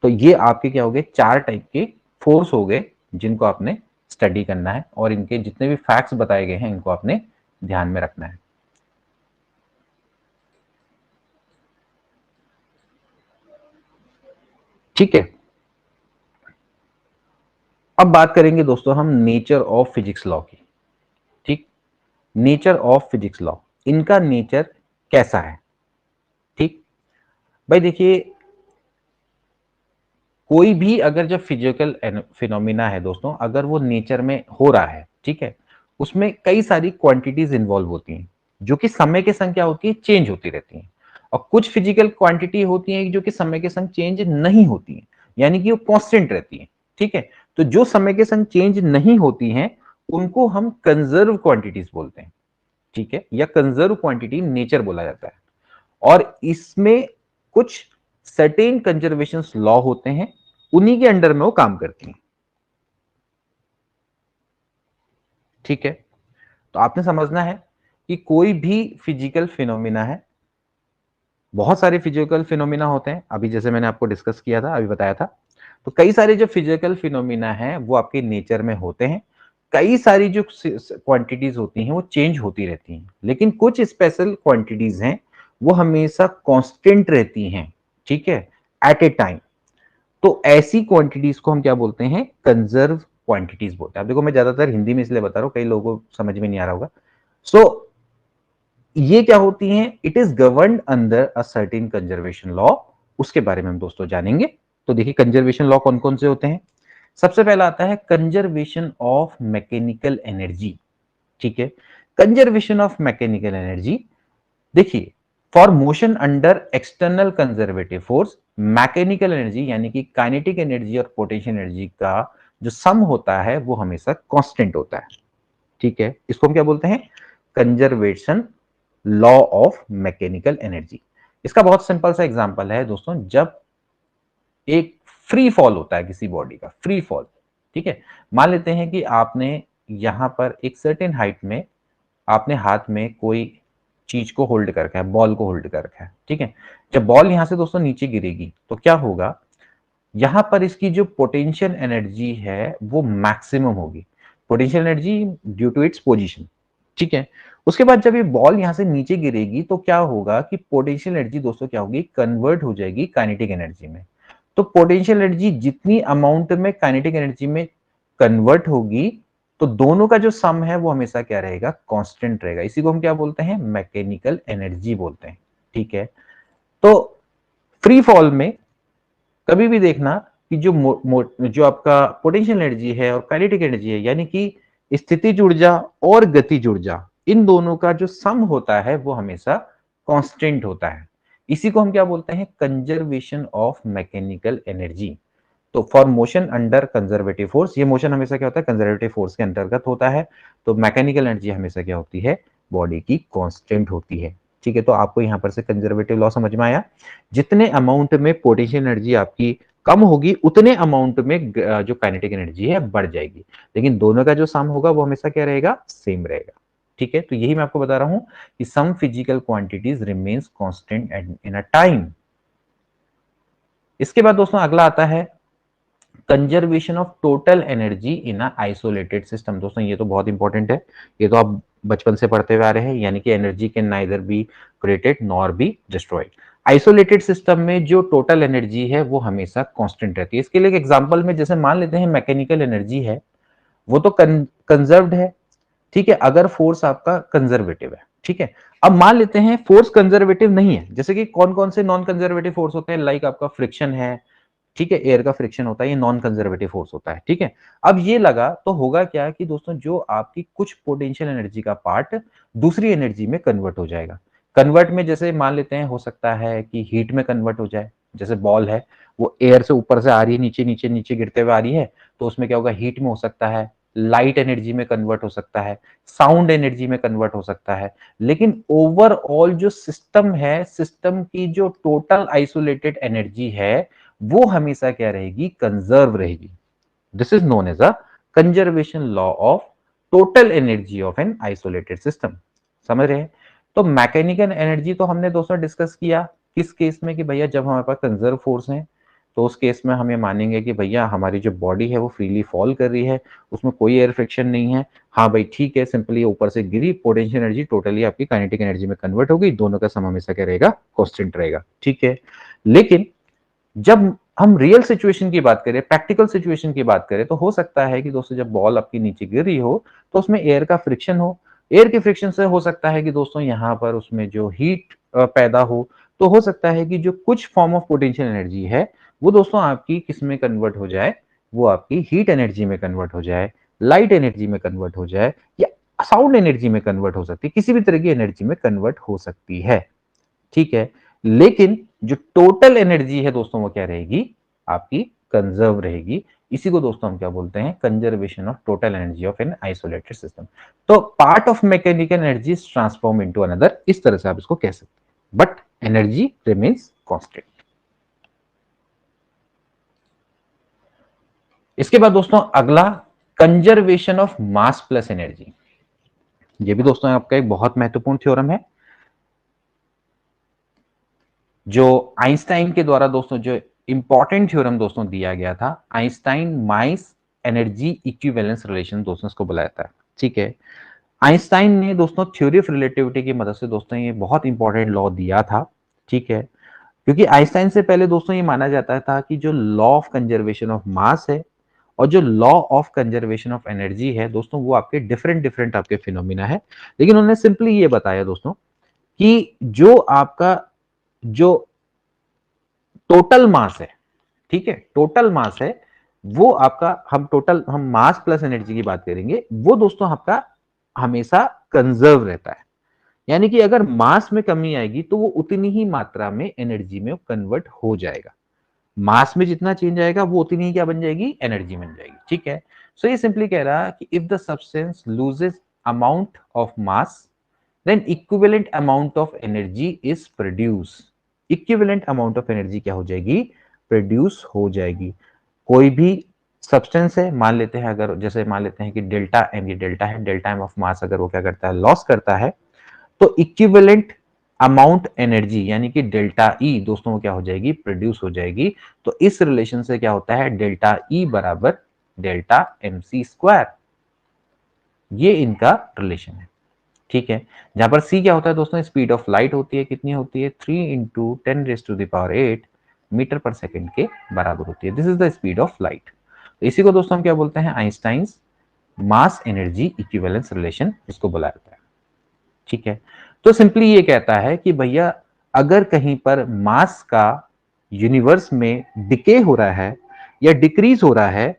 तो ये आपके क्या हो गए, 4 टाइप के फोर्स हो गए जिनको आपने स्टडी करना है, और इनके जितने भी फैक्ट्स बताए गए हैं इनको आपने ध्यान में रखना है। ठीक है, अब बात करेंगे दोस्तों हम नेचर ऑफ फिजिक्स लॉ की। ठीक, नेचर ऑफ फिजिक्स लॉ, इनका नेचर कैसा है। ठीक भाई, देखिए कोई भी अगर जब फिजिकल फिनोमिना है दोस्तों, अगर वो नेचर में हो रहा है, ठीक है, उसमें कई सारी क्वांटिटीज इन्वॉल्व होती हैं जो कि समय के संग क्या होती है, चेंज होती रहती हैं। और कुछ फिजिकल क्वांटिटी होती हैं जो कि समय के संग चेंज नहीं होती हैं, यानी कि वो कांस्टेंट रहती हैं। ठीक है, तो जो समय के संग चेंज नहीं होती हैं उनको हम कंजर्व क्वांटिटीज बोलते हैं। ठीक है, या कंजर्व क्वांटिटी नेचर बोला जाता है। और इसमें कुछ सर्टेन कंजर्वेशन लॉ होते हैं, उन्हीं के अंडर में वो काम करती हैं। ठीक है, तो आपने समझना है कि कोई भी फिजिकल फिनोमिना है, बहुत सारे फिजिकल फिनोमिना होते हैं, अभी जैसे मैंने आपको डिस्कस किया था, अभी बताया था। तो कई सारे जो फिजिकल फिनोमिना है वो आपके नेचर में होते हैं। कई सारी जो क्वांटिटीज होती हैं वो चेंज होती रहती हैं, लेकिन कुछ स्पेशल क्वांटिटीज हैं वो हमेशा कांस्टेंट रहती हैं। ठीक है, एट ए टाइम। तो ऐसी क्वांटिटीज को हम क्या बोलते हैं, कंजर्व क्वांटिटीज बोलते हैं। अब देखो मैं ज्यादातर हिंदी में इसलिए बता रहा हूं, कई लोगों को समझ में नहीं आ रहा होगा। सो ये क्या होती हैं, it is governed under a certain conservation law, उसके बारे में हम दोस्तों जानेंगे। तो देखिए कंजर्वेशन लॉ कौन कौन से होते हैं। सबसे पहला आता है कंजर्वेशन ऑफ मैकेनिकल एनर्जी। ठीक है, कंजर्वेशन ऑफ मैकेनिकल एनर्जी, देखिए for motion under external conservative force, mechanical energy यानी कि काइनेटिक एनर्जी और पोटेंशियल एनर्जी का जो सम होता है वो हमेशा कांस्टेंट होता है। ठीक है, इसको हम क्या बोलते हैं, conservation law of mechanical energy. इसका बहुत सिंपल सा एग्जांपल है दोस्तों, जब एक फ्री फॉल होता है किसी बॉडी का, फ्री फॉल। ठीक है, मान लेते हैं कि आपने यहां पर एक सर्टेन हाइट में आपने हाथ में कोई चीज को होल्ड कर रखा है, बॉल को होल्ड कर रखा है। ठीक है, जब बॉल यहां से दोस्तों नीचे गिरेगी तो क्या होगा, यहां पर इसकी जो पोटेंशियल एनर्जी है वो मैक्सिमम होगी, potential energy due to its position. ठीक है, उसके बाद जब ये बॉल यहां से नीचे गिरेगी तो क्या होगा कि पोटेंशियल एनर्जी दोस्तों क्या होगी, कन्वर्ट हो जाएगी काइनेटिक एनर्जी में। तो पोटेंशियल एनर्जी जितनी अमाउंट में काइनेटिक एनर्जी में कन्वर्ट होगी, तो दोनों का जो सम है वो हमेशा क्या रहेगा, कांस्टेंट रहेगा। इसी को हम क्या बोलते हैं, मैकेनिकल एनर्जी बोलते हैं। ठीक है, तो फ्री फॉल में कभी भी देखना कि जो आपका पोटेंशियल एनर्जी है और काइनेटिक एनर्जी है, यानी कि स्थितिज ऊर्जा और गतिज ऊर्जा, इन दोनों का जो सम होता है वो हमेशा कांस्टेंट होता है। इसी को हम क्या बोलते हैं, कंजर्वेशन ऑफ मैकेनिकल एनर्जी। तो for motion under conservative force, ये मोशन हमेशा क्या होता है, कंजर्वेटिव फोर्स के अंतर्गत होता है। तो मैकेनिकल एनर्जी हमेशा क्या होती है, बॉडी की कांस्टेंट होती है। ठीक है, तो आपको यहां पर से कंजर्वेटिव लॉ समझ में आया, जितने अमाउंट में पोटेंशियल एनर्जी आपकी कम होगी उतने अमाउंट में जो काइनेटिक एनर्जी है बढ़ जाएगी, लेकिन दोनों का जो सम होगा वो हमेशा क्या रहेगा, सेम रहेगा। ठीक है, तो यही मैं आपको बता रहा हूं कि some physical quantities remains constant in a time. इसके बाद दोस्तों अगला आता है conservation of total energy in a isolated system. दोस्तों ये तो बहुत इंपॉर्टेंट है, ये तो आप बचपन से पढ़ते हुए आ रहे हैं, यानी कि energy can neither be created nor be destroyed. Isolated system में जो टोटल एनर्जी है वो हमेशा कांस्टेंट रहती है। इसके लिए एक एग्जांपल में जैसे मान लेते हैं मैकेनिकल एनर्जी है, वो तो कंजर्व्ड है, ठीक है, अगर फोर्स आपका कंजर्वेटिव है। ठीक है, अब मान लेते हैं फोर्स कंजर्वेटिव नहीं है, जैसे कि कौन कौन से नॉन कंजर्वेटिव फोर्स होते हैं, लाइक आपका फ्रिक्शन है, ठीक है, एयर का फ्रिक्शन होता है, ये नॉन कंजर्वेटिव फोर्स होता है। ठीक है, अब ये लगा तो होगा क्या कि दोस्तों जो आपकी कुछ पोटेंशियल एनर्जी का पार्ट दूसरी एनर्जी में कन्वर्ट हो जाएगा। कन्वर्ट में जैसे मान लेते हैं हो सकता है कि हीट में कन्वर्ट हो जाए, जैसे बॉल है वो एयर से ऊपर से आ रही है, नीचे नीचे नीचे गिरते हुए आ रही है, तो उसमें क्या होगा, हीट में हो सकता है, लाइट एनर्जी में कन्वर्ट हो सकता है, साउंड एनर्जी में कन्वर्ट हो सकता है। लेकिन ओवरऑल जो सिस्टम है, सिस्टम की जो टोटल आइसोलेटेड एनर्जी है वो हमेशा क्या रहेगी, कंजर्व रहेगी। This is known as a conservation law of total energy of an isolated system. समझ रहे हैं? तो मैकेनिकल एनर्जी तो हमने दोस्तों डिस्कस किया किस केस में कि भैया जब हमारे पास कंजर्व फोर्स है, तो उस केस में हम ये मानेंगे कि भैया हमारी जो बॉडी है वो फ्रीली फॉल कर रही है, उसमें कोई एयर फ्रिक्शन नहीं है। हाँ भाई ठीक है, सिंपली ऊपर से गिरी, पोटेंशियल एनर्जी टोटली आपकी काइनेटिक एनर्जी में कन्वर्ट हो गई, दोनों का सम हमेशा क्या रहेगा, कांस्टेंट रहेगा। ठीक है, लेकिन जब हम रियल सिचुएशन की बात करें, प्रैक्टिकल सिचुएशन की बात करें, तो हो सकता है कि दोस्तों जब बॉल आपकी नीचे गिर रही हो तो उसमें एयर का फ्रिक्शन हो, एयर के फ्रिक्शन से हो सकता है कि दोस्तों यहां पर उसमें जो हीट पैदा हो, तो हो सकता है कि जो कुछ फॉर्म ऑफ पोटेंशियल एनर्जी है वो दोस्तों आपकी किस में कन्वर्ट हो जाए, वो आपकी हीट एनर्जी में कन्वर्ट हो जाए, लाइट एनर्जी में कन्वर्ट हो जाए, या साउंड एनर्जी में कन्वर्ट हो सकती है, किसी भी तरह की एनर्जी में कन्वर्ट हो सकती है। ठीक है, लेकिन जो टोटल एनर्जी है दोस्तों वो क्या रहेगी, आपकी कंजर्व रहेगी। इसी को दोस्तों हम क्या बोलते हैं, conservation of total energy of an isolated system. तो part of mechanical energy is transform into another, इस तरह से आप इसको कह सकते हैं, बट एनर्जी रिमेन्स कांस्टेंट। इसके बाद दोस्तों अगला conservation of mass plus energy. ये भी दोस्तों आपका एक बहुत महत्वपूर्ण थ्योरम है, जो आइंस्टाइन के द्वारा दोस्तों जो इंपॉर्टेंट थ्योरम दोस्तों दिया गया था, आइंस्टाइन माइस एनर्जी इक्विवेलेंस रिलेशन दोस्तों इसको बुलाया था। ठीक है, आइंस्टाइन ने दोस्तों थ्योरी ऑफ रिलेटिविटी की मदद से दोस्तों ये बहुत इंपॉर्टेंट लॉ दिया था। ठीक है, क्योंकि आइंस्टाइन से पहले दोस्तों ये माना जाता था कि जो लॉ ऑफ कंजर्वेशन ऑफ मास है और जो law of conservation of energy है दोस्तों, वो आपके डिफरेंट डिफरेंट आपके फिनोमिना है। लेकिन उन्होंने सिंपली ये बताया दोस्तों कि जो आपका जो टोटल मास है, ठीक है, टोटल मास है, वो आपका, हम मास प्लस एनर्जी की बात करेंगे, वो दोस्तों आपका हमेशा कंजर्व रहता है। यानी कि अगर मास में कमी आएगी तो वो उतनी ही मात्रा में एनर्जी में कन्वर्ट हो जाएगा। मास में जितना चेंज आएगा वो उतनी ही क्या बन जाएगी, एनर्जी बन जाएगी। ठीक है, सो ये सिंपली कह रहा है कि if the substance loses amount of mass then equivalent amount of energy is produce. Equivalent amount of energy क्या हो जाएगी, प्रोड्यूस हो जाएगी। कोई भी सब्सटेंस है, मान लेते हैं, अगर जैसे मान लेते हैं कि डेल्टा एम, ये डेल्टा है, डेल्टा एम ऑफ मास अगर वो क्या करता है, लॉस करता है, तो इक्विवेलेंट अमाउंट एनर्जी यानी कि डेल्टा ई दोस्तों वो क्या हो जाएगी, प्रोड्यूस हो जाएगी। तो इस रिलेशन से क्या होता है, डेल्टा ई बराबर डेल्टा एम सी स्क्वायर, ये इनका रिलेशन है। ठीक है, जहां पर सी क्या होता है दोस्तों, स्पीड ऑफ लाइट होती है, कितनी होती है, 3 × 10⁻⁸ मीटर पर सेकेंड के बराबर होती है। This is the speed of light. तो इसी को दोस्तों हम क्या बोलते हैं, Einstein's mass energy equivalence relation इसको बुलाया जाता है। ठीक है, तो सिंपली ये कहता है कि भैया अगर कहीं पर मास का यूनिवर्स में डिके हो रहा है या डिक्रीज हो रहा है,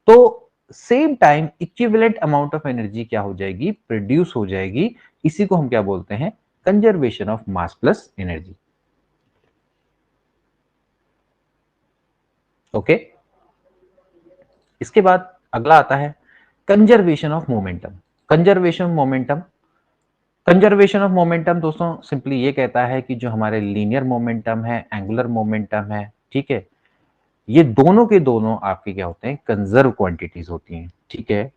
तो same time equivalent amount of energy क्या हो जाएगी, प्रोड्यूस हो जाएगी। इसी को हम क्या बोलते हैं, conservation of mass plus energy. Okay, इसके बाद अगला आता है conservation of momentum. Conservation momentum, conservation of momentum दोस्तों सिंपली ये कहता है कि जो हमारे लीनियर मोमेंटम है, एंगुलर मोमेंटम है, ठीक है, ये दोनों के दोनों आपके क्या होते हैं, कंजर्व क्वांटिटीज होती हैं। ठीक है,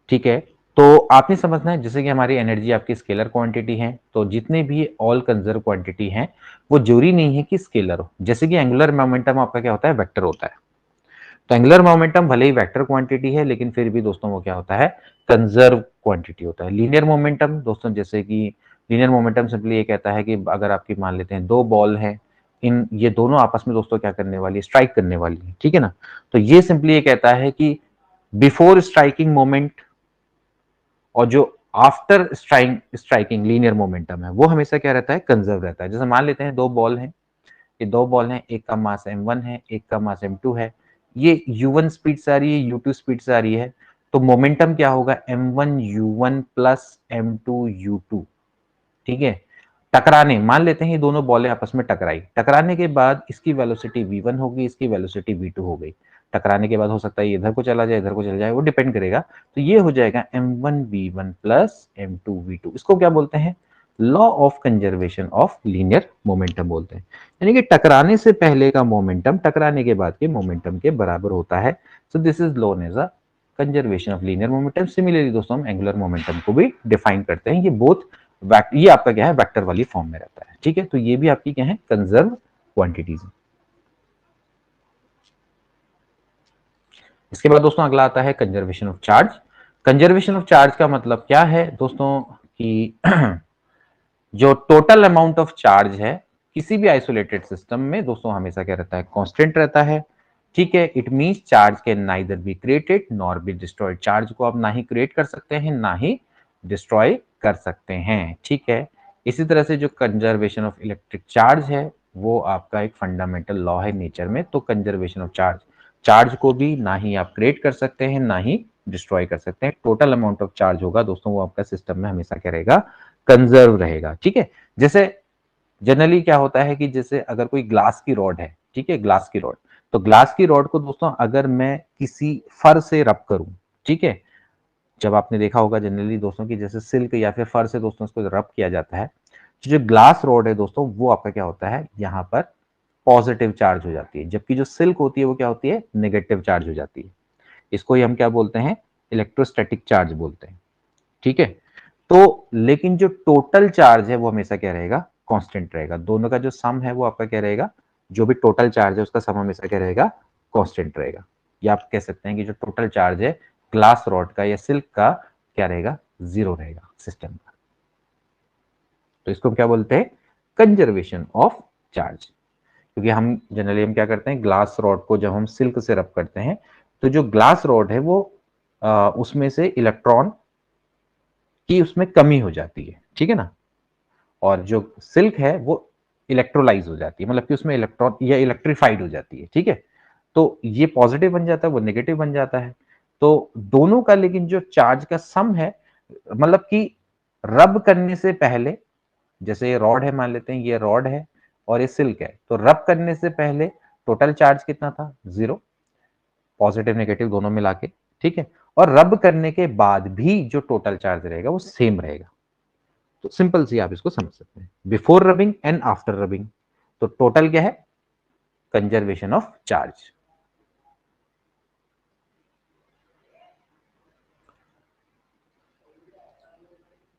ठीक है, तो आपने समझना है जैसे कि हमारी एनर्जी आपकी स्केलर क्वांटिटी है, तो जितने भी ऑल कंजर्व क्वांटिटी हैं वो जरूरी नहीं है कि स्केलर हो। जैसे कि एंगुलर मोमेंटम आपका क्या होता है, वेक्टर होता है। तो एंगुलर मोमेंटम भले ही वेक्टर क्वांटिटी है, लेकिन फिर भी दोस्तों वो क्या होता है, कंजर्व क्वांटिटी होता है। लीनियर मोमेंटम दोस्तों, जैसे कि लीनियर मोमेंटम सिंपली ये कहता है कि अगर आपकी मान लेते हैं दो बॉल हैं, इन ये दोनों आपस में दोस्तों क्या करने वाली है, स्ट्राइक करने वाली है, ठीक है ना। तो ये सिंपली ये कहता है कि बिफोर स्ट्राइकिंग मोमेंट और जो आफ्टर स्ट्राइकिंग लीनियर मोमेंटम है वो हमेशा क्या रहता है, कंजर्व रहता है। जैसे मान लेते हैं दो बॉल हैं, ये दो बॉल हैं, एक का मास m1 है, एक का मास m2 है। ये u1 स्पीड से आ रही है, u2 स्पीड से आ रही है, तो मोमेंटम क्या होगा, m1 u1 plus m2 u2। ठीक है, टकराने मान लेते हैं ये दोनों बॉलें आपस में टकराई, टकराने के बाद इसकी वेलोसिटी v1 होगी, इसकी वेलोसिटी v2 हो गई। टकराने के बाद हो सकता है इधर को चला जाए, इधर को चला जाए, वो डिपेंड करेगा। तो ये हो जाएगा m1 v1 plus m2 v2। इसको क्या बोलते हैं, law of conservation of linear momentum बोलते हैं। यानी कि टकराने से पहले का मोमेंटम टकराने के बाद के मोमेंटम के बराबर होता है। So this is known as a conservation of linear momentum. Similarly दोस्तों हम एंगुलर मोमेंटम को भी डिफाइन करते हैं। ये बोथ ये आपका क्या है, वेक्टर वाली फॉर्म में रहता है। ठीक है, तो ये भी आपकी क्या है, कंजर्व क्वांटिटीज। इसके बाद दोस्तों अगला आता है conservation of charge. Conservation of charge का मतलब क्या है दोस्तों, कि जो टोटल अमाउंट ऑफ चार्ज है किसी भी आइसोलेटेड सिस्टम में दोस्तों हमेशा क्या रहता है, कांस्टेंट रहता है। ठीक है, it means charge can neither be created nor be destroyed. Charge को आप ना ही क्रिएट कर सकते हैं ना ही डिस्ट्रॉय कर सकते हैं। ठीक है, इसी तरह से जो कंजर्वेशन ऑफ इलेक्ट्रिक चार्ज है वो आपका एक फंडामेंटल लॉ है नेचर में। तो कंजर्वेशन ऑफ चार्ज, चार्ज को भी ना ही आप क्रिएट कर सकते हैं ना ही डिस्ट्रॉय कर सकते हैं। टोटल अमाउंट ऑफ चार्ज होगा दोस्तों वो आपका सिस्टम में हमेशा क्या रहेगा, कंजर्व रहेगा। ठीक है, जैसे जनरली क्या होता है कि जैसे अगर कोई ग्लास की रॉड है, ठीक है, ग्लास की रॉड, तो ग्लास की रॉड को दोस्तों अगर मैं किसी फर से रब करूं, ठीक है, जब आपने देखा होगा जनरली दोस्तों की जैसे सिल्क या फिर फर से दोस्तों उसको रब किया जाता है, तो जो ग्लास रॉड है दोस्तों वो आपका क्या होता है, यहाँ पर पॉजिटिव चार्ज हो जाती है, जबकि जो सिल्क होती है वो क्या होती है, नेगेटिव चार्ज हो जाती है। इसको ही हम क्या बोलते हैं, इलेक्ट्रोस्टैटिक चार्ज बोलते हैं। ठीक है, तो लेकिन जो टोटल चार्ज है वो हमेशा क्या रहेगा, कांस्टेंट रहेगा। दोनों का जो सम है वो आपका क्या रहेगा, जो भी टोटल चार्ज है उसका सम हमेशा क्या रहेगा, कांस्टेंट रहेगा। या आप कह सकते हैं कि जो टोटल चार्ज है ग्लास रॉड का या सिल्क का क्या रहेगा, जीरो रहेगा सिस्टम का। तो इसको हम क्या बोलते हैं, कंजर्वेशन ऑफ चार्ज। क्योंकि हम जनरली हम क्या करते हैं, ग्लास रॉड को जब हम सिल्क से रब करते हैं तो जो ग्लास रॉड है वो उसमें से इलेक्ट्रॉन की उसमें कमी हो जाती है। ठीक है ना, और जो सिल्क है वो इलेक्ट्रोलाइज हो जाती है, मतलब कि उसमें इलेक्ट्रॉन या इलेक्ट्रीफाइड हो जाती है। ठीक है, तो ये पॉजिटिव बन जाता है, वो नेगेटिव बन जाता है। तो दोनों का लेकिन जो चार्ज का सम है, मतलब कि रब करने से पहले, जैसे ये रॉड है, मान लेते हैं ये रॉड है और ये सिल्क है, तो रब करने से पहले टोटल चार्ज कितना था, जीरो, पॉजिटिव नेगेटिव दोनों मिला के। ठीक है, और रब करने के बाद भी जो टोटल चार्ज रहेगा वो सेम रहेगा। तो सिंपल सी आप इसको समझ सकते हैं, before rubbing and after rubbing. तो टोटल क्या है, कंजर्वेशन ऑफ चार्ज।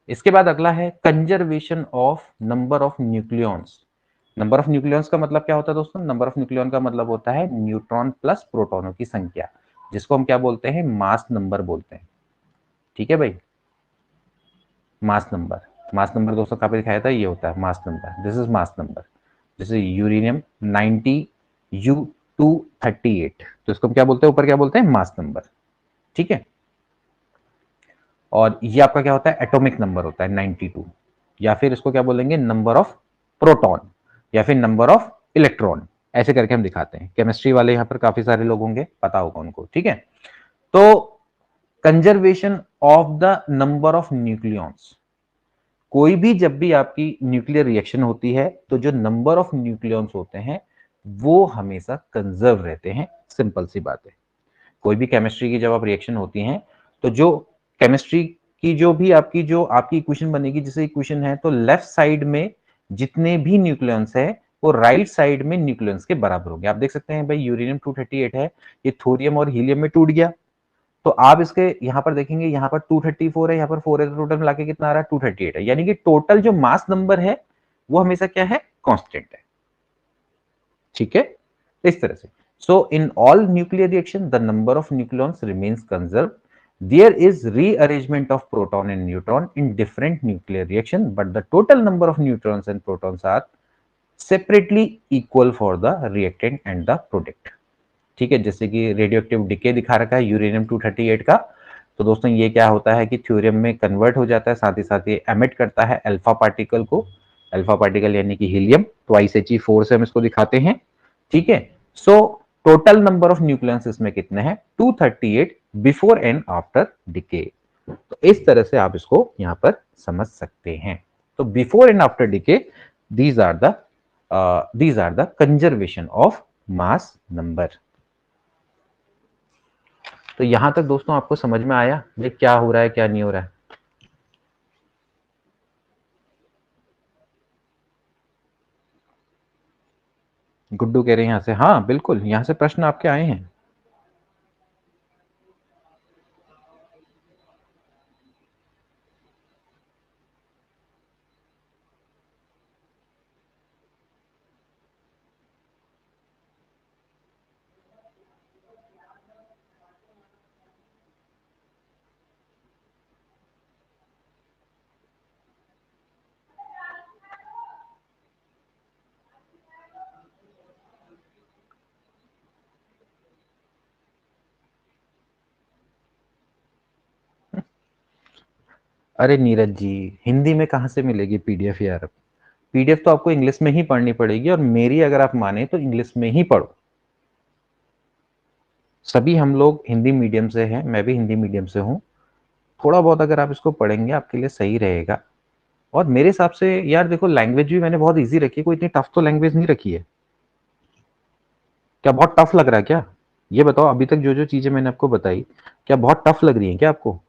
इसके बाद अगला है conservation of number of nucleons. Number of nucleons का मतलब क्या होता है दोस्तों, नंबर ऑफ न्यूक्लियॉन का मतलब होता है न्यूट्रॉन प्लस प्रोटॉनों की संख्या, जिसको हम क्या बोलते हैं, मास नंबर बोलते हैं। ठीक है भाई, मास नंबर, मास नंबर दोस्तों कहाँ पे दिखाया था, ये होता है mass number, this is mass number. जैसे यूरेनियम 90 U238, तो इसको हम क्या बोलते हैं, ऊपर क्या बोलते हैं, मास नंबर। ठीक है, और ये आपका क्या होता है, एटॉमिक नंबर होता है 92, या फिर इसको क्या बोलेंगे, नंबर ऑफ प्रोटॉन या फिर नंबर ऑफ इलेक्ट्रॉन, ऐसे करके हम दिखाते हैं। केमिस्ट्री वाले यहाँ पर काफी सारे लोग होंगे, पता होगा उनको। ठीक है, तो conservation of the number of nucleons, कोई भी जब भी आपकी न्यूक्लियर रिएक्शन होती है तो जो नंबर ऑफ न्यूक्लियॉन्स होते हैं वो हमेशा कंजर्व रहते हैं। सिंपल सी बात है, कोई भी केमिस्ट्री की जब आप रिएक्शन होती हैं तो जो केमिस्ट्री की जो आपकी इक्वेशन बनेगी, जैसे इक्वेशन है तो लेफ्ट साइड में जितने भी न्यूक्लियंस है वो राइट साइड में न्यूक्लियंस के बराबर होंगे। आप देख सकते हैं भाई यूरेनियम 238 है, ये थोरियम और हीलियम में टूट गया, तो आप इसके यहां पर देखेंगे, यहां पर 234 है, यहां पर 4 है, तो टोटल मिला के कितना आ रहा है? 238 है। यानी कि टोटल जो मास नंबर है वो हमेशा क्या है? कांस्टेंट है। ठीक है, इस तरह से। So in all nuclear reaction the number of nucleons remains conserve, there is rearrangement of proton and neutron in different nuclear reaction, but the total number of neutrons and protons are separately equal for the reactant and the product. ठीक है, जैसे कि radio active decay दिखा रखा है uranium 238 का। तो दोस्तों ये क्या होता है कि थ्योरियम में कन्वर्ट हो जाता है, साथ ही साथ ये एमिट करता है अल्फा पार्टिकल को। अल्फा पार्टिकल यानी कि हीलियम, ट्वाइस He4 से हम इसको दिखाते हैं। ठीक है, so total number of nucleons इसमें कितने हैं? 238 बिफोर एंड आफ्टर डिके। तो इस तरह से आप इसको यहां पर समझ सकते हैं। तो before and after decay these are the conservation of mass number. तो यहां तक दोस्तों आपको समझ में आया ये क्या हो रहा है, क्या नहीं हो रहा है? गुड्डू कह रहे हैं यहां से, हाँ बिल्कुल, यहां से प्रश्न आपके आए हैं। अरे नीरज जी, हिंदी में कहां से मिलेगी पीडीएफ यार? पीडीएफ तो आपको इंग्लिश में ही पढ़नी पड़ेगी, और मेरी अगर आप माने तो इंग्लिश में ही पढ़ो। सभी हम लोग हिंदी मीडियम से हैं, मैं भी हिंदी मीडियम से हूं। थोड़ा बहुत अगर आप इसको पढ़ेंगे आपके लिए सही रहेगा। और मेरे हिसाब से यार देखो, लैंग्वेज भी मैंने बहुत इजी रखी है, कोई इतनी टफ तो लैंग्वेज नहीं रखी है। क्या बहुत टफ लग रहा है क्या? ये बताओ, अभी तक जो जो चीजें मैंने आपको बताई क्या बहुत टफ लग रही है क्या आपको?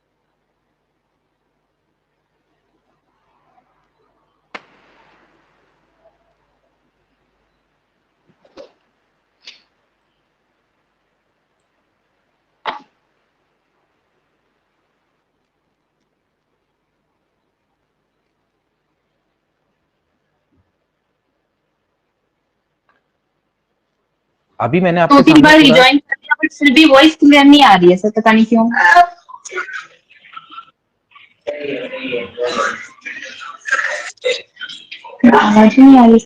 अभी मैंने दो आपके तीन सामने बार पूरा रिज्वाइन कर दिया बट फिर भी वॉइस क्लियर नहीं आ रही है सर, पता नहीं क्यों। आवाज ही नहीं आ रही।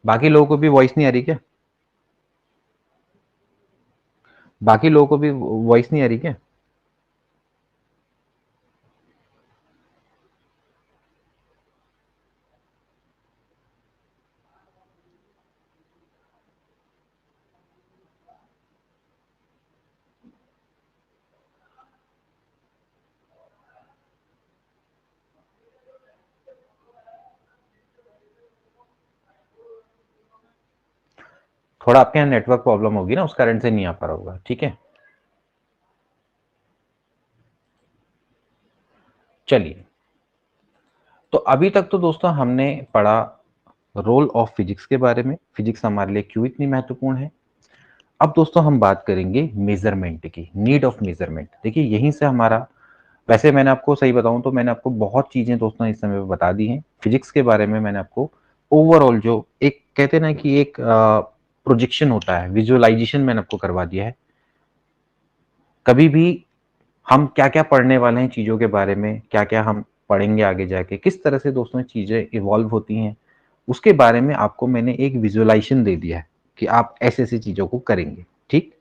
बाकी लोगों को भी वॉइस नहीं आ रही क्या? बाकी लोगों को भी वॉइस नहीं आ रही क्या? थोड़ा आपके यहाँ नेटवर्क प्रॉब्लम होगी ना, उस कारण से नहीं आ पा रहा होगा। ठीक है, चलिए। तो अभी तक तो दोस्तों हमने पढ़ा रोल ऑफ फिजिक्स के बारे में, फिजिक्स हमारे लिए क्यों इतनी महत्वपूर्ण है। अब दोस्तों हम बात करेंगे मेजरमेंट की, नीड ऑफ मेजरमेंट। देखिए यहीं से हमारा, वैसे मैंने आपको सही बताऊं तो मैंने आपको बहुत चीजें दोस्तों इस समय पे बता दी हैं फिजिक्स के बारे में। मैंने आपको ओवरऑल जो एक कहते हैं ना कि एक प्रोजेक्शन होता है, विजुअलाइजेशन मैंने आपको करवा दिया है। कभी भी हम क्या क्या पढ़ने वाले हैं चीजों के बारे में, क्या क्या हम पढ़ेंगे आगे जाके, किस तरह से दोस्तों चीजें इवॉल्व होती हैं, उसके बारे में आपको मैंने एक विजुअलाइजेशन दे दिया है कि आप ऐसे ऐसी चीजों को करेंगे। ठीक,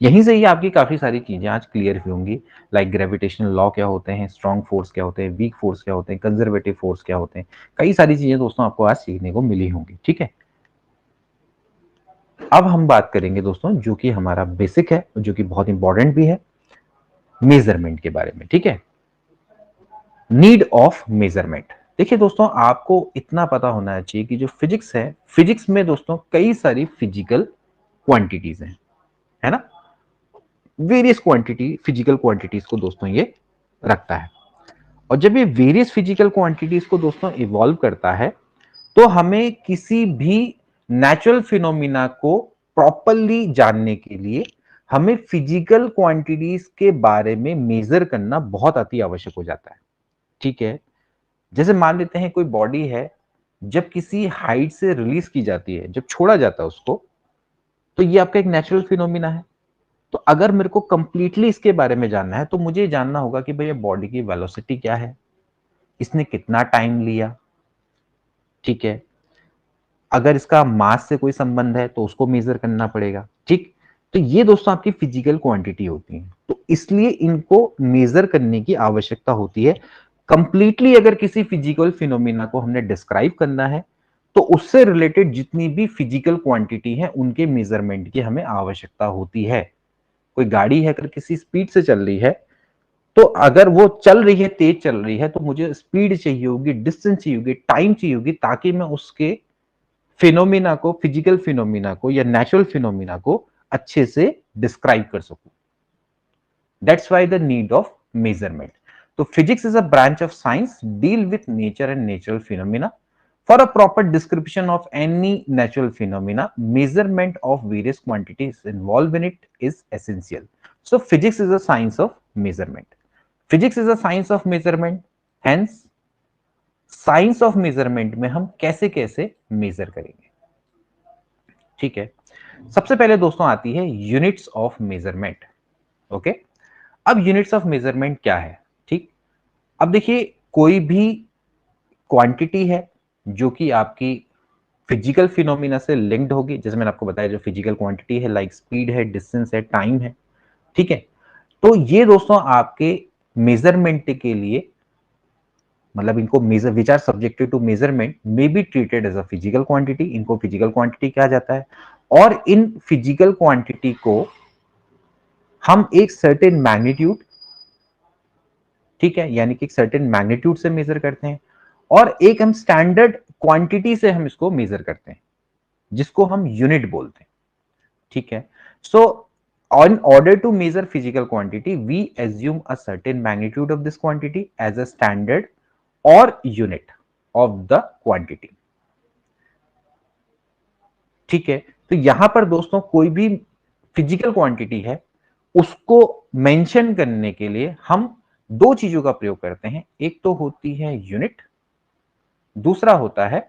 यहीं से ही आपकी काफी सारी चीजें आज क्लियर हुई होंगी। लाइक ग्रेविटेशनल लॉ क्या होते हैं, स्ट्रॉन्ग फोर्स क्या होते हैं, वीक फोर्स क्या होते हैं, कंजर्वेटिव फोर्स क्या होते हैं, कई सारी चीजें दोस्तों आपको आज सीखने को मिली होंगी। ठीक है, अब हम बात करेंगे दोस्तों जो कि हमारा बेसिक है, जो कि बहुत इंपॉर्टेंट भी है, मेजरमेंट के बारे में। ठीक है, नीड ऑफ मेजरमेंट। देखिए दोस्तों, आपको इतना पता होना चाहिए कि जो फिजिक्स है, फिजिक्स में दोस्तों कई सारी फिजिकल क्वांटिटीज हैं, है ना? वेरियस क्वांटिटी, फिजिकल क्वांटिटीज को दोस्तों ये रखता है। और जब ये वेरियस फिजिकल क्वांटिटीज को दोस्तों इवॉल्व करता है, तो हमें किसी भी नेचुरल फिनोमिना को प्रॉपरली जानने के लिए हमें फिजिकल क्वांटिटीज के बारे में मेजर करना बहुत अति आवश्यक हो जाता है। ठीक है, जैसे मान लेते हैं कोई बॉडी है, जब किसी हाइट से रिलीज की जाती है, जब छोड़ा जाता है उसको, तो ये आपका एक नेचुरल फिनोमिना है। तो अगर मेरे को कंप्लीटली इसके बारे में जानना है तो मुझे ये जानना होगा कि भैया बॉडी की वेलोसिटी क्या है, इसने कितना टाइम लिया। ठीक है, अगर इसका मास से कोई संबंध है तो उसको मेजर करना पड़ेगा। ठीक, तो ये दोस्तों आपकी फिजिकल क्वांटिटी होती है, तो इसलिए इनको मेजर करने की आवश्यकता होती है। कंप्लीटली अगर किसी फिजिकल फिनोमिना को हमने डिस्क्राइब करना है तो उससे रिलेटेड जितनी भी फिजिकल क्वांटिटी है उनके मेजरमेंट की हमें आवश्यकता होती है। कोई गाड़ी है अगर किसी स्पीड से चल रही है, तो अगर वो चल रही है, तेज चल रही है, तो मुझे स्पीड चाहिए होगी, डिस्टेंस चाहिए होगी, टाइम चाहिए होगी, ताकि मैं उसके फिनोमिना को, फिजिकल फिनोमिना को या नेचुरल फिनोमिना को अच्छे से डिस्क्राइब कर सकूं। That's why the need of measurement. तो physics is a branch of science deal with nature and natural phenomena. For a proper description of any natural phenomena, measurement of various quantities involved in it is essential. So physics is a science of measurement. Physics is a science of measurement. Hence, science of measurement में हम कैसे कैसे major करेंगे। ठीक है, सबसे पहले दोस्तों आती है यूनिट्स ऑफ मेजरमेंट। ओके, अब यूनिट्स ऑफ मेजरमेंट क्या है। ठीक, अब देखिए कोई भी क्वांटिटी है जो कि आपकी फिजिकल फिनोमिना से लिंक्ड होगी, जैसे मैंने आपको बताया जो फिजिकल क्वांटिटी है, लाइक स्पीड है, डिस्टेंस है, टाइम है। ठीक है, तो ये दोस्तों आपके मेजरमेंट के लिए, मतलब इनको measure which are subjected to measurement may be treated as a physical quantity, इनको फिजिकल क्वांटिटी कहा जाता है। और इन फिजिकल क्वांटिटी को हम एक सर्टेन मैग्नीट्यूड, ठीक है, यानी कि एक सर्टेन मैग्नीट्यूड से मेजर करते हैं, और एक हम स्टैंडर्ड क्वांटिटी से हम इसको मेजर करते हैं, जिसको हम यूनिट बोलते हैं। ठीक है, सो in order to measure physical quantity we assume a certain magnitude of this quantity as a standard or unit of the quantity। ठीक है, तो यहां पर दोस्तों कोई भी फिजिकल क्वांटिटी है उसको मेंशन करने के लिए हम दो चीजों का प्रयोग करते हैं। एक तो होती है यूनिट, दूसरा होता है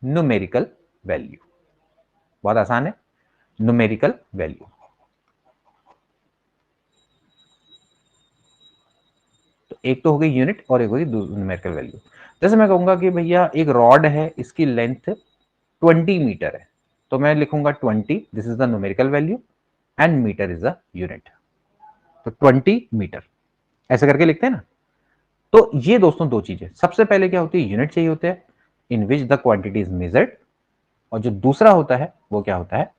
न्यूमेरिकल वैल्यू। बहुत आसान है, न्यूमेरिकल वैल्यू। तो एक तो हो गई यूनिट और एक होगी न्यूमेरिकल वैल्यू। जैसे मैं कहूंगा कि भैया एक रॉड है, इसकी लेंथ 20 मीटर है, तो मैं लिखूंगा 20, this is the numerical value, and metre is the unit. तो 20 मीटर ऐसे करके लिखते हैं ना। तो ये दोस्तों दो चीजें, सबसे पहले क्या होती है, यूनिट चाहिए होते हैं in which the quantity is measured, और जो दूसरा होता है वो क्या होता है,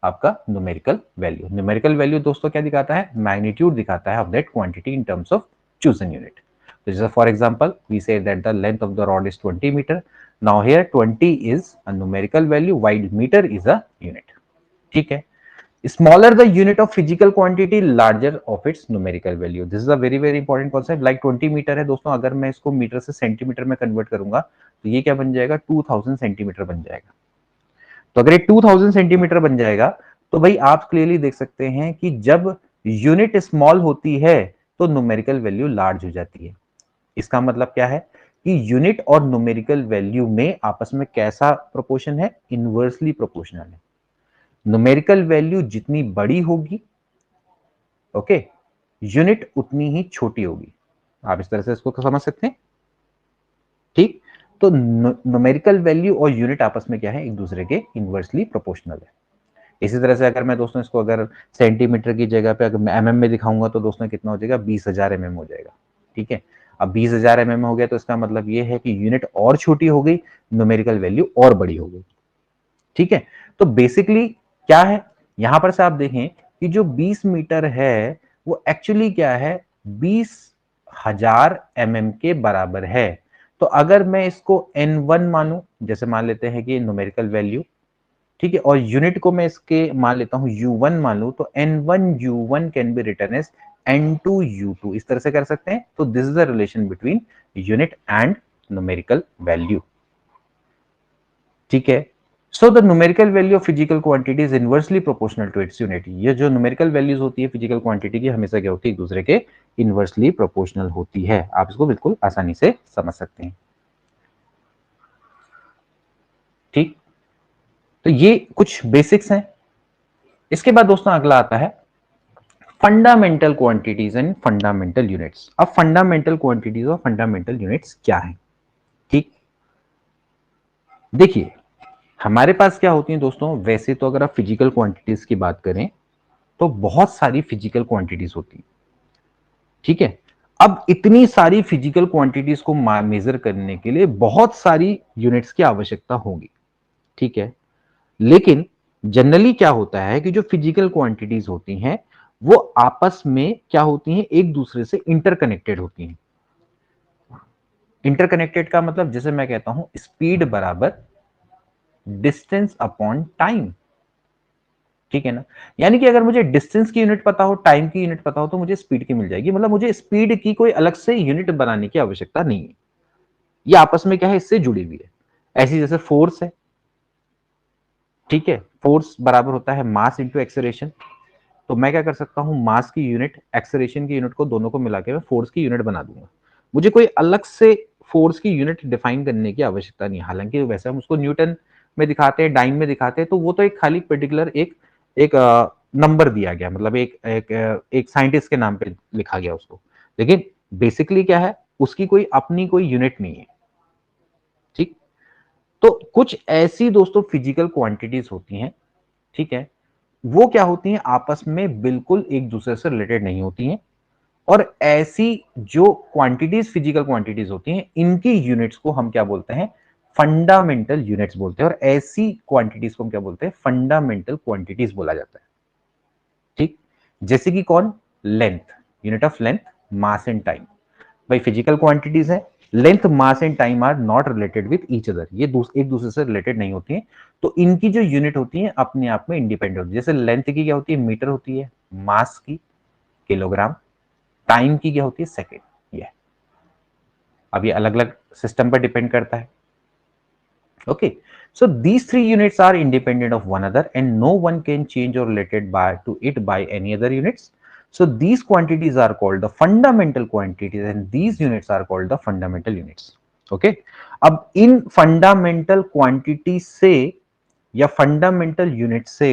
आपका न्यूमेरिकल वैल्यू। न्यूमेरिकल वैल्यू दोस्तों क्या दिखाता है, मैग्नीट्यूड दिखाता है of that quantity in terms of chosen unit। So just for example, we say that the length of the rod is 20 meter. Now here 20 is a numerical value while meter is a unit। ठीक है, smaller the unit of physical quantity, larger of its numerical value। This is a very very important concept। like 20 metre है दोस्तों, अगर मैं इसको metre से centimetre में convert करूंगा तो ये क्या बन जाएगा, 2000 सेंटीमीटर बन जाएगा। तो अगर ये 2000 सेंटीमीटर बन जाएगा तो भाई आप क्लियरली देख सकते हैं कि जब यूनिट स्मॉल होती है तो न्यूमेरिकल वैल्यू लार्ज हो जाती है। इसका मतलब क्या है कि यूनिट और न्यूमेरिकल वैल्यू में आपस में कैसा प्रोपोर्शन है, इनवर्सली प्रोपोर्शनल है। न्यूमेरिकल वैल्यू जितनी बड़ी होगी, ओके, यूनिट उतनी ही छोटी होगी। आप इस तरह से इसको समझ सकते हैं। ठीक, तो न्यूमेरिकल वैल्यू और यूनिट आपस में क्या है, एक दूसरे के इनवर्सली प्रोपोर्शनल है। इसी तरह से अगर मैं दोस्तों इसको अगर सेंटीमीटर की जगह पे अगर मैं mm में दिखाऊंगा तो दोस्तों कितना हो जाएगा, 20,000 mm हो जाएगा। ठीक है, अब 20,000 mm हो गया तो इसका मतलब ये है कि यूनिट और छोटी हो गई, न्यूमेरिकल वैल्यू और बड़ी हो गई। ठीक है, तो बेसिकली क्या है, यहां पर से आप देखें कि जो 20 मीटर है वो एक्चुअली क्या है, 20,000 mm के बराबर है। तो अगर मैं इसको N1 मानूं, जैसे मान लेते हैं कि न्यूमेरिकल वैल्यू, ठीक है, और यूनिट को मैं इसके मान लेता हूं U1 मान लूं, तो N1 U1 can be written as N2 U2, इस तरह से कर सकते हैं। तो this is the relation between unit and numerical value. ठीक है, so the numerical value of physical quantity is inversely proportional to its unit. ये जो न्यूमेरिकल वैल्यूज होती है फिजिकल क्वांटिटी की, हमेशा क्या होती है, एक दूसरे के इनवर्सली प्रोपोर्शनल होती है। आप इसको बिल्कुल आसानी से समझ सकते हैं। ठीक, तो ये कुछ बेसिक्स हैं। इसके बाद दोस्तों अगला आता है fundamental quantities and fundamental units. अब फंडामेंटल क्वांटिटीज और फंडामेंटल यूनिट्स क्या है? ठीक, देखिए हमारे पास क्या होती है दोस्तों, वैसे तो अगर आप फिजिकल क्वांटिटीज की बात करें तो बहुत सारी फिजिकल क्वांटिटीज होती है। ठीक है, अब इतनी सारी फिजिकल क्वांटिटीज को मेजर करने के लिए बहुत सारी यूनिट्स की आवश्यकता होगी। ठीक है, लेकिन जनरली क्या होता है कि जो फिजिकल क्वांटिटीज होती हैं वो आपस में क्या होती हैं, एक दूसरे से इंटरकनेक्टेड होती हैं। इंटरकनेक्टेड का मतलब जैसे मैं कहता हूं स्पीड बराबर डिस्टेंस अपॉन टाइम। ठीक है ना, यानी कि अगर मुझे डिस्टेंस की यूनिट पता हो, टाइम की यूनिट पता हो, तो मुझे स्पीड की मिल जाएगी। मतलब मुझे स्पीड की कोई अलग से यूनिट बनाने की आवश्यकता नहीं है, ये आपस में क्या है, इससे जुड़ी हुई है। ऐसी जैसे फोर्स है, ठीक है, फोर्स बराबर होता है मास इंटू एक्सेलरेशन। तो मैं क्या कर सकता हूं, मास की यूनिट एक्सेलरेशन की यूनिट को दोनों को मिला के मैं फोर्स की यूनिट बना दूंगा। मुझे कोई अलग से फोर्स की यूनिट डिफाइन करने की आवश्यकता नहीं। हालांकि वैसे हम उसको न्यूटन में दिखाते हैं, डाइन में दिखाते हैं, तो वो तो एक खाली पर्टिकुलर एक एक नंबर दिया गया, मतलब एक साइंटिस्ट के नाम पे लिखा गया उसको। लेकिन बेसिकली क्या है, उसकी कोई अपनी कोई यूनिट नहीं है। ठीक, तो कुछ ऐसी दोस्तों फिजिकल क्वांटिटीज होती हैं, ठीक है, वो क्या होती हैं, आपस में बिल्कुल एक दूसरे से रिलेटेड नहीं होती हैं। और ऐसी जो क्वांटिटीज फिजिकल क्वांटिटीज होती हैं, इनकी यूनिट्स को हम क्या बोलते हैं, फंडामेंटल यूनिट्स बोलते हैं। और ऐसी क्वांटिटीज को हम क्या बोलते हैं, फंडामेंटल क्वांटिटीज बोला जाता है। ठीक, जैसे कि कौन, length, unit of length, mass and time. भाई फिजिकल क्वांटिटीज है, length mass and time are not related with each other, ये एक दूसरे से रिलेटेड नहीं होती हैं। तो इनकी जो यूनिट होती है अपने आप में इंडिपेंडेंट होती है। जैसे लेंथ की क्या होती है, मीटर होती है, मास की किलोग्राम, टाइम की क्या होती है, सेकेंड। ये अब ये अलग अलग सिस्टम पर डिपेंड करता है। okay, so these three units are independent of one another and no one can change or related by to it by any other units. So these quantities are called the fundamental quantities and these units are called the fundamental units. okay, अब इन fundamental quantity से या fundamental unit से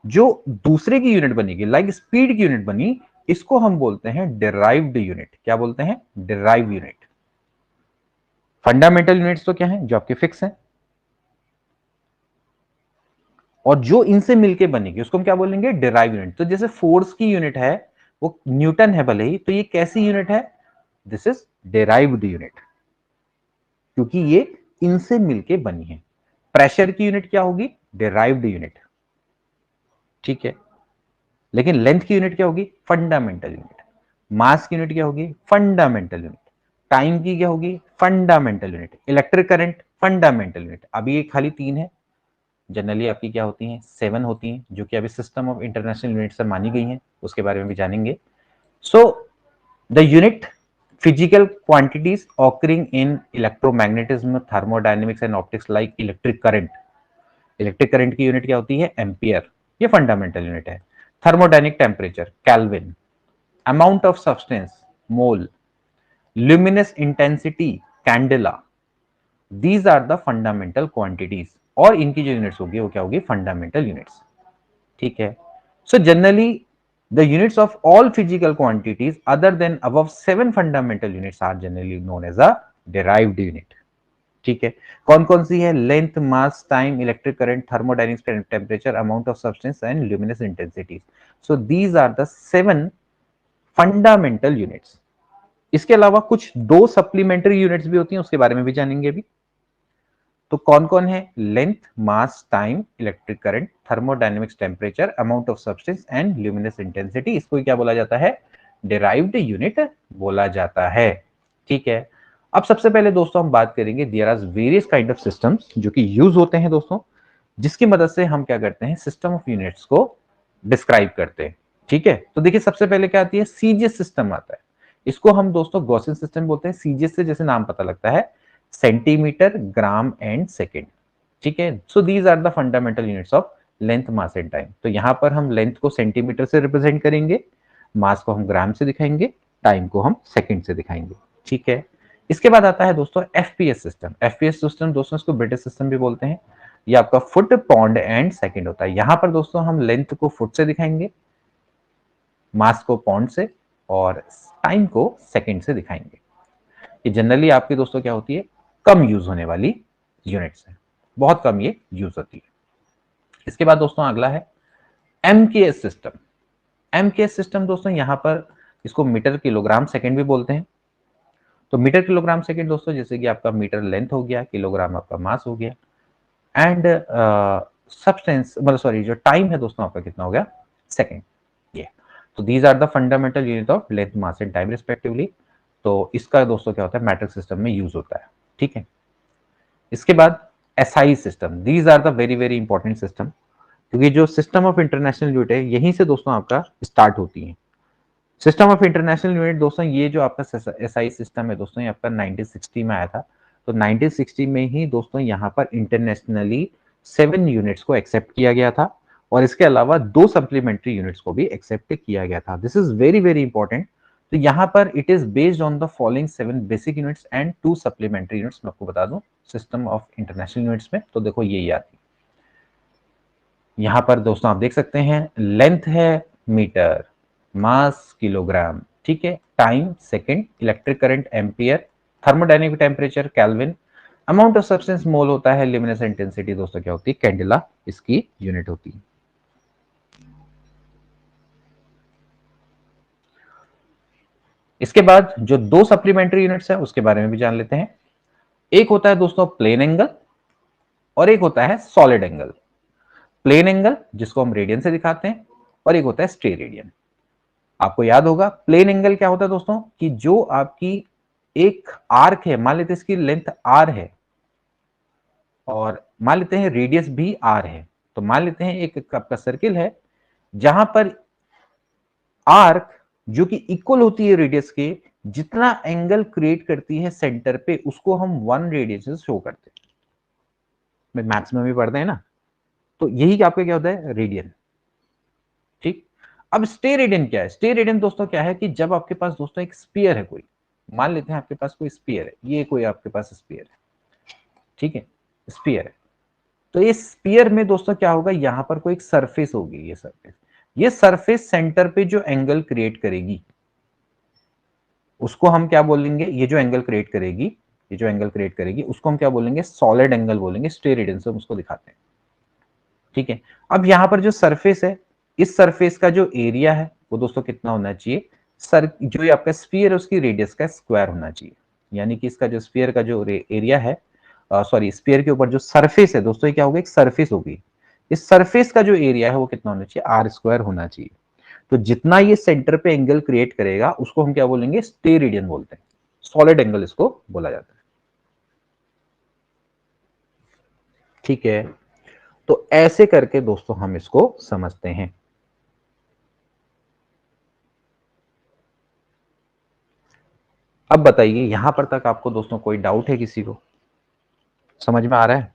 जो दूसरे की unit बनेगी, like speed की unit बनी, इसको हम बोलते हैं डिराइव्ड यूनिट। क्या बोलते हैं, डिराइव यूनिट। फंडामेंटल यूनिट्स तो क्या है, जो आपके फिक्स है, और जो इनसे मिलके बनेगी उसको हम क्या बोलेंगे, डिराइव यूनिट। तो जैसे फोर्स की यूनिट है वो न्यूटन है भले ही, तो ये कैसी यूनिट है, दिस इज डिराइव्ड यूनिट, क्योंकि ये इनसे मिलके बनी है। प्रेशर की यूनिट क्या होगी, डिराइव्ड यूनिट। ठीक है, लेकिन लेंथ की यूनिट क्या होगी, फंडामेंटल यूनिट। मास की यूनिट क्या होगी, फंडामेंटल यूनिट। टाइम की क्या होगी, fundamental unit. Electric current, fundamental unit. अभी ये खाली 3 है, जनरली आपकी क्या होती हैं, 7 होती हैं, जो कि अभी सिस्टम ऑफ इंटरनेशनल यूनिट से मानी गई हैं, उसके बारे में भी जानेंगे। So the unit physical quantities occurring in electromagnetism, thermodynamics and optics like electric current. Electric current की यूनिट क्या होती है, एम्पियर, ये फंडामेंटल यूनिट है। Thermodynamic temperature, kelvin. Amount of substance, mole. Luminous intensity, candela. These are the fundamental quantities, और इनकी जो units होगी वो क्या होगी, फंडामेंटल यूनिट्स। ठीक है, so generally the units of all physical quantities other than above 7 fundamental units are generally known as a derived unit. ठीक है, कौन कौन सी है, length, mass, time, electric current, thermodynamics, temperature, amount of substance and luminous intensity. So these are the 7 fundamental units. इसके अलावा कुछ 2 supplementary units भी होती हैं, उसके बारे में भी जानेंगे अभी। तो कौन कौन है, length, mass, time, electric current, thermodynamics, temperature, amount of substance and luminous intensity. इसको क्या बोला जाता है, डिराइव्ड यूनिट बोला जाता है। ठीक है, अब सबसे पहले दोस्तों हम बात करेंगे, there are various kind of systems जो कि यूज होते हैं दोस्तों, जिसकी मदद से हम क्या करते हैं, सिस्टम ऑफ यूनिट्स को डिस्क्राइब करते हैं। ठीक है, तो देखिए सबसे पहले क्या आती है, सीजीएस सिस्टम आता है। इसको हम दोस्तों गॉसियन सिस्टम बोलते हैं। सीजीएस से जैसे नाम पता लगता है, सेंटीमीटर, ग्राम एंड सेकेंड। ठीक है। So these are the fundamental units of length, mass and time. तो यहाँ पर हम लेंथ को सेंटीमीटर से रिप्रेजेंट करेंगे, मास को हम ग्राम से दिखाएंगे, टाइम को हम सेकंड से दिखाएंगे। ठीक है। इसके बाद आता है दोस्तों एफपीएस सिस्टम। एफपीएस सिस्टम दोस्तों इसको ब्रिटिश सिस्टम भी बोलते हैं। ये आपका फुट, पौंड एंड सेकंड होता है। यहां पर दोस्तों हम लेंथ को फुट से दिखाएंगे, मास को पौंड से और टाइम को सेकंड से दिखाएंगे। ये जनरली आपके दोस्तों क्या होती है, कम यूज होने वाली यूनिट्स है, बहुत कम ये यूज होती है। इसके बाद दोस्तों अगला है एमकेएस सिस्टम। एमकेएस सिस्टम दोस्तों यहां पर इसको मीटर किलोग्राम सेकंड भी बोलते हैं। तो मीटर किलोग्राम सेकंड दोस्तों जैसे कि आपका मीटर लेंथ हो गया, किलोग्राम आपका मास हो गया, एंड सब्सटेंस मतलब सॉरी जो टाइम है दोस्तों आपका कितना हो गया, सेकंड। ये तो these are the fundamental unit of length, mass and time respectively. तो इसका दोस्तों क्या होता है, मैट्रिक सिस्टम में यूज होता है। ठीक है। इसके बाद SI system. These are the very very important system, क्योंकि जो सिस्टम ऑफ इंटरनेशनल यूनिट है यहीं से दोस्तों आपका स्टार्ट होती है। सिस्टम ऑफ इंटरनेशनल यूनिट दोस्तों ये जो आपका एसआई सिस्टम है दोस्तों ये आपका 1960 में आया था। तो 1960 में ही दोस्तों यहाँ पर इंटरनेशनली 7 यूनिट्स को एक्सेप्ट किया गया था और इसके अलावा 2 सप्लीमेंट्री यूनिट्स को भी एक्सेप्ट किया गया था। This is very very important. तो यहाँ पर it is based on the following 7 basic units and 2 supplementary units. मैं आपको बता दूं सिस्टम ऑफ इंटरनेशनल यूनिट्स में, तो देखो यही आती है। यहाँ पर दोस्तों आप देख सकते हैं लेंथ है मीटर, मास किलोग्राम, ठीक है, time second, electric current ampere, thermodynamic temperature kelvin, amount of substance mole होता है, ल्यूमिनस इंटेंसिटी दोस्तों क्या होती है, कैंडेला इसकी यूनिट होती है। इसके बाद जो 2 सप्लीमेंट्री यूनिट्स है उसके बारे में भी जान लेते हैं। एक होता है दोस्तों प्लेन एंगल और एक होता है सॉलिड एंगल। प्लेन एंगल जिसको हम रेडियन से दिखाते हैं और एक होता है स्टेरेडियन। आपको याद होगा प्लेन एंगल क्या होता है दोस्तों, कि जो आपकी एक आर्क है, मान लेते हैं इसकी लेंथ आर है और मान लेते हैं रेडियस भी आर है। तो मान लेते हैं एक आपका सर्किल है जहां पर आर्क जो कि इक्वल होती है रेडियस के, जितना एंगल क्रिएट करती है सेंटर पे उसको हम 1 रेडियस से शो करते हैं। मैथ्स में भी पढ़ते हैं ना, तो यही आपका क्या होता है, रेडियन। ठीक। अब स्टेरेडियन क्या है, स्टेरेडियन दोस्तों क्या है कि जब आपके पास दोस्तों एक स्फीयर है, कोई मान लेते हैं आपके पास कोई स्फीयर है, ये कोई आपके पास स्फीयर है, ठीक है, स्फीयर है। तो ये स्फीयर में दोस्तों क्या होगा, यहां पर कोई एक सरफेस होगी, ये सरफेस सेंटर पे जो एंगल क्रिएट करेगी उसको हम क्या बोलेंगे, ये जो एंगल क्रिएट करेगी, ये जो एंगल क्रिएट करेगी उसको हम क्या बोलेंगे, सॉलिड एंगल बोलेंगे। स्टेरेडियन से हम उसको दिखाते हैं। ठीक है। अब यहां पर जो सरफेस है, इस सरफेस का जो एरिया है वो दोस्तों कितना होना चाहिए, सर जो ये आपका स्फीयर है उसकी रेडियस का स्क्वायर होना चाहिए। यानी कि इसका जो स्फीयर का जो एरिया है, सॉरी स्फीयर के ऊपर जो सरफेस है दोस्तों, ये क्या होगा, एक सरफेस होगी। इस सरफेस का जो एरिया है वो कितना होना चाहिए, आर स्क्वायर होना चाहिए। तो जितना ये सेंटर पे एंगल क्रिएट करेगा उसको हम क्या बोलेंगे, स्टेरेडियन बोलते हैं। सॉलिड एंगल इसको बोला जाता है। ठीक है। तो ऐसे करके दोस्तों हम इसको समझते हैं। अब बताइए यहां पर तक आपको दोस्तों कोई डाउट है, किसी को समझ में आ रहा है?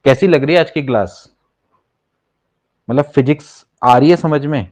कैसी लग रही है आज की क्लास, मतलब फिजिक्स आ रही है समझ में?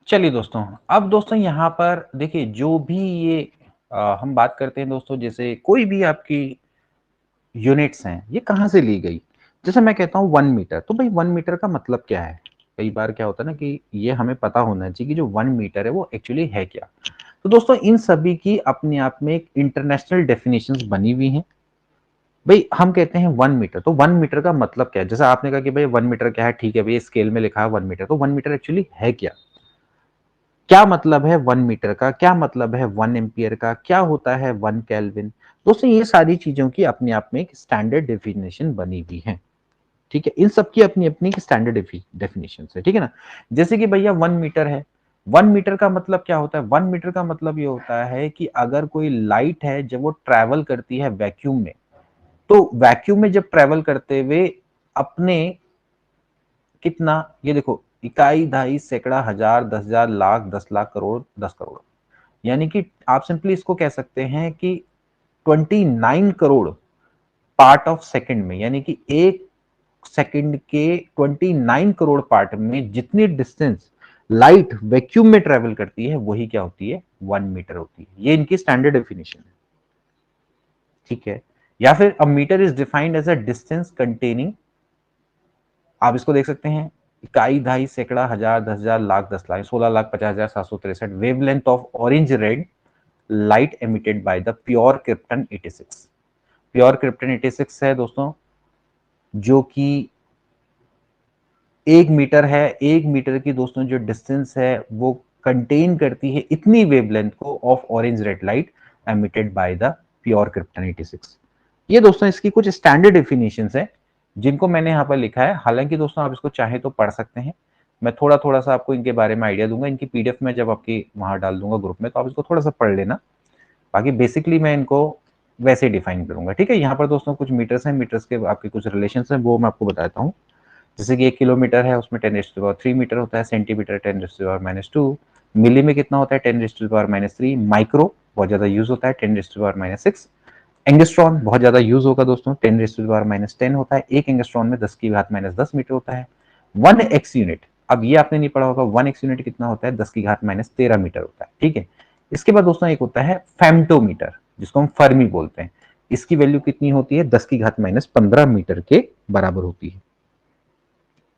चलिए दोस्तों, अब दोस्तों यहाँ पर देखिए जो भी ये हम बात करते हैं दोस्तों, जैसे कोई भी आपकी यूनिट्स हैं ये कहाँ से ली गई। जैसे मैं कहता हूँ 1 मीटर, तो भाई 1 मीटर का मतलब क्या है, कई बार क्या होता है ना कि ये हमें पता होना चाहिए कि जो 1 मीटर है वो एक्चुअली है क्या। तो दोस्तों इन सभी की अपने आप में एक इंटरनेशनल डेफिनेशंस बनी हुई हैं। भाई हम कहते हैं 1 मीटर, तो 1 मीटर का मतलब क्या है? जैसे आपने कहा कि भाई 1 मीटर क्या है, ठीक है भाई स्केल में लिखा है 1 मीटर, तो 1 मीटर एक्चुअली है क्या? क्या मतलब है 1 मीटर का, क्या मतलब है 1 एम्पियर का, क्या होता है 1 केल्विन? दोस्तों ये सारी चीजों की अपने आप में एक स्टैंडर्ड डेफिनेशन बनी हुई है। ठीक है, इन सब की अपनी अपनी स्टैंडर्ड डेफिनेशन है, ठीक है ना। जैसे कि भैया 1 मीटर है, 1 मीटर का मतलब क्या होता है? 1 मीटर का मतलब ये होता है कि अगर कोई लाइट है जब वो ट्रैवल करती है वैक्यूम में, तो वैक्यूम में जब ट्रैवल करते हुए अपने कितना, ये देखो, इकाई, दहाई, सैकड़ा, हजार, 10,000, लाख, 10 लाख, करोड़, 10 करोड़, यानी कि आप सिंपली इसको कह सकते हैं कि 29 करोड़ पार्ट ऑफ सेकंड में, यानी कि एक सेकंड के 29 करोड़ पार्ट में जितनी डिस्टेंस लाइट वैक्यूम में ट्रेवल करती है वही क्या होती है? 1 मीटर होती है। ये इनकी स्टैंडर्ड डेफिनेशन है, ठीक है। या फिर a metre is defined as a distance containing, आप इसको देख सकते हैं, इकाई, दहाई, सैकड़ा, हजार, 10,000, lakh, 10 lakh, 16,50,763 wavelength of orange red light emitted by the pure krypton 86। Pure krypton 86 है दोस्तों, जो कि 1 मीटर है। 1 मीटर की दोस्तों जो डिस्टेंस है वो कंटेन करती है इतनी वेवलेंथ को of orange red light emitted by the pure krypton 86। ये दोस्तों इसकी कुछ स्टैंडर्ड डेफिनेशंस है जिनको मैंने यहाँ पर लिखा है। हालांकि दोस्तों आप इसको चाहे तो पढ़ सकते हैं, मैं थोड़ा थोड़ा सा आपको इनके बारे में आइडिया दूंगा। इनकी पीडीएफ में जब आपकी वहां डाल दूंगा ग्रुप में, तो आप इसको थोड़ा सा पढ़ लेना। बाकी बेसिकली मैं इनको वैसे ही डिफाइन करूंगा, ठीक है। यहाँ पर दोस्तों कुछ मीटर्स हैं, मीटर्स के आपके कुछ रिलेशन हैं, वो मैं आपको बताता हूँ। जैसे कि 1 किलोमीटर है, उसमें 10⁻³ मीटर होता है। सेंटीमीटर 10⁻², मिली में कितना होता है? 10⁻³ माइक्रो बहुत ज्यादा यूज होता है, 10⁻6। एंगस्ट्रॉन बहुत ज्यादा यूज होगा दोस्तों, 10⁻10 होता है। एक एंगस्ट्रॉन में 10⁻10 मीटर होता है। 1 एक्स यूनिट, अब ये आपने नहीं पढ़ा होगा, 1 एक्स यूनिट कितना होता है? 10⁻13 मीटर होता है, ठीक है। इसके बाद दोस्तों एक होता है फेम्टोमीटर, जिसको हम फर्मी बोलते हैं। इसकी वैल्यू कितनी होती है? 10⁻15 मीटर के बराबर होती है।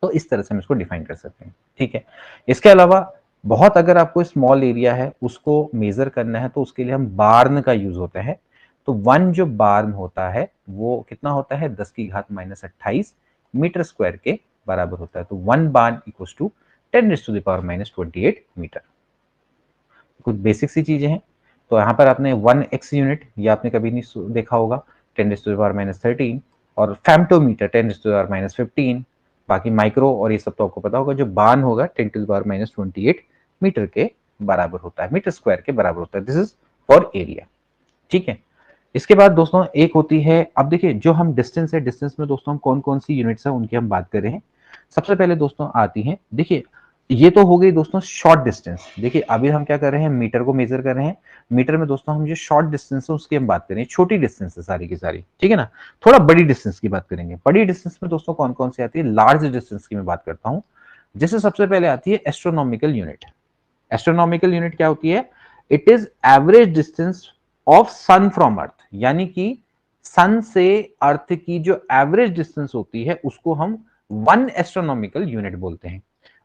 तो इस तरह से हम इसको डिफाइन कर सकते हैं, ठीक है। इसके अलावा बहुत, अगर आपको स्मॉल एरिया है उसको मेजर करना है तो उसके लिए हम बार्न का यूज होता है। तो 1 जो बार्न होता है वो कितना होता है? 10⁻28 मीटर स्क्वायर के बराबर होता है। तो 1 बार्न इक्वल्स टू 10⁻28 मीटर। कुछ बेसिक सी चीजें हैं। तो यहाँ पर आपने 1 एक्स यूनिट, ये आपने कभी नहीं देखा होगा, 10⁻13, और फेम्टोमीटर 10⁻15। बाकी माइक्रो और ये सब तो आपको पता होगा। जो बार्न होगा 10⁻28 मीटर के बराबर होता है, मीटर स्क्वायर के बराबर होता है। दिस इज फॉर एरिया, ठीक है। इसके बाद दोस्तों एक होती है, अब देखिए जो हम डिस्टेंस है, डिस्टेंस में दोस्तों हम कौन कौन सी यूनिट्स है उनकी हम बात कर रहे हैं। सबसे पहले दोस्तों आती है, देखिए ये तो हो गई दोस्तों शॉर्ट डिस्टेंस। देखिए अभी हम क्या कर रहे हैं? मीटर को मेजर कर रहे हैं। मीटर में दोस्तों हम जो शॉर्ट डिस्टेंस है उसकी हम बात करें, छोटी डिस्टेंस है सारी की सारी, ठीक है ना। थोड़ा बड़ी डिस्टेंस की बात करेंगे। बड़ी डिस्टेंस में दोस्तों कौन कौन सी आती है? लार्ज डिस्टेंस की मैं बात करता हूं। जैसे सबसे पहले आती है एस्ट्रोनॉमिकल यूनिट। एस्ट्रोनॉमिकल यूनिट क्या होती है? It is average distance of sun from earth, यानी कि सन से अर्थ की जो एवरेज डिस्टेंस होती है उसको हम 1 एस्ट्रोनॉमिकल यूनिट बोलते हैं।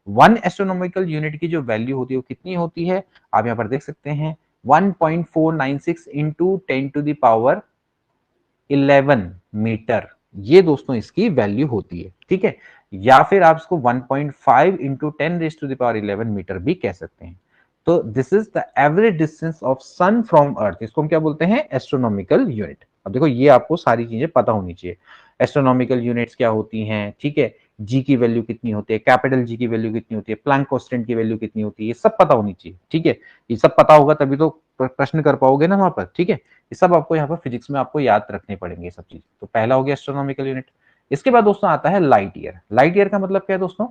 1 एस्ट्रोनॉमिकल यूनिट की जो वैल्यू होती है वो कितनी होती है? आप यहां पर देख सकते हैं, 1.496 इंटू 10⁻11 मीटर, ये दोस्तों इसकी वैल्यू होती है, ठीक है। या फिर आप इसको 1.5 इंटू 10⁻11 मीटर भी कह सकते हैं। तो this is the average distance of sun from earth, इसको हम क्या बोलते हैं? Astronomical unit. अब देखो ये आपको सारी चीजें पता होनी चाहिए। एस्ट्रोनॉमिकल यूनिट्स क्या होती हैं, ठीक है। जी की वैल्यू कितनी होती है, कैपिटल जी की वैल्यू कितनी होती है, प्लैंक कांस्टेंट की वैल्यू कितनी होती है, ये सब पता होनी चाहिए, ठीक है। ये सब पता होगा तभी तो प्रश्न कर पाओगे ना वहां पर, ठीक है। ये सब आपको यहाँ पर फिजिक्स में आपको याद रखने पड़ेंगे ये सब चीज। तो पहला हो गया एस्ट्रोनॉमिकल यूनिट। इसके बाद दोस्तों आता है लाइट ईयर। लाइट ईयर का मतलब क्या है दोस्तों?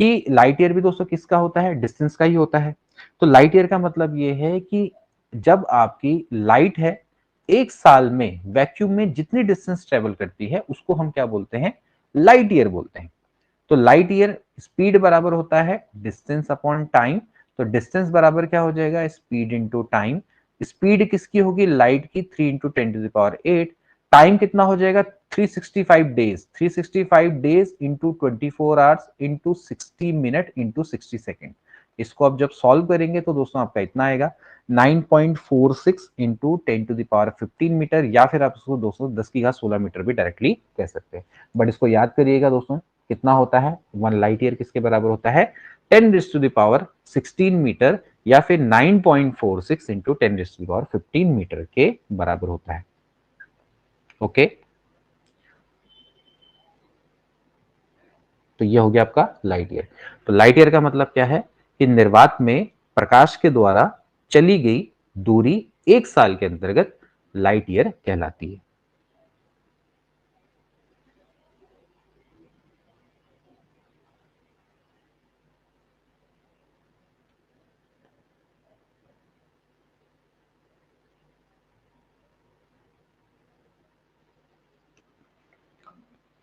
कि लाइट ईयर भी दोस्तों किसका होता है? डिस्टेंस का ही होता है। तो लाइट ईयर का मतलब ये है कि जब आपकी लाइट है, एक साल में वैक्यूम में जितनी डिस्टेंस ट्रेवल करती है उसको हम क्या बोलते हैं? लाइट ईयर बोलते हैं। तो लाइट ईयर स्पीड बराबर होता है डिस्टेंस अपॉन टाइम। तो डिस्टेंस बराबर क्या हो जाएगा? Speed into time. स्पीड किसकी होगी? लाइट की, 3 इंटू 10⁸ टाइम कितना हो जाएगा 365 days, 365 days into 24 hours into 60 minute into 60 second. इसको आप जब सॉल्व करेंगे तो दोस्तों आपका इतना आएगा 9.46 इंटू 10⁻15 मीटर, या फिर आप इसको दोस्तों 10 की घात 16 मीटर भी डायरेक्टली कह सकते हैं। बट इसको याद करिएगा दोस्तों, कितना होता है 1 लाइट ईयर किसके बराबर होता है 10⁻16 मीटर, या फिर 9.46 इंटू 10⁻15 मीटर के बराबर होता है। ओके, तो ये हो गया आपका लाइट ईयर। तो लाइट ईयर का मतलब क्या है कि निर्वात में प्रकाश के द्वारा चली गई दूरी 1 साल के अंतर्गत लाइट ईयर कहलाती है।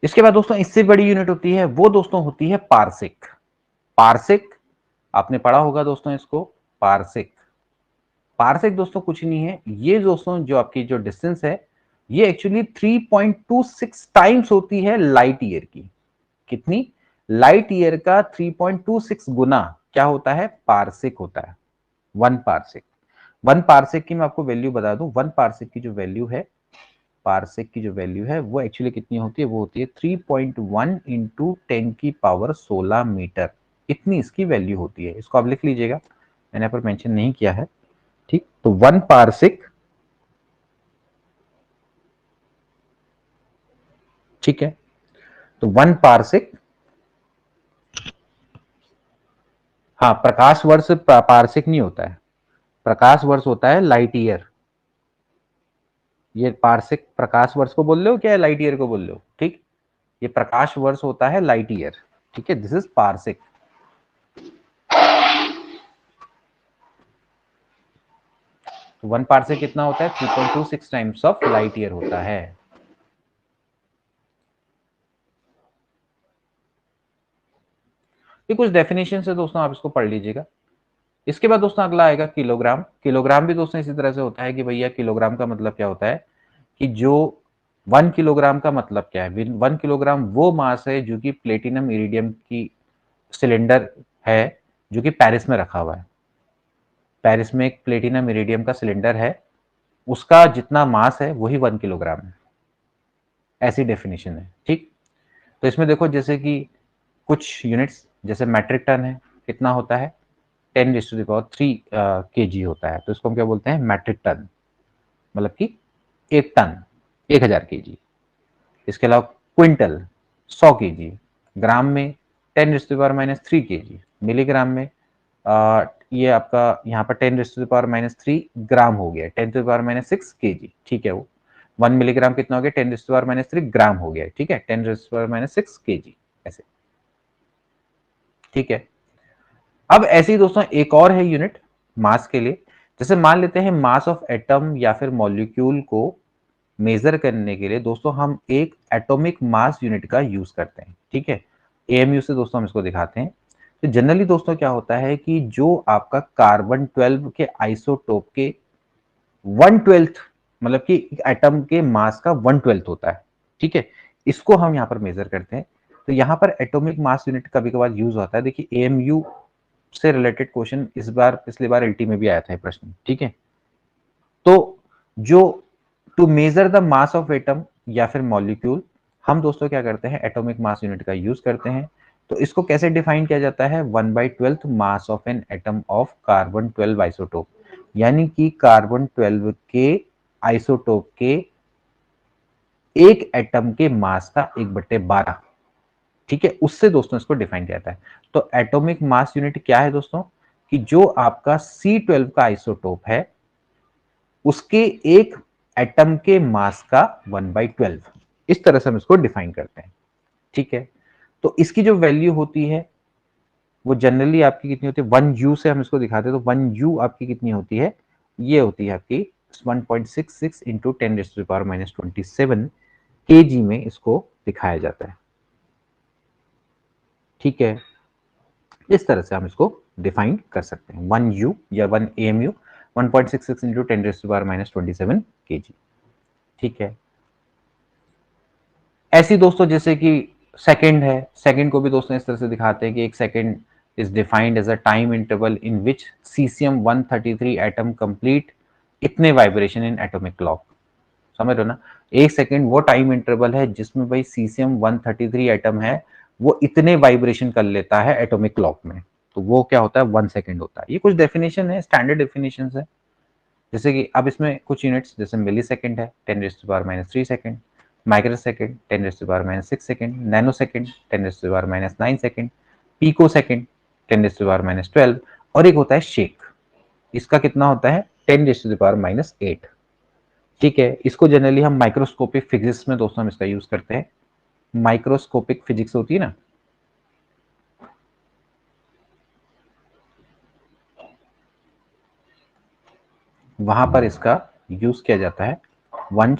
इसके बाद दोस्तों इससे बड़ी यूनिट होती है, वो दोस्तों होती है पारसिक। पारसिक आपने पढ़ा होगा दोस्तों इसको, पारसिक। पारसिक दोस्तों कुछ नहीं है, ये दोस्तों जो आपकी जो डिस्टेंस है ये एक्चुअली 3.26 टाइम्स होती है लाइट ईयर की। कितनी? लाइट ईयर का 3.26 गुना क्या होता है पारसिक होता है। 1 पारसिक, 1 पारसिक की मैं आपको वैल्यू बता दूं, 1 पारसिक की जो वैल्यू है, पारसिक की जो वैल्यू है वो एक्चुअली कितनी होती है, वो होती है 3.1 इंटू 10⁻16 मीटर। इतनी इसकी वैल्यू होती है। इसको आप लिख लीजिएगा, मैंने यहाँ पर मेंशन नहीं किया है, ठीक। तो 1 पारसिक, ठीक है, तो 1 पारसिक, हाँ प्रकाश वर्ष पारसिक नहीं होता है, प्रकाश वर्ष होता है लाइट ईयर। ये पारसिक प्रकाश वर्ष को बोल रहे हो क्या, लाइट ईयर को बोल रहे हो? ठीक, ये प्रकाश वर्ष होता है लाइट ईयर, ठीक है, दिस इज पारसिक। 1 पारसिक कितना होता है 3.26 टाइम्स ऑफ लाइट ईयर होता है। ये कुछ डेफिनेशन है दोस्तों, आप इसको पढ़ लीजिएगा। इसके बाद दोस्तों अगला आएगा किलोग्राम। किलोग्राम भी दोस्तों इसी तरह से होता है कि भैया किलोग्राम का मतलब क्या होता है कि जो 1 किलोग्राम का मतलब क्या है, 1 किलोग्राम वो मास है जो कि प्लेटिनम इरिडियम की सिलेंडर है जो कि पेरिस में रखा हुआ है। पेरिस में एक प्लेटिनम इरिडियम का सिलेंडर है, उसका जितना मास है वही 1 किलोग्राम है। ऐसी डेफिनेशन है, ठीक। तो इसमें देखो जैसे कि कुछ यूनिट्स जैसे मैट्रिक टन है, कितना होता है 10⁻³ kg होता है, तो इसको हम क्या बोलते हैं मैट्रिक टन, मतलब कि 1 टन 1000 kg। इसके अलावा क्विंटल 100 kg, ग्राम में 10⁻³ kg, मिलीग्राम में ये आपका यहाँ पर 10⁻³ ग्राम हो गया, 10⁻6 kg, ठीक है। वो 1 मिलीग्राम कितना हो गया 10⁻³ ग्राम हो गया, ठीक है, 10⁻6 kg ऐसे, ठीक है। अब ऐसे ही दोस्तों एक और है यूनिट मास के लिए, जैसे मान लेते हैं मास ऑफ एटम या फिर मॉलिक्यूल को मेजर करने के लिए दोस्तों हम एक एटॉमिक मास यूनिट का यूज करते हैं, ठीक है। एएमयू से दोस्तों हम इसको दिखाते हैं। तो जनरली दोस्तों क्या होता है कि जो आपका कार्बन 12 के आइसोटोप के 1/12 मतलब कि एटम के मास का 1/12 होता है, ठीक है, इसको हम यहाँ पर मेजर करते हैं। तो यहाँ पर एटॉमिक मास यूनिट कभी कभार यूज होता है। देखिए एएमयू से रिलेटेड क्वेश्चन इस बार पिछली बार एलटी में भी आया था प्रश्न, ठीक है। तो जो to measure the mass of atom या फिर मॉलिक्यूल, हम दोस्तों क्या करते हैं एटॉमिक मास यूनिट का यूज करते हैं। तो इसको कैसे डिफाइन किया जाता है 1/12 mass of an atom of carbon 12 isotope, यानी कि कार्बन 12 के आइसोटोप के एक एटम के मास का 1/12, ठीक है, उससे दोस्तों इसको डिफाइन किया जाता है। तो एटॉमिक मास यूनिट क्या है दोस्तों कि जो आपका C12 का आइसोटोप है उसके एक एटम के मास का 1/12, इस तरह से हम इसको डिफाइन करते हैं, ठीक है। तो इसकी जो वैल्यू होती है वो जनरली आपकी कितनी होती है 1U से हम इसको दिखाते हैं। तो 1U आपकी कितनी होती है, ये होती है आपकी 1.66 इंटू 10⁻⁻27 kg में इसको दिखाया जाता है, ठीक है। इस तरह से हम इसको डिफाइन कर सकते हैं 1U या 1 AMU 1.66 इंटू 10⁻⁻27 kg, ठीक है। ऐसी दोस्तों जैसे कि सेकंड है, सेकंड को भी दोस्तों इस तरह से दिखाते हैं कि एक second is defined as a time interval in which caesium 133 atom complete इतने वाइब्रेशन इन एटॉमिक क्लॉक। समझ रहे हो ना, एक सेकंड वो टाइम इंटरवल है जिसमें भाई सीसियम 133 एटम है, वो इतने वाइब्रेशन कर लेता है एटॉमिक क्लॉक में, तो वो क्या होता है 1 सेकंड होता है। ये कुछ डेफिनेशन है, स्टैंडर्ड डेफिनेशन है। जैसे कि अब इसमें कुछ यूनिट्स जैसे मिली सेकेंड है 10⁻³ second, microsecond 10⁻⁶ second, nanosecond 10⁻⁹ second, picosecond 10⁻⁻12, और एक होता है शेक, इसका कितना होता है 10⁻⁸। ठीक है, इसको जनरली हम माइक्रोस्कोपिक फिजिक्स में दोस्तों हम इसका यूज करते हैं। माइक्रोस्कोपिक फिजिक्स होती है ना, वहां पर इसका यूज किया जाता है। वन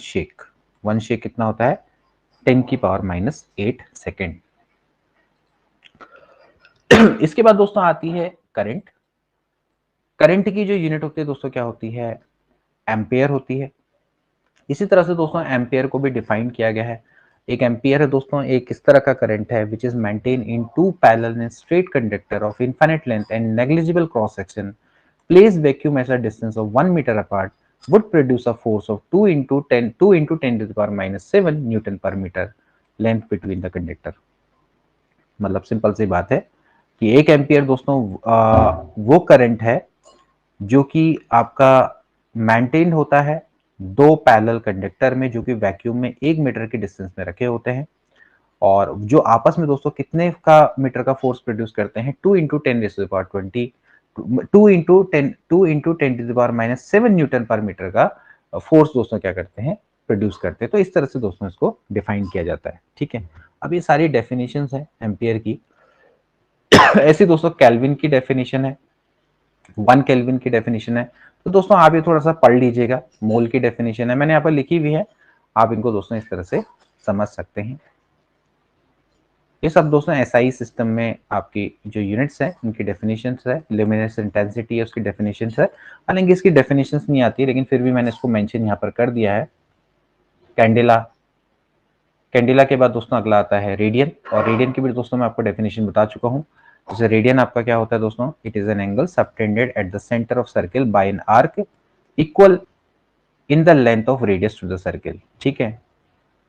शेक कितना होता है 10⁻⁸ सेकेंड। इसके बाद दोस्तों आती है करंट। करंट की जो यूनिट होती है दोस्तों क्या होती है, एम्पियर होती है। इसी तरह से दोस्तों एम्पियर को भी डिफाइन किया गया है। एक एम्पियर है दोस्तों एक इस तरह का करंट है which is maintain in two parallel and straight conductor of infinite length and negligible cross section, placed vacuum at a distance of 1 meter apart would produce a force of 2 into 10⁻⁷ Newton per meter length between the conductor। मतलब simple सी बात है कि एक ampere दोस्तों वो current है जो कि आपका मेंटेन होता है दो पैरेलल कंडक्टर में जो कि वैक्यूम में 1 मीटर की डिस्टेंस में रखे होते हैं, और जो आपस में दोस्तों कितने का मीटर का फोर्स प्रोड्यूस करते हैं 2 × 10⁻20 2 × 10⁻⁷ न्यूटन पर मीटर का फोर्स दोस्तों क्या करते हैं प्रोड्यूस करते हैं। तो इस तरह से दोस्तों इसको डिफाइन किया जाता है। ठीक है, अब ये सारी डेफिनेशंस हैं एम्पियर की। ऐसी दोस्तों केल्विन की डेफिनेशन है, 1 केल्विन की डेफिनेशन है। तो दोस्तों आप ये थोड़ा सा पढ़ लीजिएगा, मोल की डेफिनेशन है मैंने यहाँ पर लिखी हुई है, आप इनको दोस्तों इस तरह से समझ सकते हैं। ये सब दोस्तों एसआई सिस्टम में आपकी जो यूनिट्स हैं उनकी डेफिनेशंस है, ल्यूमिनेसेंस इंटेंसिटी है उसकी डेफिनेशंस है। हालांकि इसकी डेफिनेशंस नहीं आती लेकिन फिर भी मैंने इसको मेंशन यहाँ पर कर दिया है। कैंडेला, कैंडेला के बाद दोस्तों अगला आता है रेडियन, और रेडियन की भी दोस्तों मैं आपको डेफिनेशन बता चुका हूँ। जैसे रेडियन आपका क्या होता है दोस्तों, it is an angle subtended at the centre of circle by an arc equal in the length of radius to the circle. ठीक है,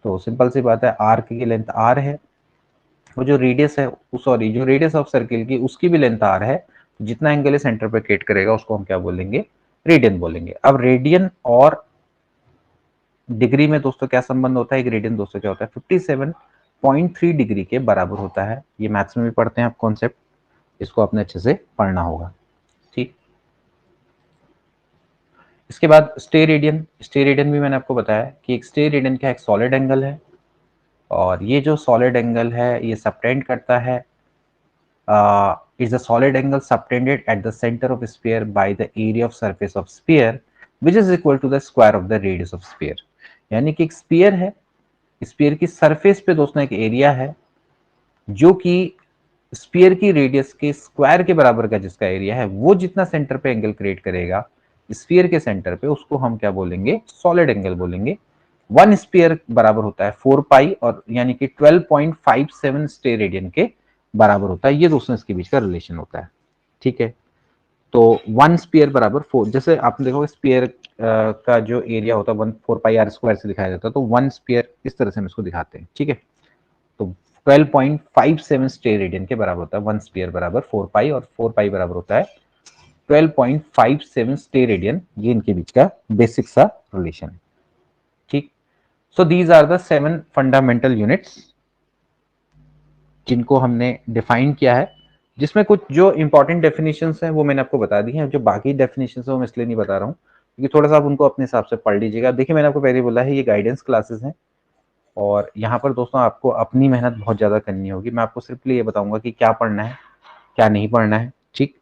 तो सिंपल सी बात है, आर्क की लेंथ आर है, वो जो रेडियस है सॉरी जो रेडियस ऑफ सर्किल की उसकी भी लेंथ आर है, जितना एंगल है सेंटर पे क्रिएट करेगा उसको हम क्या बोलेंगे, रेडियन बोलेंगे। अब रेडियन और डिग्री में दोस्तों क्या संबंध होता है, एक रेडियन दोस्तों क्या होता है 57.3 डिग्री के बराबर होता है। ये मैथ्स में भी पढ़ते हैं आप कॉन्सेप्ट, इसको आपने अच्छे से पढ़ना होगा। ठीक, इसके बाद स्टे रेडियन। स्टे रेडियन भी मैंने आपको बताया कि एक स्टे रेडियन क्या एक सॉलिड एंगल है, और ये जो सॉलिड एंगल है ये सबटेंड करता है is a solid angle subtended at the center of a sphere by the area of surface of sphere which is equal to the square of the radius of sphere। यानी कि एक spear है, spear की surface पे दोस्तों एक area है जो कि स्पीयर की रेडियस के स्क्वायर के बराबर का जिसका एरिया है, वो जितना सेंटर पे एंगल क्रिएट करेगा स्पीयर के सेंटर पे उसको हम क्या बोलेंगे, सॉलिड एंगल बोलेंगे। वन स्पीयर बराबर होता है 4 पाई, और यानी कि 12.57 स्टे रेडियन के बराबर होता है। ये दोस्तों इसके बीच का रिलेशन होता है। ठीक है, तो 1 स्पीयर बराबर 4, जैसे आपने देखोगे स्पीयर का जो एरिया होता है 1/4πr² से दिखाया जाता है, तो 1 स्पीयर इस तरह से हम इसको दिखाते हैं। ठीक है, तो 12.57 स्टे रेडियन के बराबर होता है 1 स्पीयर बराबर 4 पाई, और 4 पाई बराबर होता है 12.57 स्टे रेडियन। ये इनके बीच का बेसिक सा रिलेशन है। ठीक, so these are the 7 fundamental units जिनको हमने डिफाइन किया है, जिसमें कुछ जो इंपॉर्टेंट डेफिनेशंस हैं वो मैंने आपको बता दी हैं। जो बाकी डेफिनेशंस है वो मैं इसलिए नहीं बता रहा हूँ क्योंकि थोड़ा सा आप उनको अपने हिसाब से पढ़ लीजिएगा। देखिए मैंने आपको पहले बोला है ये गाइडेंस क्लासेस हैं, और यहाँ पर दोस्तों आपको अपनी मेहनत बहुत ज़्यादा करनी होगी। मैं आपको सिर्फ ये बताऊंगा कि क्या पढ़ना है क्या नहीं पढ़ना है। ठीक,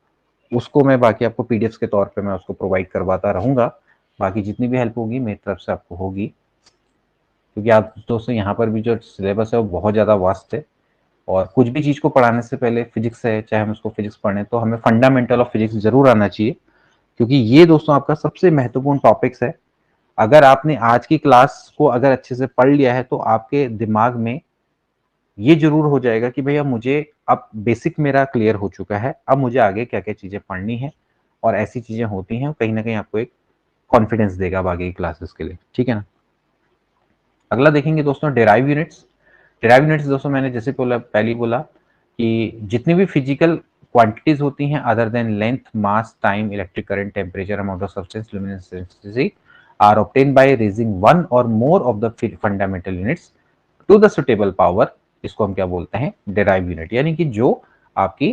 उसको मैं बाकी आपको पीडीएफ के तौर पे मैं उसको प्रोवाइड करवाता रहूँगा। बाकी जितनी भी हेल्प होगी मेरी तरफ से आपको होगी, क्योंकि आप दोस्तों यहाँ पर भी जो सिलेबस है वो बहुत ज़्यादा वास्ट है, और कुछ भी चीज़ को पढ़ाने से पहले फिजिक्स है चाहे हम उसको फिजिक्स पढ़ें तो हमें फंडामेंटल ऑफ फिजिक्स जरूर आना चाहिए, क्योंकि ये दोस्तों आपका सबसे महत्वपूर्ण टॉपिक्स है। अगर आपने आज की क्लास को अगर अच्छे से पढ़ लिया है तो आपके दिमाग में ये जरूर हो जाएगा कि भैया मुझे अब बेसिक मेरा क्लियर हो चुका है, अब मुझे आगे क्या क्या चीजें पढ़नी है और ऐसी चीजें होती हैं, कहीं ना कहीं आपको एक कॉन्फिडेंस देगा अब आगे की क्लासेस के लिए, ठीक है ना। अगला देखेंगे दोस्तों डेराइव यूनिट्स। डेराइव यूनिट्स दोस्तों मैंने जैसे बोला पहले ही बोला कि जितनी भी फिजिकल क्वांटिटीज होती हैं other than length, mass, time, electric current, temperature, amount of substance, luminescence are obtained by raising one or more of the fundamental units to the suitable power, इसको हम क्या बोलते हैं, डेराइव यूनिट, यानी कि जो आपकी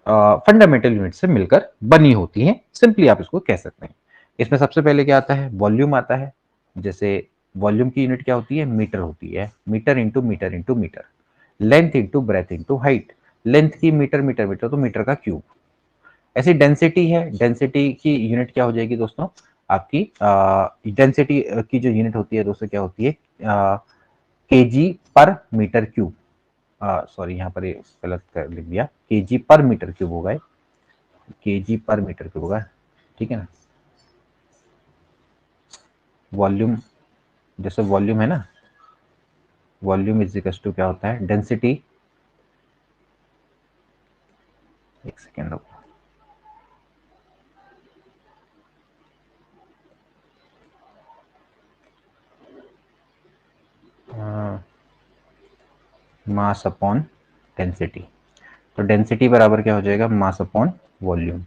फंडामेंटल यूनिट से मिलकर बनी होती है, सिंपली आप इसको कह सकते हैं। इसमें सबसे पहले क्या आता है, वॉल्यूम आता है। जैसे वॉल्यूम की यूनिट क्या होती है, मीटर होती है, metre into metre into metre. Length into breadth into height, length की मीटर मीटर मीटर तो मीटर का क्यूब। ऐसी डेंसिटी है, डेंसिटी की यूनिट क्या हो जाएगी दोस्तों, आपकी डेंसिटी की जो यूनिट होती है दोस्तों क्या होती है, केजी पर मीटर क्यूब। सॉरी यहाँ पर गलत कर लिख दिया, केजी पर मीटर क्यूब होगा, केजी पर मीटर क्यूब होगा, ठीक है ना। वॉल्यूम, जैसे वॉल्यूम है ना, वॉल्यूम इज इक्वल टू क्या होता है, डेंसिटी, एक सेकेंड रुको, मास अपॉन डेंसिटी। तो डेंसिटी बराबर क्या हो जाएगा, मास अपॉन वॉल्यूम।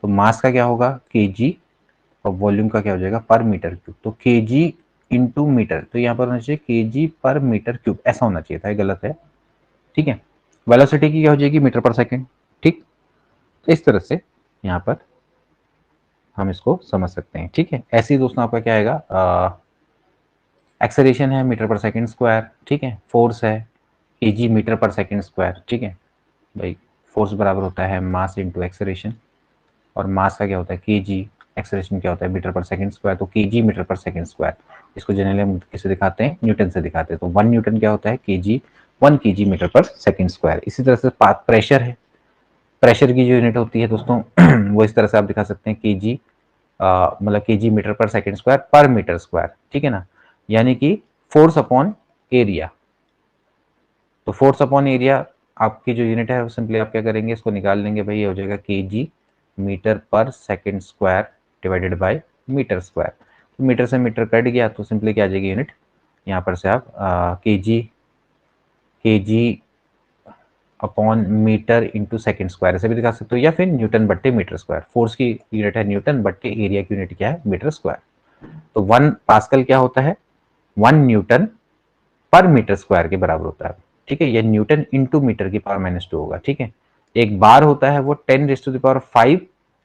तो मास का क्या होगा, केजी, और वॉल्यूम का क्या हो जाएगा, पर मीटर क्यूब। तो केजी इंटू मीटर, तो यहाँ पर होना चाहिए केजी पर मीटर क्यूब, ऐसा होना चाहिए था, गलत है, ठीक है। वेलोसिटी की क्या हो जाएगी, मीटर पर सेकेंड, ठीक। तो इस तरह से यहाँ पर हम इसको समझ सकते हैं, ठीक है। ऐसे ही दोस्तों आपका क्या आएगा, एक्सेलरेशन है मीटर पर सेकेंड स्क्वायर, ठीक है। फोर्स है केजी मीटर पर सेकेंड स्क्वायर, ठीक है भाई। फोर्स बराबर होता है मास इंटू एक्सेलरेशन, और मास का क्या होता है केजी, एक्सेलरेशन क्या होता है मीटर पर सेकंड स्क्वायर, तो KG metre per second square. इसको जनरली हम किससे दिखाते हैं, न्यूटन से दिखाते हैं। तो 1 न्यूटन क्या होता है, KG, 1 KG metre per second square. इसी तरह से प्रेशर है, प्रेशर की जो यूनिट होती है दोस्तों वो इस तरह से आप दिखा सकते हैं, केजी मतलब KG metre per second square पर मीटर स्क्वायर, ठीक है ना। यानी कि फोर्स अपॉन एरिया। तो फोर्स अपॉन एरिया आपकी जो यूनिट है वो सिंपली आप क्या करेंगे, इसको निकाल लेंगे भाई, ये हो जाएगा kg metre per second square divided by metre square. तो मीटर से मीटर कट गया तो सिंपली क्या आ जाएगी यूनिट, यहाँ पर से आप kg upon metre into second square ऐसे भी दिखा सकते हो, या फिर न्यूटन बट्टे मीटर स्क्वायर। फोर्स की यूनिट है न्यूटन, बट्टे एरिया की यूनिट क्या है, मीटर स्क्वायर। तो 1 पास्कल क्या होता है, 1 न्यूटन पर मीटर स्क्वायर के बराबर होता है, ठीक है। ये न्यूटन इंटू मीटर की पावर -2 होगा, ठीक है। एक बार होता है वो 10⁵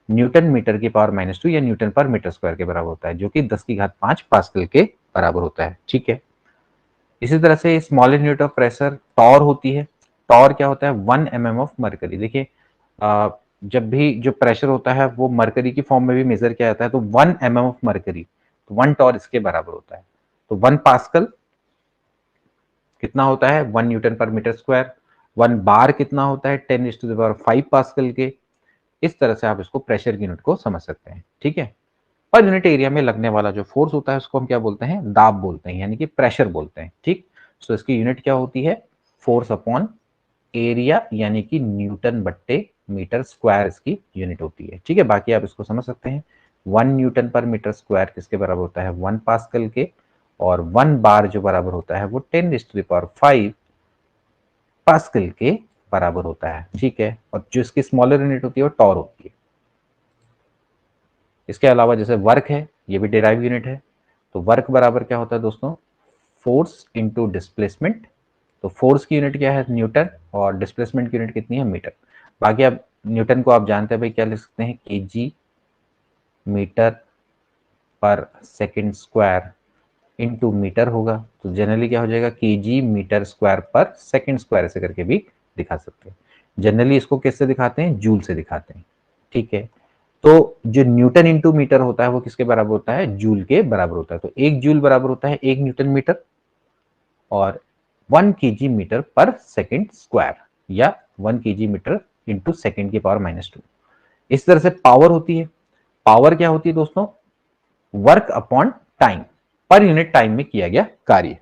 न्यूटन मीटर की पावर -2 या न्यूटन पर मीटर स्क्वायर के बराबर होता है, जो कि 10⁵ पास्कल के बराबर होता है, ठीक है। इसी तरह से smaller unit of pressure torr होती है। टॉर क्या होता है, 1 mm ऑफ मरकरी। देखिए जब भी जो प्रेशर होता है वो मरकरी की फॉर्म में भी मेजर किया जाता है, तो 1 mm ऑफ मरकरी, तो 1 टॉर इसके बराबर होता है। तो 1 पास्कल कितना होता है, 1 न्यूटन पर मीटर स्क्वायर। 1 बार कितना होता है, 10⁵ पास्कल के। इस तरह से आप इसको प्रेशर की यूनिट को समझ सकते हैं, ठीक है। पर यूनिट एरिया में लगने वाला जो फोर्स होता है उसको हम क्या बोलते हैं, दाब बोलते हैं, यानी कि प्रेशर बोलते हैं, ठीक। तो इसकी यूनिट क्या होती है, फोर्स अपॉन एरिया, यानी कि न्यूटन बट्टे मीटर स्क्वायर इसकी यूनिट होती है, ठीक है। बाकी आप इसको समझ सकते हैं, 1 न्यूटन पर मीटर स्क्वायर किसके बराबर होता है, 1 पास्कल के, और 1 बार जो बराबर होता है वो 10⁵ पास्कल के बराबर होता है, ठीक है। और जो इसकी स्मॉलर यूनिट होती है वो टॉर होती है। इसके अलावा जैसे वर्क है, ये भी डेराइव यूनिट है। तो वर्क बराबर क्या होता है दोस्तों, फोर्स इंटू डिस्प्लेसमेंट। तो फोर्स की यूनिट क्या है, न्यूटन, और डिस्प्लेसमेंट की यूनिट कितनी है, मीटर। बाकी आप न्यूटन को आप जानते हैं भाई, क्या लिख सकते हैं, KG metre per second square into metre होगा। तो जनरली क्या हो जाएगा, केजी मीटर स्क्वायर पर सेकंड स्क्वायर ऐसे करके भी दिखा सकते हैं। जनरली इसको किससे दिखाते हैं, जूल से दिखाते हैं, ठीक है। तो जो न्यूटन इंटू मीटर होता है वो किसके बराबर होता है, जूल के बराबर होता है। तो 1 जूल बराबर होता है 1 न्यूटन मीटर, और 1 KG metre per second square, या 1 केजी मीटर इंटू सेकंड की पावर -2। इस तरह से पावर होती है। पावर क्या होती है दोस्तों, work upon time, per unit time में किया गया कार्य।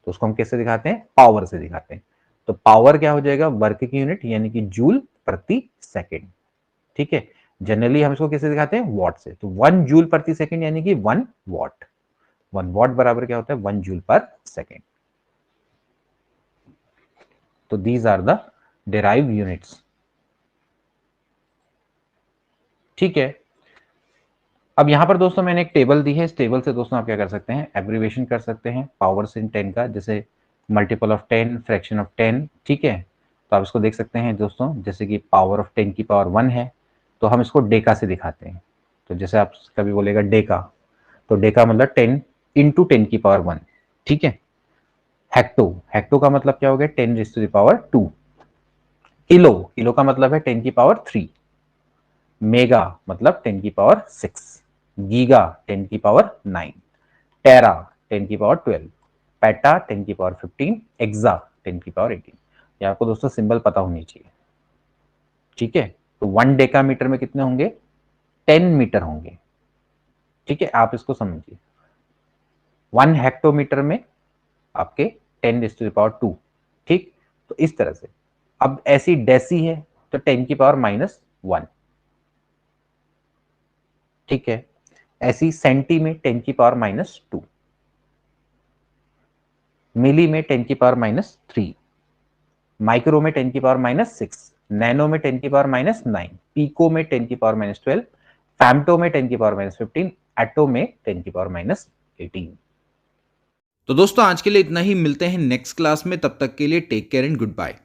तो उसको हम कैसे दिखाते हैं? पावर से दिखाते हैं। तो पावर क्या हो जाएगा? वर्क की यूनिट यानी कि जूल प्रति सेकंड। ठीक है, जनरली हम इसको कैसे दिखाते हैं? वॉट से। तो 1 जूल प्रति सेकंड यानी कि 1 वॉट। 1 वॉट बराबर क्या होता है? 1 जूल पर सेकंड। तो these are the derived units. ठीक है, अब यहां पर दोस्तों मैंने एक टेबल दी है। इस टेबल से दोस्तों आप क्या कर सकते हैं? एब्रीवेशन कर सकते हैं पावर्स इन 10 का, जैसे मल्टीपल ऑफ 10, फ्रैक्शन ऑफ 10। ठीक है, तो आप इसको देख सकते हैं दोस्तों, जैसे कि पावर ऑफ 10 की पावर 1 है तो हम इसको डेका से दिखाते हैं। तो जैसे आप कभी बोलेगा डेका, तो डेका मतलब 10 इंटू 10 की पावर 1। ठीक है, हेक्टो, हेक्टो का मतलब क्या हो गया? 10 raise to the power 2। Kilo, kilo का मतलब है 10 की पावर 3। मेगा मतलब 10 की पावर 6। गीगा 10 की पावर 9। टेरा 10 की पावर 12। पेटा 10 की पावर 15। एक्सा 10 की पावर 18। ये आपको दोस्तों सिंबल पता होनी चाहिए। ठीक है, तो 1 डेकामीटर में कितने होंगे? 10 मीटर होंगे। ठीक है, आप इसको समझिए। 1 हेक्टोमीटर में आपके 10 रेज़ टू द पावर 2। ठीक, तो इस तरह से। अब ऐसी डेसी है तो 10 की पावर -1। ठीक है, ऐसी सेंटी में 10 की पावर -2। मिली में 10 की पावर -3। माइक्रो में 10 की पावर -6। नैनो में 10 की पावर -9। पीको में 10 की पावर -12। फैम्टो में 10 की पावर -15। एटो में 10 की पावर -18। तो दोस्तों आज के लिए इतना ही, मिलते हैं नेक्स्ट क्लास में, तब तक के लिए take care and good bye.